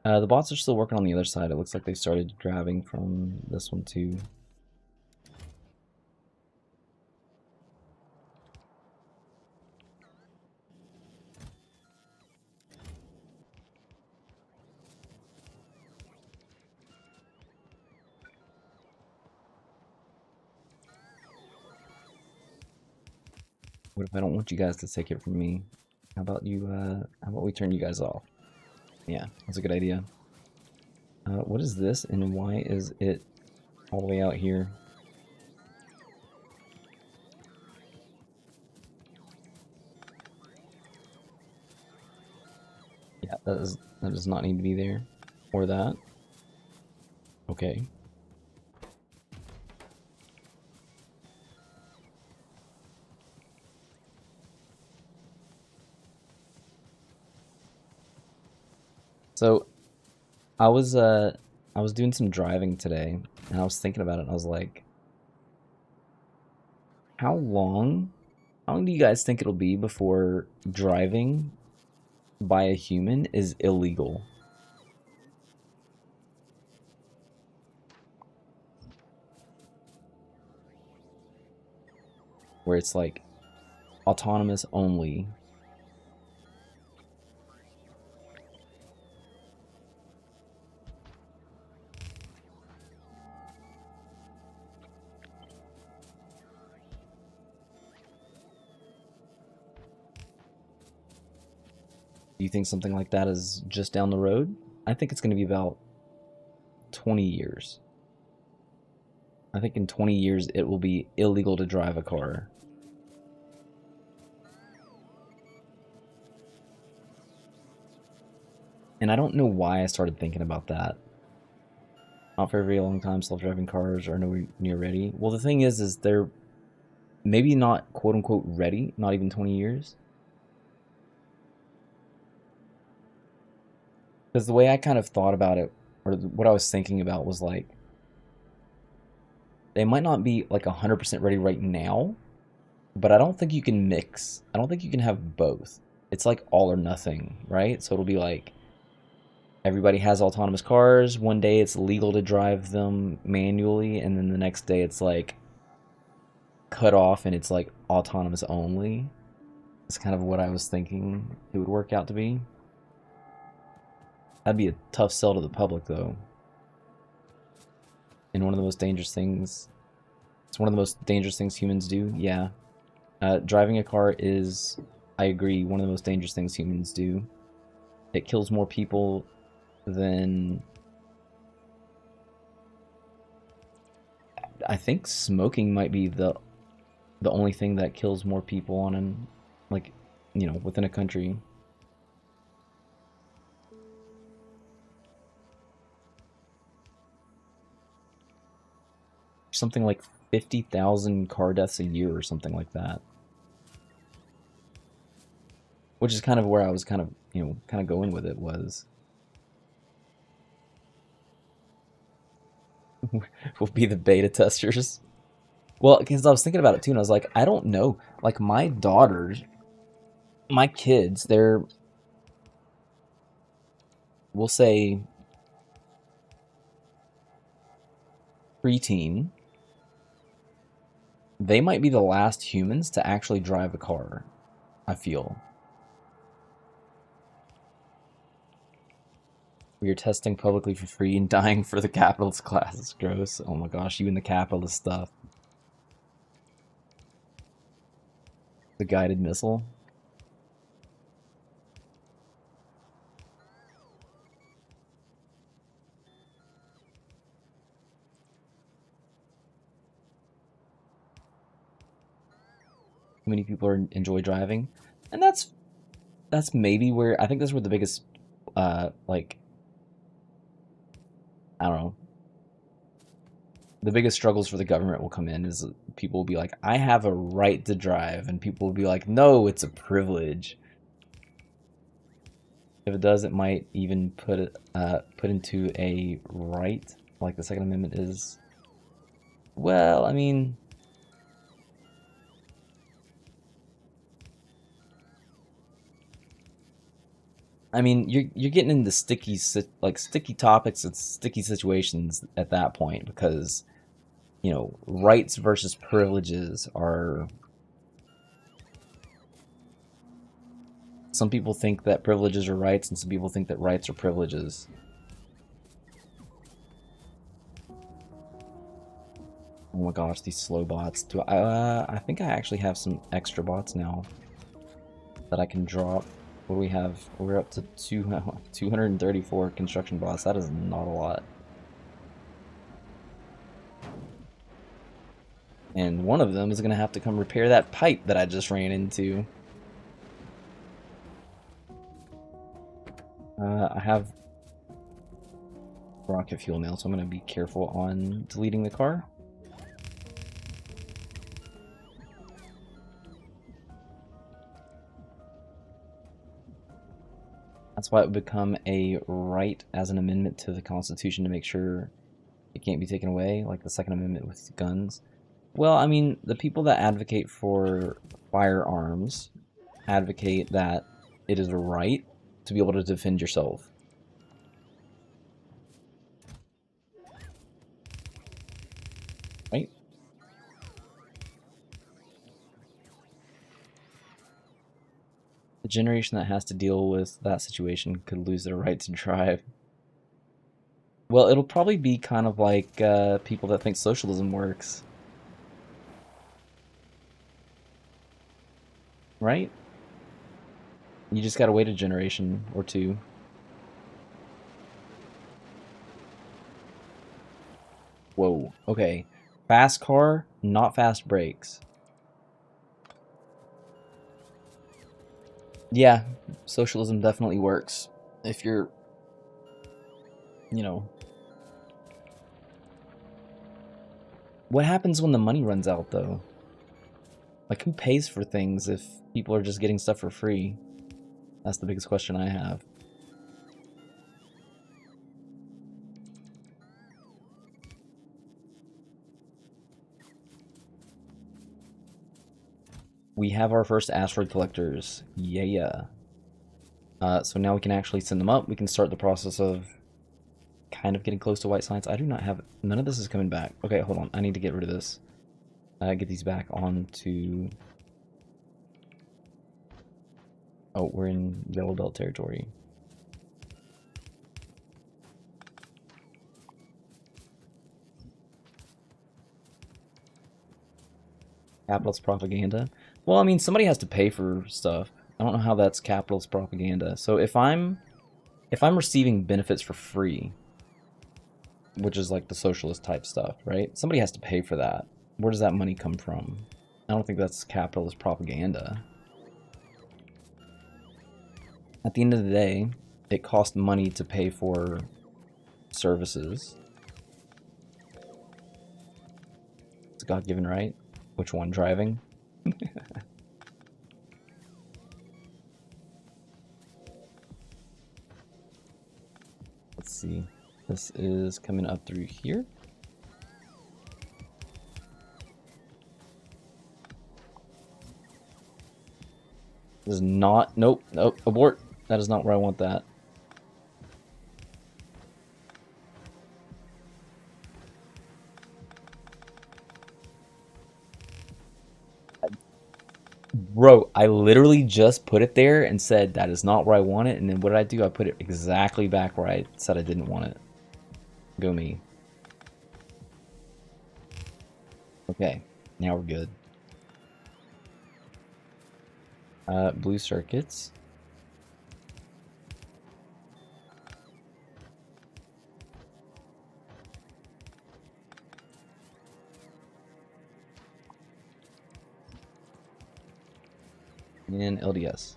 The bots are still working on the other side. It looks like they started driving from this one too. What if I don't want you guys to take it from me? How about you, how about we turn you guys off? Yeah, that's a good idea. What is this, and why is it all the way out here? Yeah, that does not need to be there. Or that. Okay. So I was doing some driving today, and I was thinking about it, and I was like, how long do you guys think it'll be before driving by a human is illegal? Where it's like autonomous only. Do you think something like that is just down the road? I think it's going to be about 20 years. I think in 20 years it will be illegal to drive a car. And I don't know why I started thinking about that. Not for a very long time, self-driving cars are nowhere near ready. Well, the thing is they're maybe not quote unquote ready, not even 20 years. Because the way I kind of thought about it, or what I was thinking about was like, they might not be like 100% ready right now, but I don't think you can mix. I don't think you can have both. It's like all or nothing, right? So it'll be like everybody has autonomous cars. One day it's legal to drive them manually, and then the next day it's like cut off and it's like autonomous only. It's kind of what I was thinking it would work out to be. That'd be a tough sell to the public, though. And one of the most dangerous things. It's one of the most dangerous things humans do. Yeah. Driving a car is, I agree, one of the most dangerous things humans do. It kills more people than... I think smoking might be the only thing that kills more people on an, like, you know, within a country. Something like 50,000 car deaths a year or something like that. Which is kind of where I was kind of, you know, kind of going with it was. We'll be the beta testers. Well, because I was thinking about it too, and I was like, I don't know. Like, my daughters, my kids, they're, we'll say, preteen. They might be the last humans to actually drive a car, I feel. We are testing publicly for free and dying for the capitalist class. It's gross. Oh my gosh, even the capitalist stuff. The guided missile. Too many people enjoy driving, and that's maybe where I think that's where the biggest, like, I don't know, the biggest struggles for the government will come in is people will be like, I have a right to drive, and people will be like, no, it's a privilege. If it does, it might even put it put into a right, like the Second Amendment is. Well, I mean, you're getting into sticky topics and sticky situations at that point because you know rights versus privileges are. Some people think that privileges are rights, and some people think that rights are privileges. Oh my gosh, these slow bots. I think I actually have some extra bots now that I can drop. What do we have? We're up to 234 construction bots. That is not a lot. And one of them is going to have to come repair that pipe that I just ran into. I have rocket fuel now, so I'm going to be careful on deleting the car. That's why it would become a right as an amendment to the Constitution to make sure it can't be taken away, like the Second Amendment with guns. Well, I mean, the people that advocate for firearms advocate that it is a right to be able to defend yourself. Right? The generation that has to deal with that situation could lose their right to drive. Well, it'll probably be kind of like people that think socialism works. Right? You just gotta wait a generation or two. Whoa, okay. Fast car, not fast brakes. Yeah, socialism definitely works. If you're you know, what happens when the money runs out, though? Like, who pays for things if people are just getting stuff for free? That's the biggest question I have. We have our first asteroid collectors. Yeah. So now we can actually send them up. We can start the process of kind of getting close to white science. I do not have... None of this is coming back. Okay, hold on. I need to get rid of this. Get these back onto... Oh, we're in Yellow Belt territory. Capitalist propaganda. Well, I mean, somebody has to pay for stuff. I don't know how that's capitalist propaganda. So if I'm receiving benefits for free, which is like the socialist type stuff, right? Somebody has to pay for that. Where does that money come from? I don't think that's capitalist propaganda. At the end of the day, it costs money to pay for services. It's a God-given right. Which one? Driving? Let's see. This is coming up through here. This is not... Nope. Nope. Abort. That is not where I want that. Bro, I literally just put it there and said that is not where I want it, and then what did I do? I put it exactly back where I said I didn't want it. Go me. Okay, now we're good. Blue circuits. And LDS.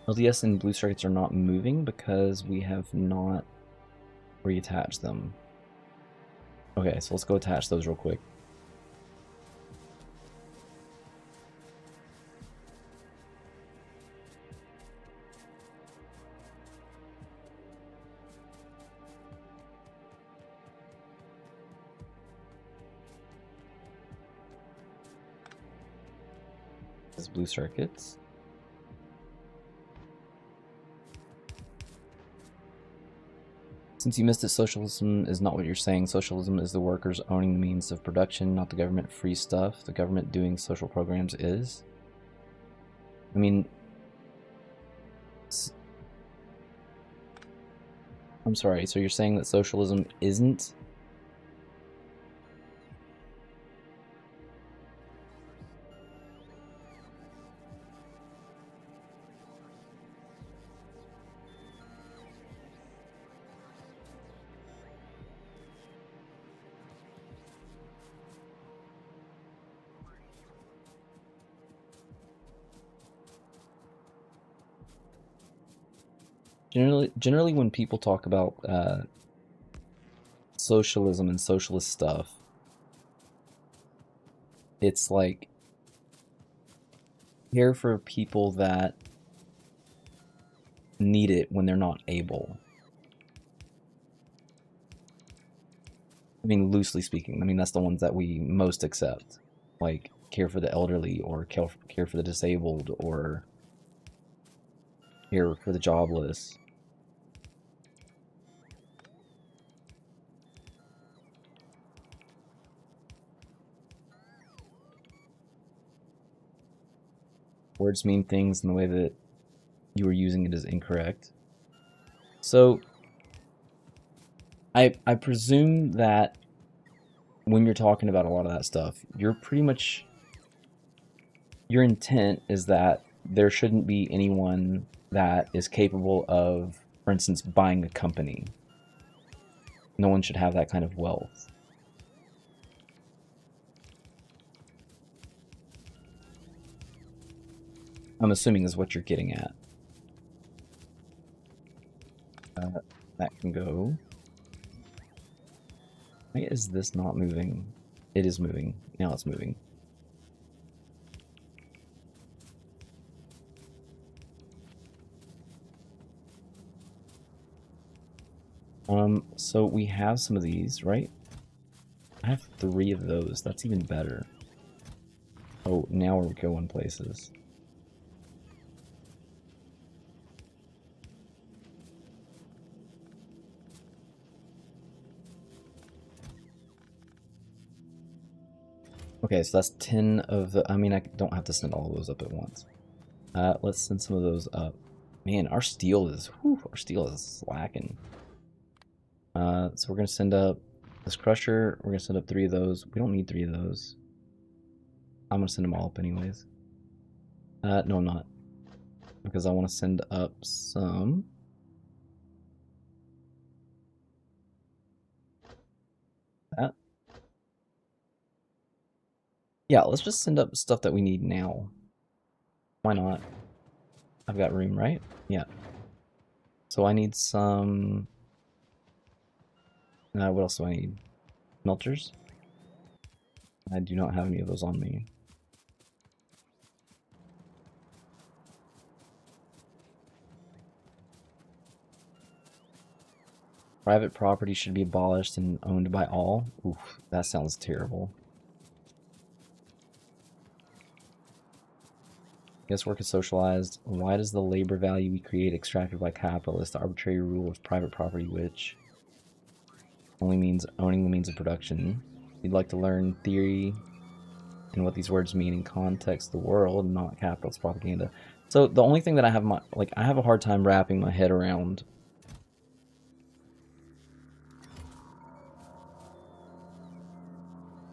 LDS and blue circuits are not moving because we have not reattached them. Okay, so let's go attach those real quick. This is blue circuits. Since you missed it, socialism is not what you're saying. Socialism is the workers owning the means of production, not the government free stuff. The government doing social programs is. I mean, I'm sorry, so you're saying that socialism isn't? Generally when people talk about socialism and socialist stuff, it's like care for people that need it when they're not able. I mean, loosely speaking, I mean, that's the ones that we most accept. Like, care for the elderly, or care for the disabled, or care for the jobless. Words mean things, and the way that you were using it is incorrect. So, I presume that when you're talking about a lot of that stuff, you're pretty much... Your intent is that there shouldn't be anyone that is capable of, for instance, buying a company. No one should have that kind of wealth. I'm assuming is what you're getting at. That can go. Why is this not moving? It is moving. Now it's moving. So we have some of these, right? I have 3 of those. That's even better. Oh, now we're going places. Okay, so that's 10 of the... I mean, I don't have to send all of those up at once. Let's send some of those up. Man, our steel is... Whew, our steel is slacking. So we're going to send up this crusher. We're going to send up 3 of those. We don't need 3 of those. I'm going to send them all up anyways. No, I'm not. Because I want to send up some... That. Yeah, let's just send up stuff that we need now. Why not? I've got room, right? Yeah. So I need some... what else do I need? Melters? I do not have any of those on me. Private property should be abolished and owned by all. Oof, that sounds terrible. Guess work is socialized. Why does the labor value we create extracted by capitalists? The arbitrary rule of private property, which only means owning the means of production. You'd like to learn theory and what these words mean in context of the world, not capitalist propaganda. So the only thing that I have I have a hard time wrapping my head around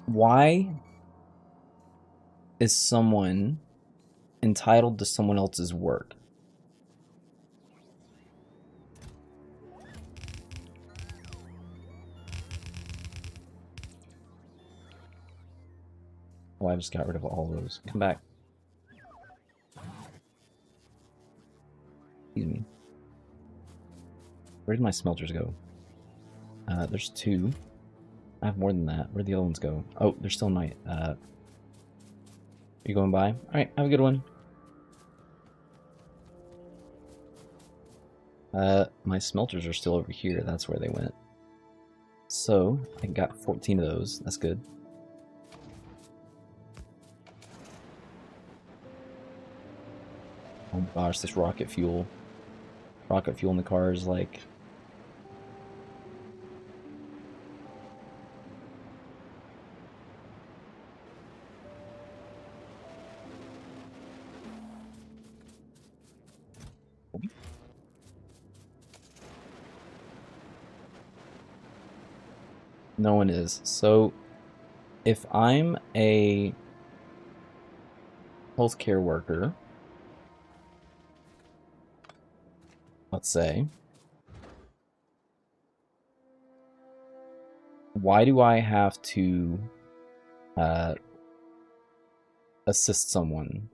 why is someone entitled to someone else's work? Oh, I just got rid of all those. Come back. Excuse me. Where did my smelters go? There's 2. I have more than that. Where'd the other ones go? Oh, they're still night. You going by? Alright, have a good one. My smelters are still over here. That's where they went. So, I got 14 of those. That's good. Oh my gosh, this rocket fuel. Rocket fuel in the car is like... No one is. So, if I'm a healthcare worker, let's say, why do I have to assist someone?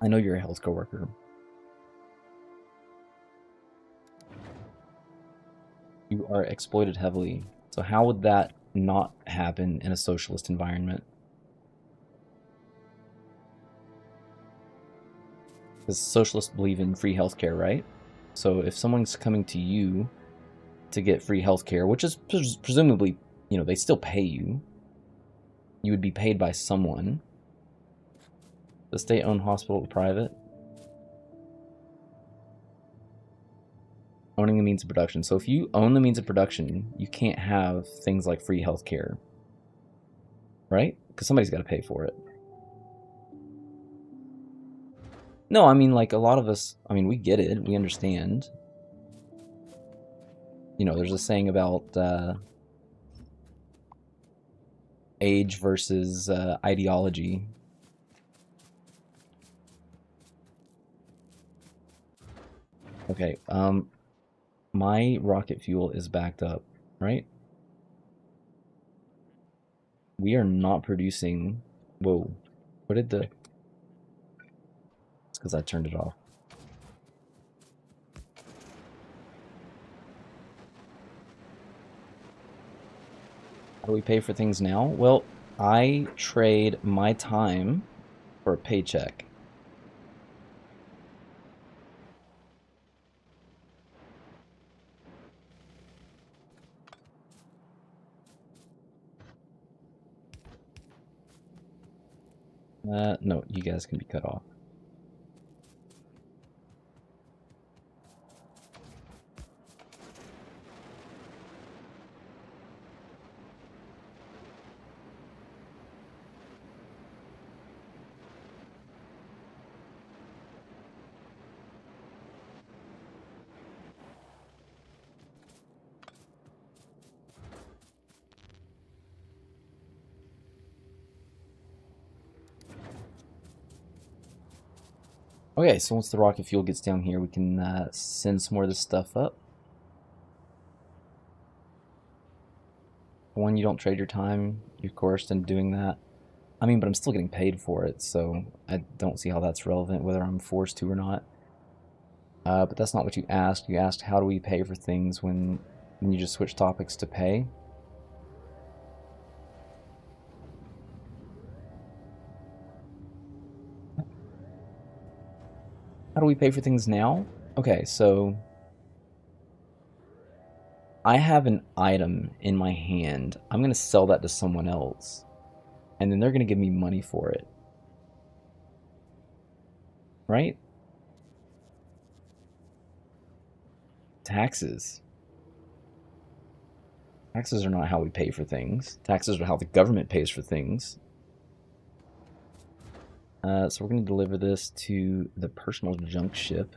I know you're a healthcare worker. You are exploited heavily. So how would that not happen in a socialist environment? Because socialists believe in free healthcare, right? So if someone's coming to you to get free healthcare, which is presumably, you know, they still pay you. You would be paid by someone. The state-owned hospital or private? Owning the means of production. So if you own the means of production, you can't have things like free healthcare, right? Because somebody's got to pay for it. No, I mean, like, a lot of us, I mean, we get it. We understand. You know, there's a saying about age versus ideology. Okay, my rocket fuel is backed up, right? We are not producing Whoa. What did the... It's because I turned it off. How do we pay for things now? Well, I trade my time for a paycheck. No, you guys can be cut off. Okay, so once the rocket fuel gets down here, we can send some more of this stuff up. One, you don't trade your time. You're coerced into doing that. I mean, but I'm still getting paid for it, so I don't see how that's relevant, whether I'm forced to or not. But that's not what you asked. You asked how do we pay for things when you just switch topics to pay. How do we pay for things now? Okay, so I have an item in my hand. I'm going to sell that to someone else, and then they're going to give me money for it. Right? Taxes. Taxes are not how we pay for things. Taxes are how the government pays for things. So we're going to deliver this to the personal junk ship.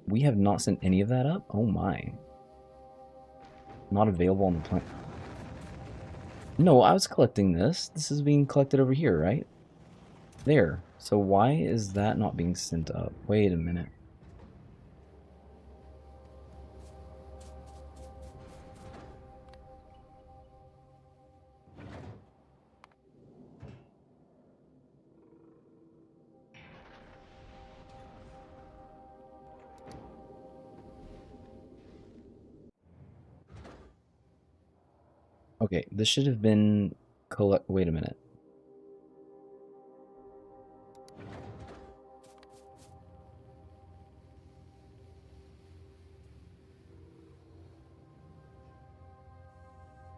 We have not sent any of that up? Oh my. Not available on the planet. No, I was collecting this. This is being collected over here, right? There. So why is that not being sent up? Wait a minute. Okay, this should have been collect. Wait a minute.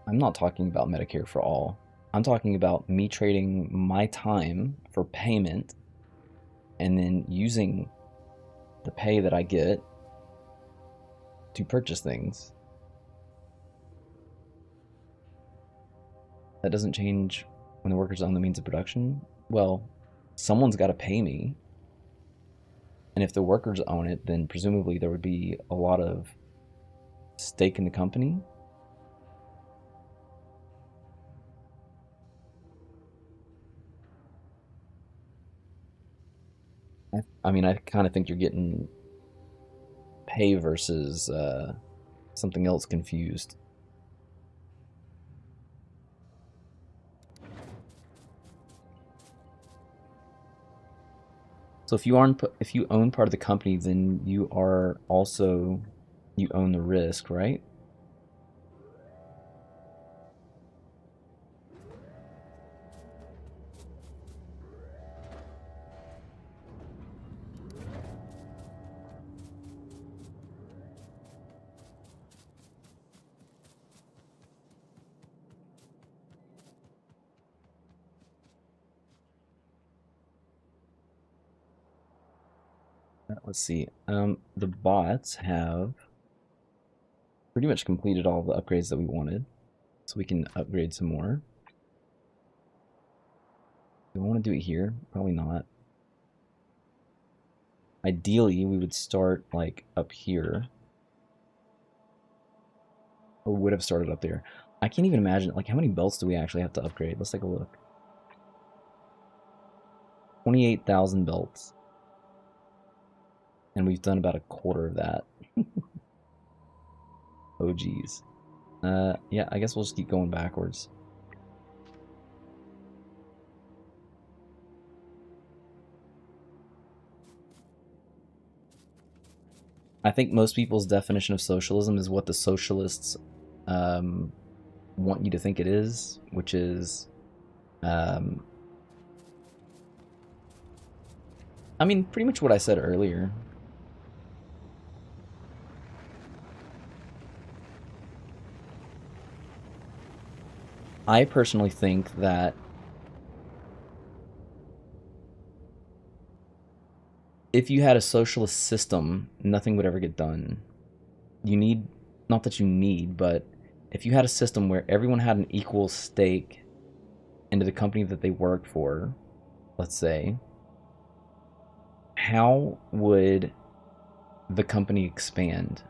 I'm not talking about Medicare for all. I'm talking about me trading my time for payment and then using the pay that I get to purchase things. That doesn't change when the workers own the means of production. Well, someone's got to pay me. And if the workers own it, then presumably there would be a lot of stake in the company. I mean, I kind of think you're getting pay versus something else confused. So if you own part of the company, then you are also you own the risk, right? Let's see. The bots have pretty much completed all the upgrades that we wanted, so we can upgrade some more. Do I want to do it here? Probably not. Ideally, we would start like up here. Or would have started up there. I can't even imagine, like, how many belts do we actually have to upgrade? Let's take a look. 28,000 belts. And we've done about a quarter of that. Oh, geez. Yeah, I guess we'll just keep going backwards. I think most people's definition of socialism is what the socialists um, want you to think it is, which is, um, I mean, pretty much what I said earlier. I personally think that if you had a socialist system, nothing would ever get done. You need, not that you need, but if you had a system where everyone had an equal stake into the company that they work for, let's say, how would the company expand?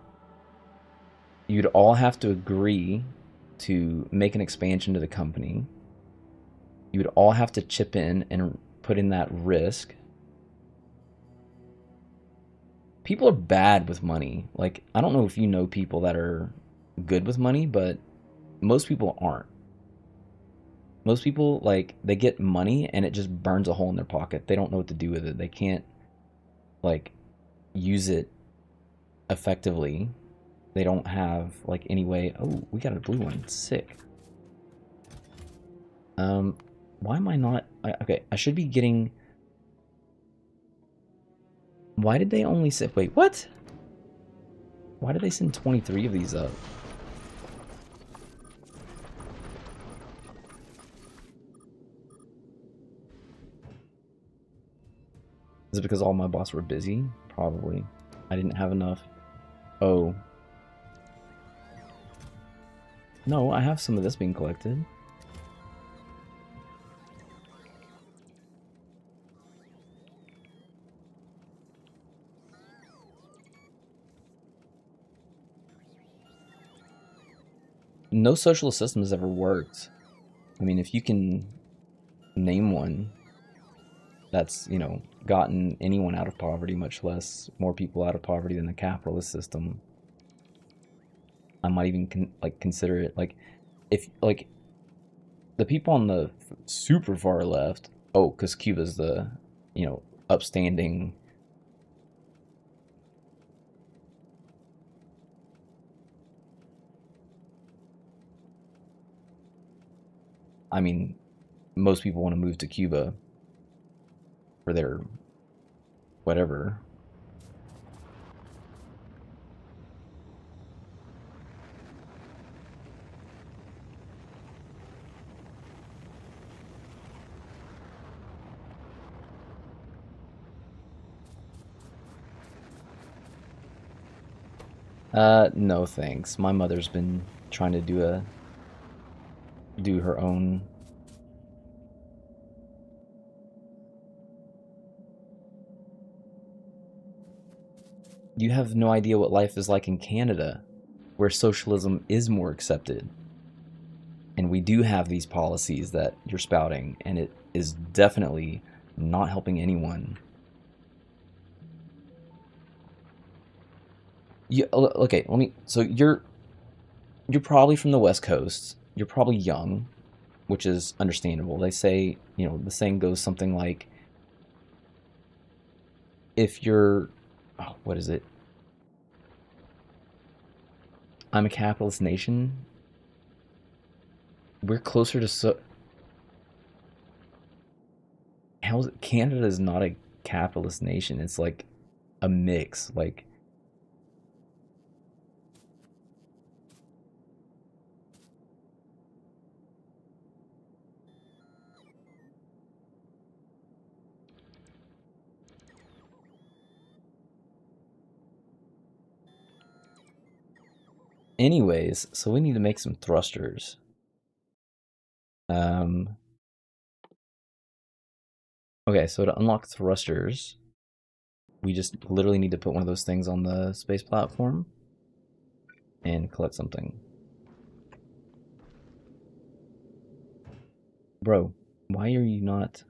You'd all have to agree to make an expansion to the company. You would all have to chip in and put in that risk. People are bad with money. Like, I don't know if you know people that are good with money, but most people aren't. Most people, like, they get money and it just burns a hole in their pocket. They don't know what to do with it. They can't, like, use it effectively. They don't have, like, any way. Oh, we got a blue one. Sick. Why am I not? Okay, I should be getting. Why did they only say? Wait, what? Why did they send 23 of these up? Is it because all my bots were busy? Probably. I didn't have enough. Oh. No, I have some of this being collected. No socialist system has ever worked. I mean, if you can name one that's, you know, gotten anyone out of poverty, much less more people out of poverty than the capitalist system, I might even like consider it. Like, if like the people on the super far left, oh, because Cuba's the, you know, upstanding. I mean, most people want to move to Cuba for their whatever. No thanks. My mother's been trying to do her own. You have no idea what life is like in Canada, where socialism is more accepted. And we do have these policies that you're spouting, and it is definitely not helping anyone. Okay, let me. So you're probably from the West Coast. You're probably young, which is understandable. They say, you know, the saying goes something like, if you're, oh, what is it? I'm a capitalist nation. We're closer to how's Canada is not a capitalist nation. It's like a mix. Like, anyways, so we need to make some thrusters. Um, okay, so to unlock thrusters, we just literally need to put one of those things on the space platform and collect something. Bro, why are you not?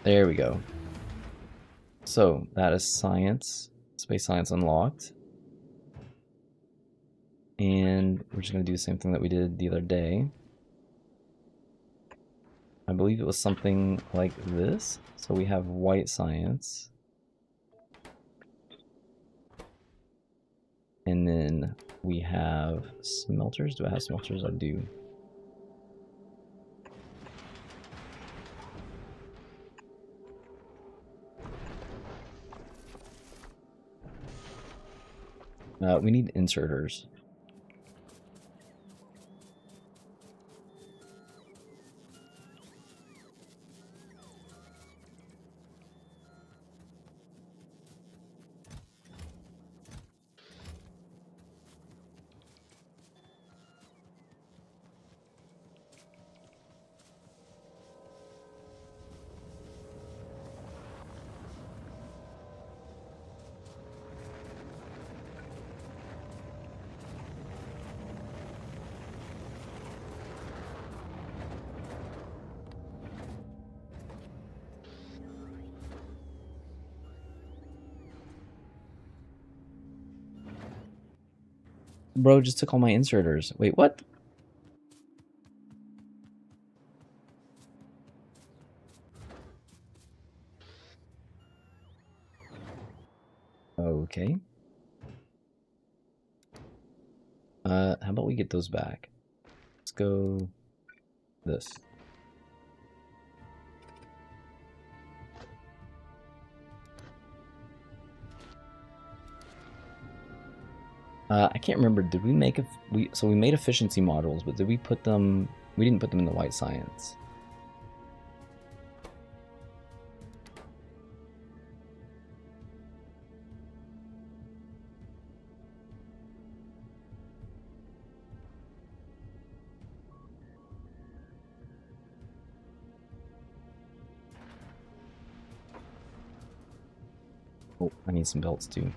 There we go. So that is science, space science unlocked. And we're just going to do the same thing that we did the other day. I believe it was something like this. So we have white science. And then we have smelters. Do I have smelters? I do. We need inserters. Bro just took all my inserters. Wait, what? Okay. How about we get those back? Let's go this. I can't remember. Did we make so we made efficiency models, but did we put them? We didn't put them in the white science. Oh, I need some belts too.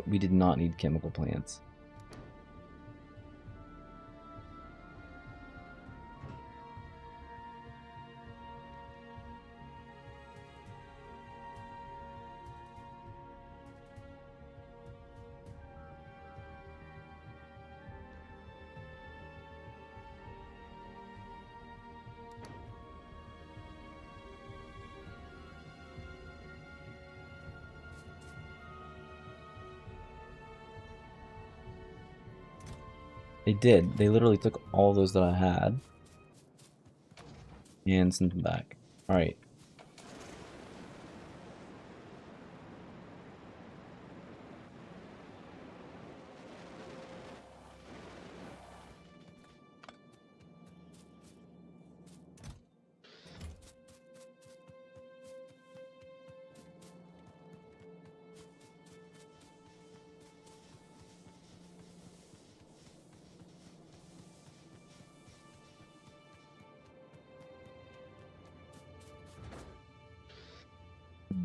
We did not need chemical plants. They did. They literally took all those that I had and sent them back. All right.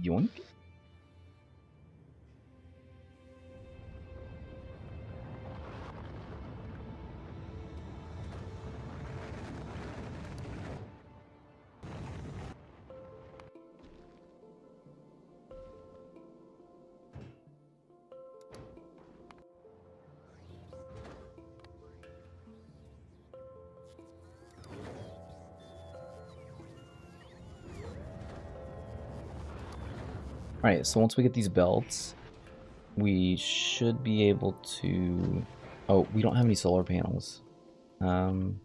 Yoink. Alright, so once we get these belts, we should be able to... Oh, we don't have any solar panels. Do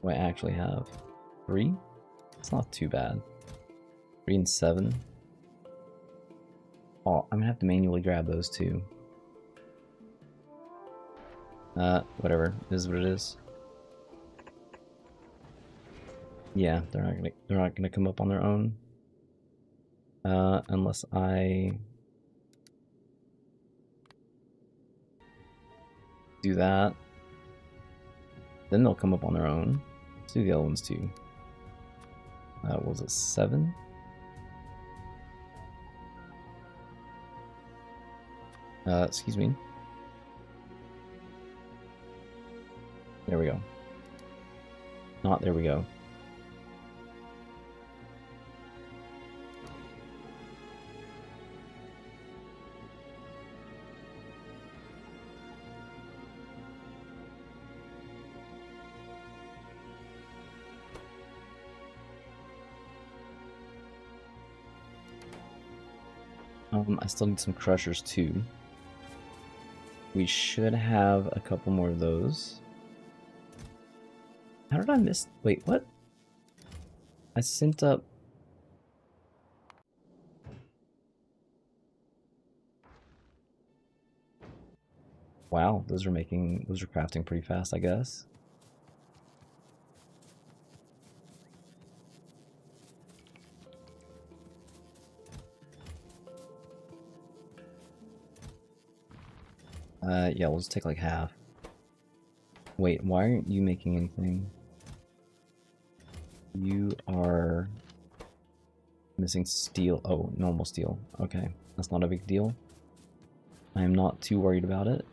I actually have 3? It's not too bad. 3 and 7. Oh, I'm gonna have to manually grab those too. Whatever. It is what it is. Yeah, they're not gonna come up on their own. Unless I do that. Then they'll come up on their own. Let's do the other ones too. What was it, 7? Excuse me. There we go. Not there we go. I still need some crushers too. We should have a couple more of those. How did I miss? Wait, what? I sent up. Wow, those are crafting pretty fast, I guess. Yeah, we'll just take like half. Wait, why aren't you making anything? You are missing steel. Oh, normal steel. Okay, that's not a big deal. I am not too worried about it.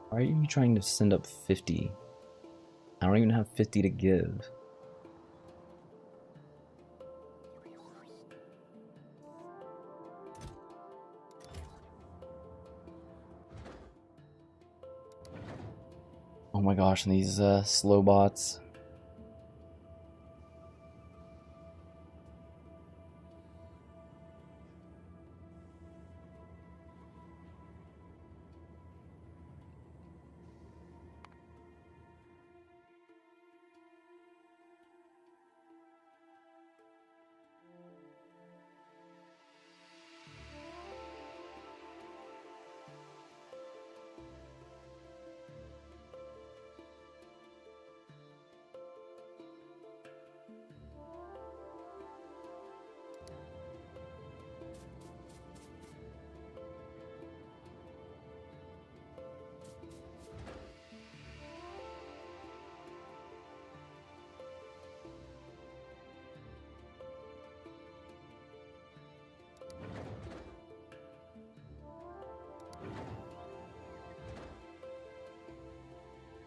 Why are you trying to send up 50? I don't even have 50 to give. Oh my gosh, and these slow bots.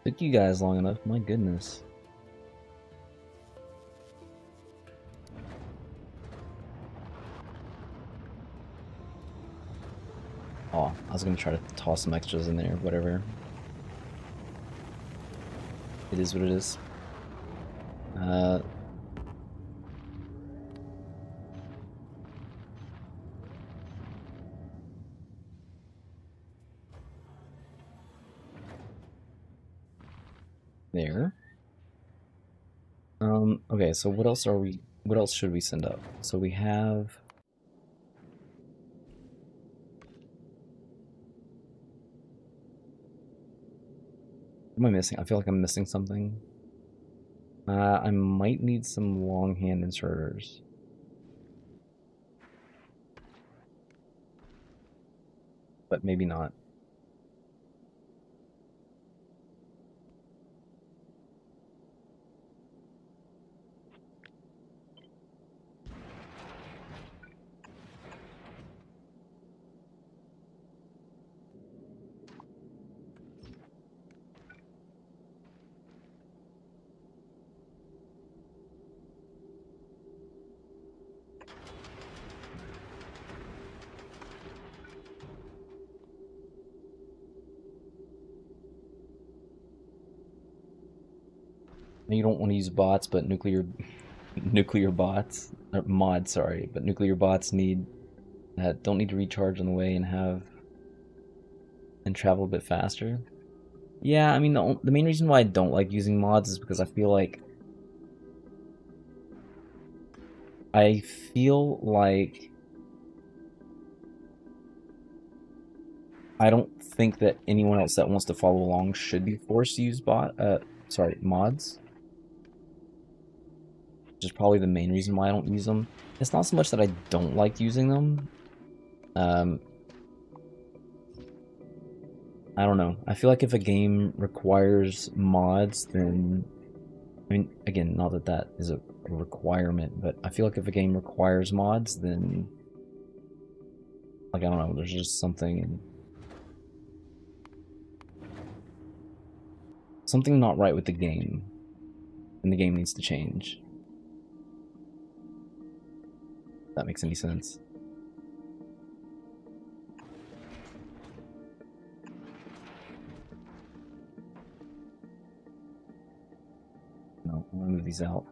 Took you guys long enough, my goodness. Oh, I was gonna try to toss some extras in there, whatever. It is what it is. There. Okay, so what else should we send up? So we have... What am I missing? I feel like I'm missing something. I might need some long hand inserters. But maybe not. You don't want to use bots, but nuclear bots or mods, sorry, but nuclear bots don't need to recharge on the way and travel a bit faster. Yeah, I mean the main reason why I don't like using mods is because I feel like I don't think that anyone else that wants to follow along should be forced to use mods. which is probably the main reason why I don't use them. It's not so much that I don't like using them. Um, I don't know. I feel like if a game requires mods, then I mean, again, not that that is a requirement, but I feel like if a game requires mods, then like I don't know, there's just something not right with the game, and the game needs to change. If that makes any sense. No, I'm gonna move these out.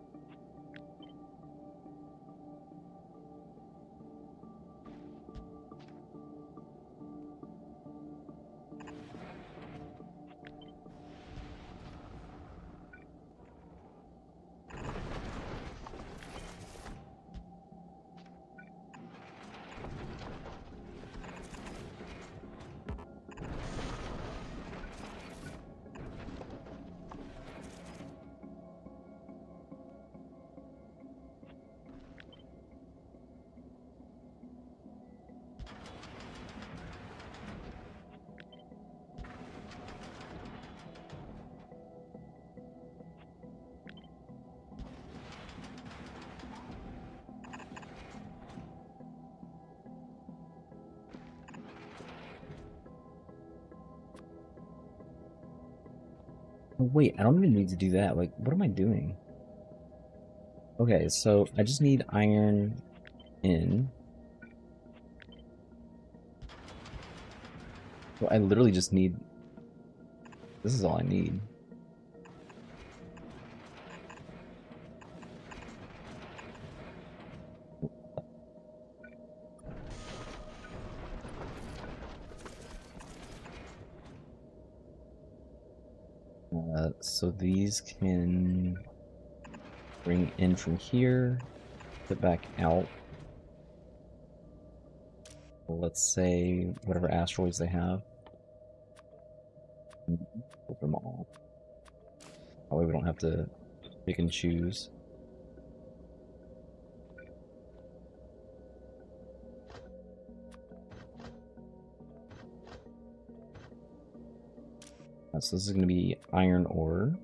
Oh, wait, I don't even need to do that. Like, what am I doing? Okay, so I just need iron in. Well, I literally just need... This is all I need. So these can bring in from here, put back out. Let's say whatever asteroids they have. Put them all. That way we don't have to pick and choose. So this is going to be iron ore.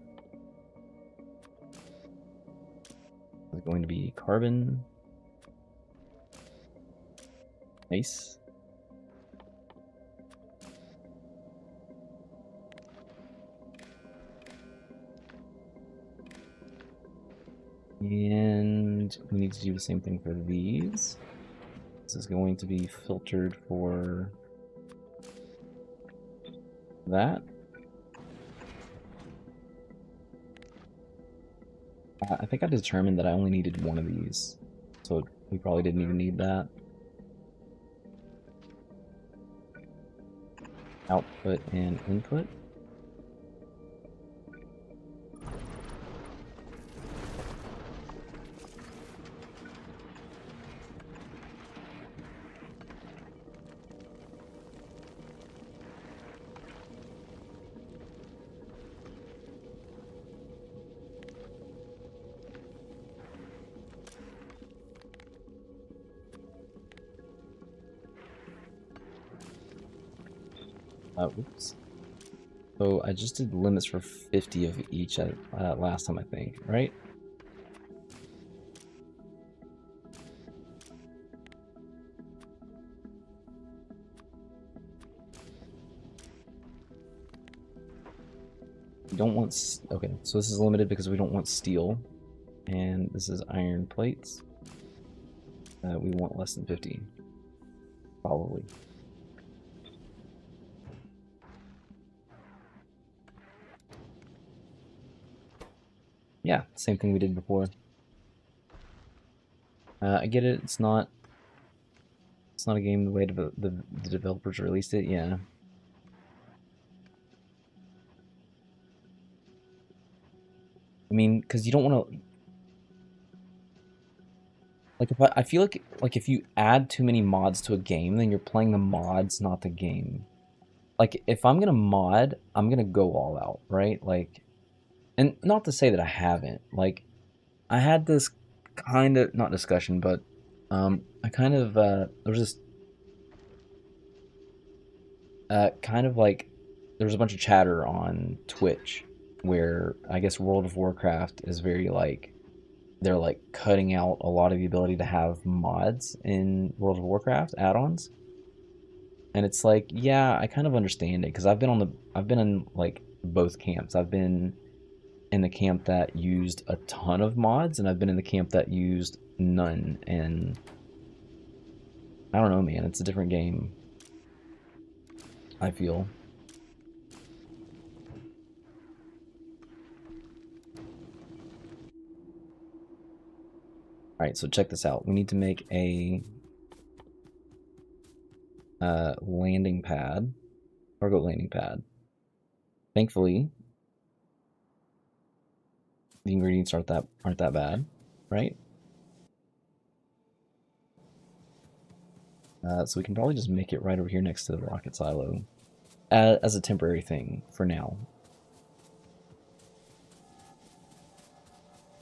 This is going to be carbon. Nice. And we need to do the same thing for these. This is going to be filtered for that. I think I determined that I only needed one of these, so we probably didn't even need that. Output and input. Oops. So I just did limits for 50 of each last time, I think, right? We don't want... Okay, so this is limited because we don't want steel. And this is iron plates. We want less than 50. Probably. Yeah, same thing we did before. I get it. It's not a game the way the developers released it. Yeah. I mean, because you don't want to. Like, if I feel like if you add too many mods to a game, then you're playing the mods, not the game. Like, if I'm gonna mod, I'm gonna go all out, right? Like, and not to say that I haven't. Like, I had this kind of not discussion, but I kind of there was this kind of like there was a bunch of chatter on Twitch where I guess World of Warcraft is very like they're like cutting out a lot of the ability to have mods in World of Warcraft add-ons. And it's like, yeah, I kind of understand it because I've been in like both camps. I've been in the camp that used a ton of mods and I've been in the camp that used none. And I don't know, man, it's a different game, I feel. All right, so check this out. We need to make a landing pad, cargo landing pad. Thankfully, the ingredients aren't that bad, right? So we can probably just make it right over here next to the rocket silo as a temporary thing for now.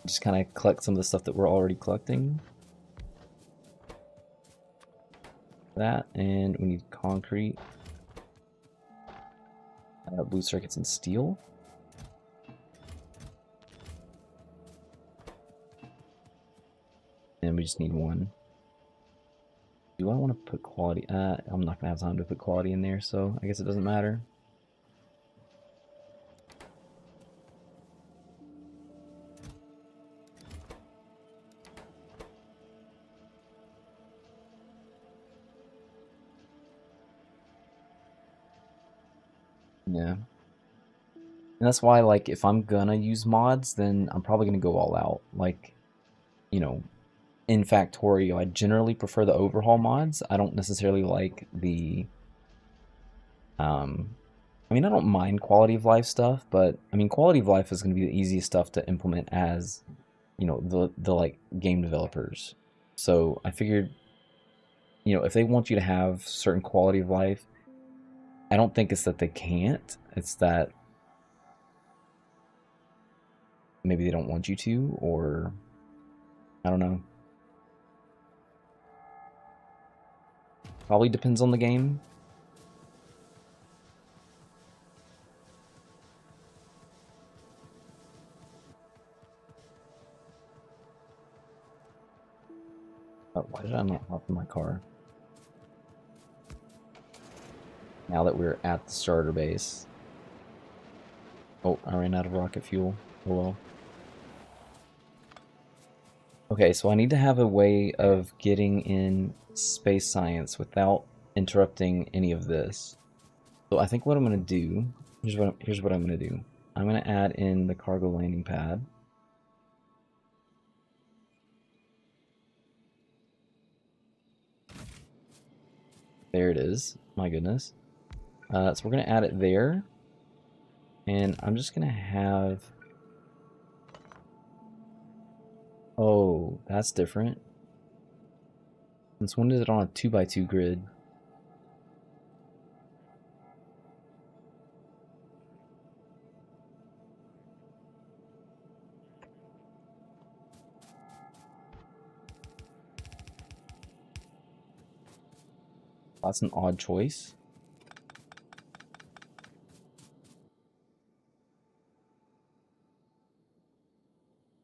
Just kind of collect some of the stuff that we're already collecting. That, and we need concrete, blue circuits, and steel. And we just need one. Do I want to put quality? I'm not gonna have time to put quality in there, so I guess it doesn't matter. Yeah. And that's why, like, if I'm gonna use mods, then I'm probably gonna go all out. Like, you know, in Factorio, I generally prefer the overhaul mods. I don't necessarily like the, um, I mean, I don't mind quality of life stuff, but I mean, quality of life is gonna be the easiest stuff to implement as, you know, the like game developers. So I figured, you know, if they want you to have certain quality of life, I don't think it's that they can't. It's that maybe they don't want you to, or I don't know. Probably depends on the game. Oh, why did I not hop in my car? Now that we're at the starter base. Oh, I ran out of rocket fuel. Oh well. Okay, so I need to have a way of getting in space science without interrupting any of this. So I think what I'm gonna do, here's what I'm gonna do. I'm gonna add in the cargo landing pad. There it is. My goodness. So we're gonna add it there, and I'm just gonna have. Oh, that's different. Since when is it on a 2x2 grid? That's an odd choice.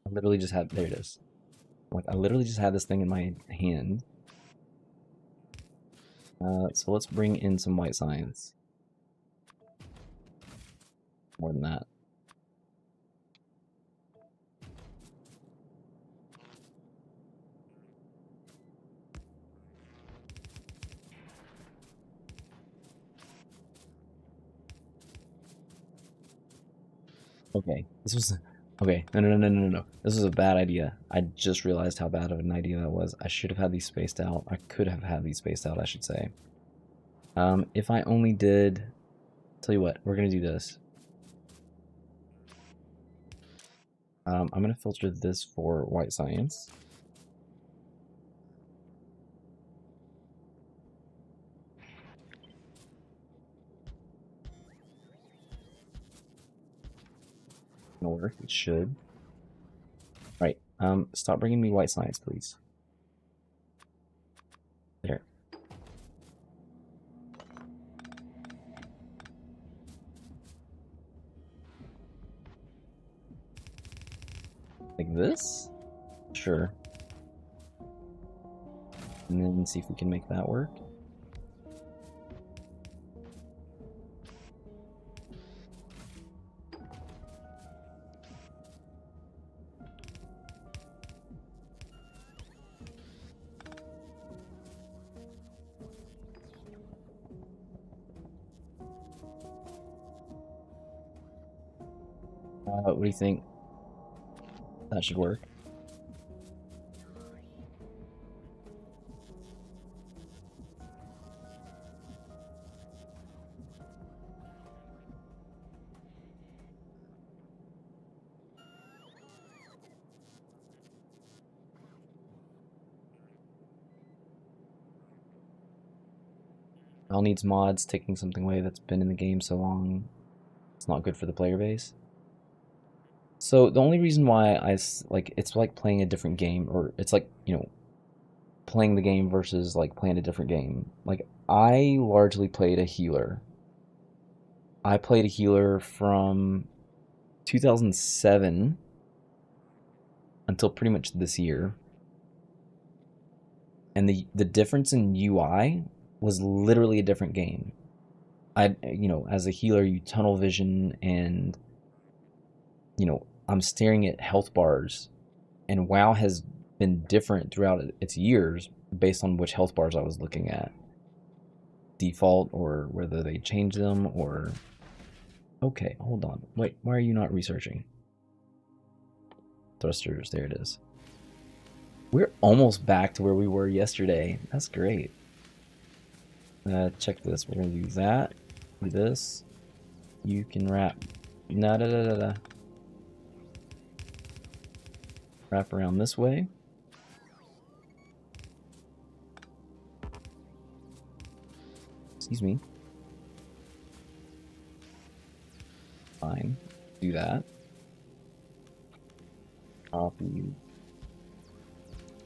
I literally just had, there it is. Like, I literally just had this thing in my hand. So let's bring in some white science. More than that. Okay, this was, okay, no. This was a bad idea. I just realized how bad of an idea that was. I should have had these spaced out. I could have had these spaced out, I should say. If I only did, tell you what, we're gonna do this. I'm gonna filter this for white science. Gonna work, it should. Right, Stop bringing me white science, please. There. Like this? Sure. And then see if we can make that work. What do you think? That should work. All needs mods, taking something away that's been in the game so long. It's not good for the player base. So the only reason why like it's like playing a different game, or it's like, playing the game versus like playing a different game. Like I largely played a healer. I played a healer from 2007 until pretty much this year. And the difference in UI was literally a different game. As a healer, you tunnel vision, and I'm staring at health bars, and WoW has been different throughout its years based on which health bars I was looking at, default or whether they changed them. Or okay, hold on, wait, why are you not researching? Thrusters, there it is. We're almost back to where we were yesterday. That's great. Check this. We're gonna do that. Do this. You can wrap. Da da da da da. Wrap around this way. Excuse me. Fine. Do that. Copy.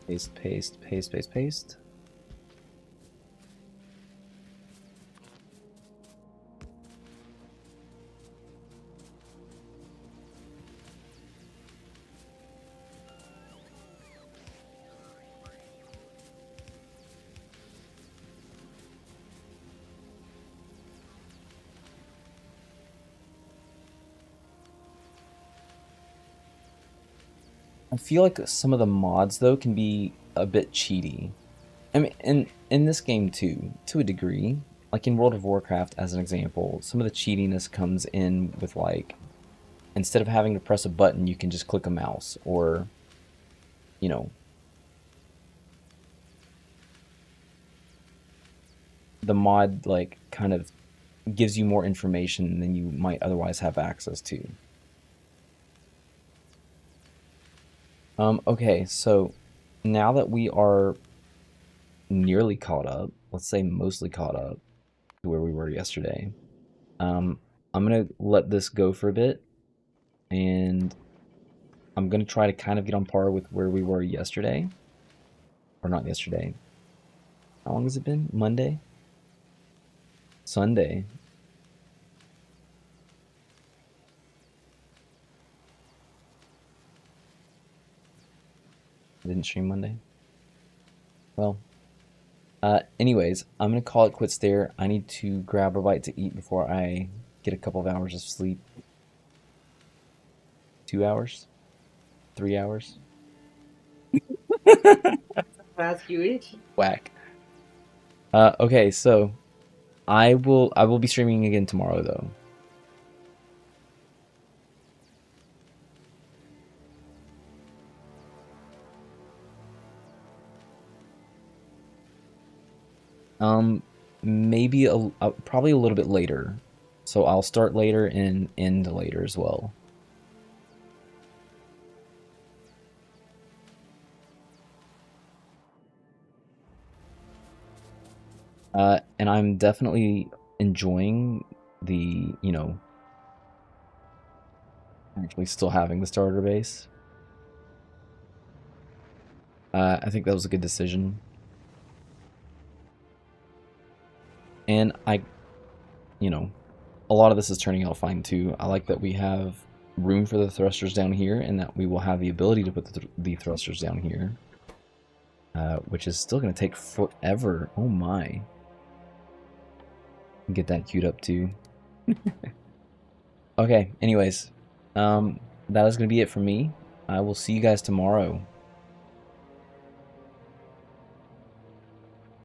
Paste, paste, paste, paste, paste. I feel like some of the mods though can be a bit cheaty. I mean, in this game too, to a degree. Like in World of Warcraft, as an example, some of the cheatiness comes in with like, instead of having to press a button, you can just click a mouse, or you know, the mod like kind of gives you more information than you might otherwise have access to. Okay, so now that we are nearly caught up, let's say mostly caught up to where we were yesterday, um, I'm gonna let this go for a bit, and I'm gonna try to kind of get on par with where we were yesterday, or not yesterday. How long has it been? Monday? Sunday? I didn't stream Monday. Well, anyways, I'm gonna call it quits there. I need to grab a bite to eat before I get a couple of hours of sleep. 2 hours? 3 hours? Ask you each. Whack. Okay, so I will be streaming again tomorrow though. Um, maybe probably a little bit later. So I'll start later and end later as well. And I'm definitely enjoying the, actually still having the starter base. I think that was a good decision. And you know, a lot of this is turning out fine too. I like that we have room for the thrusters down here and that we will have the ability to put the thrusters down here. Which is still going to take forever. Oh my. Get that queued up too. Okay, anyways, that is going to be it for me. I will see you guys tomorrow.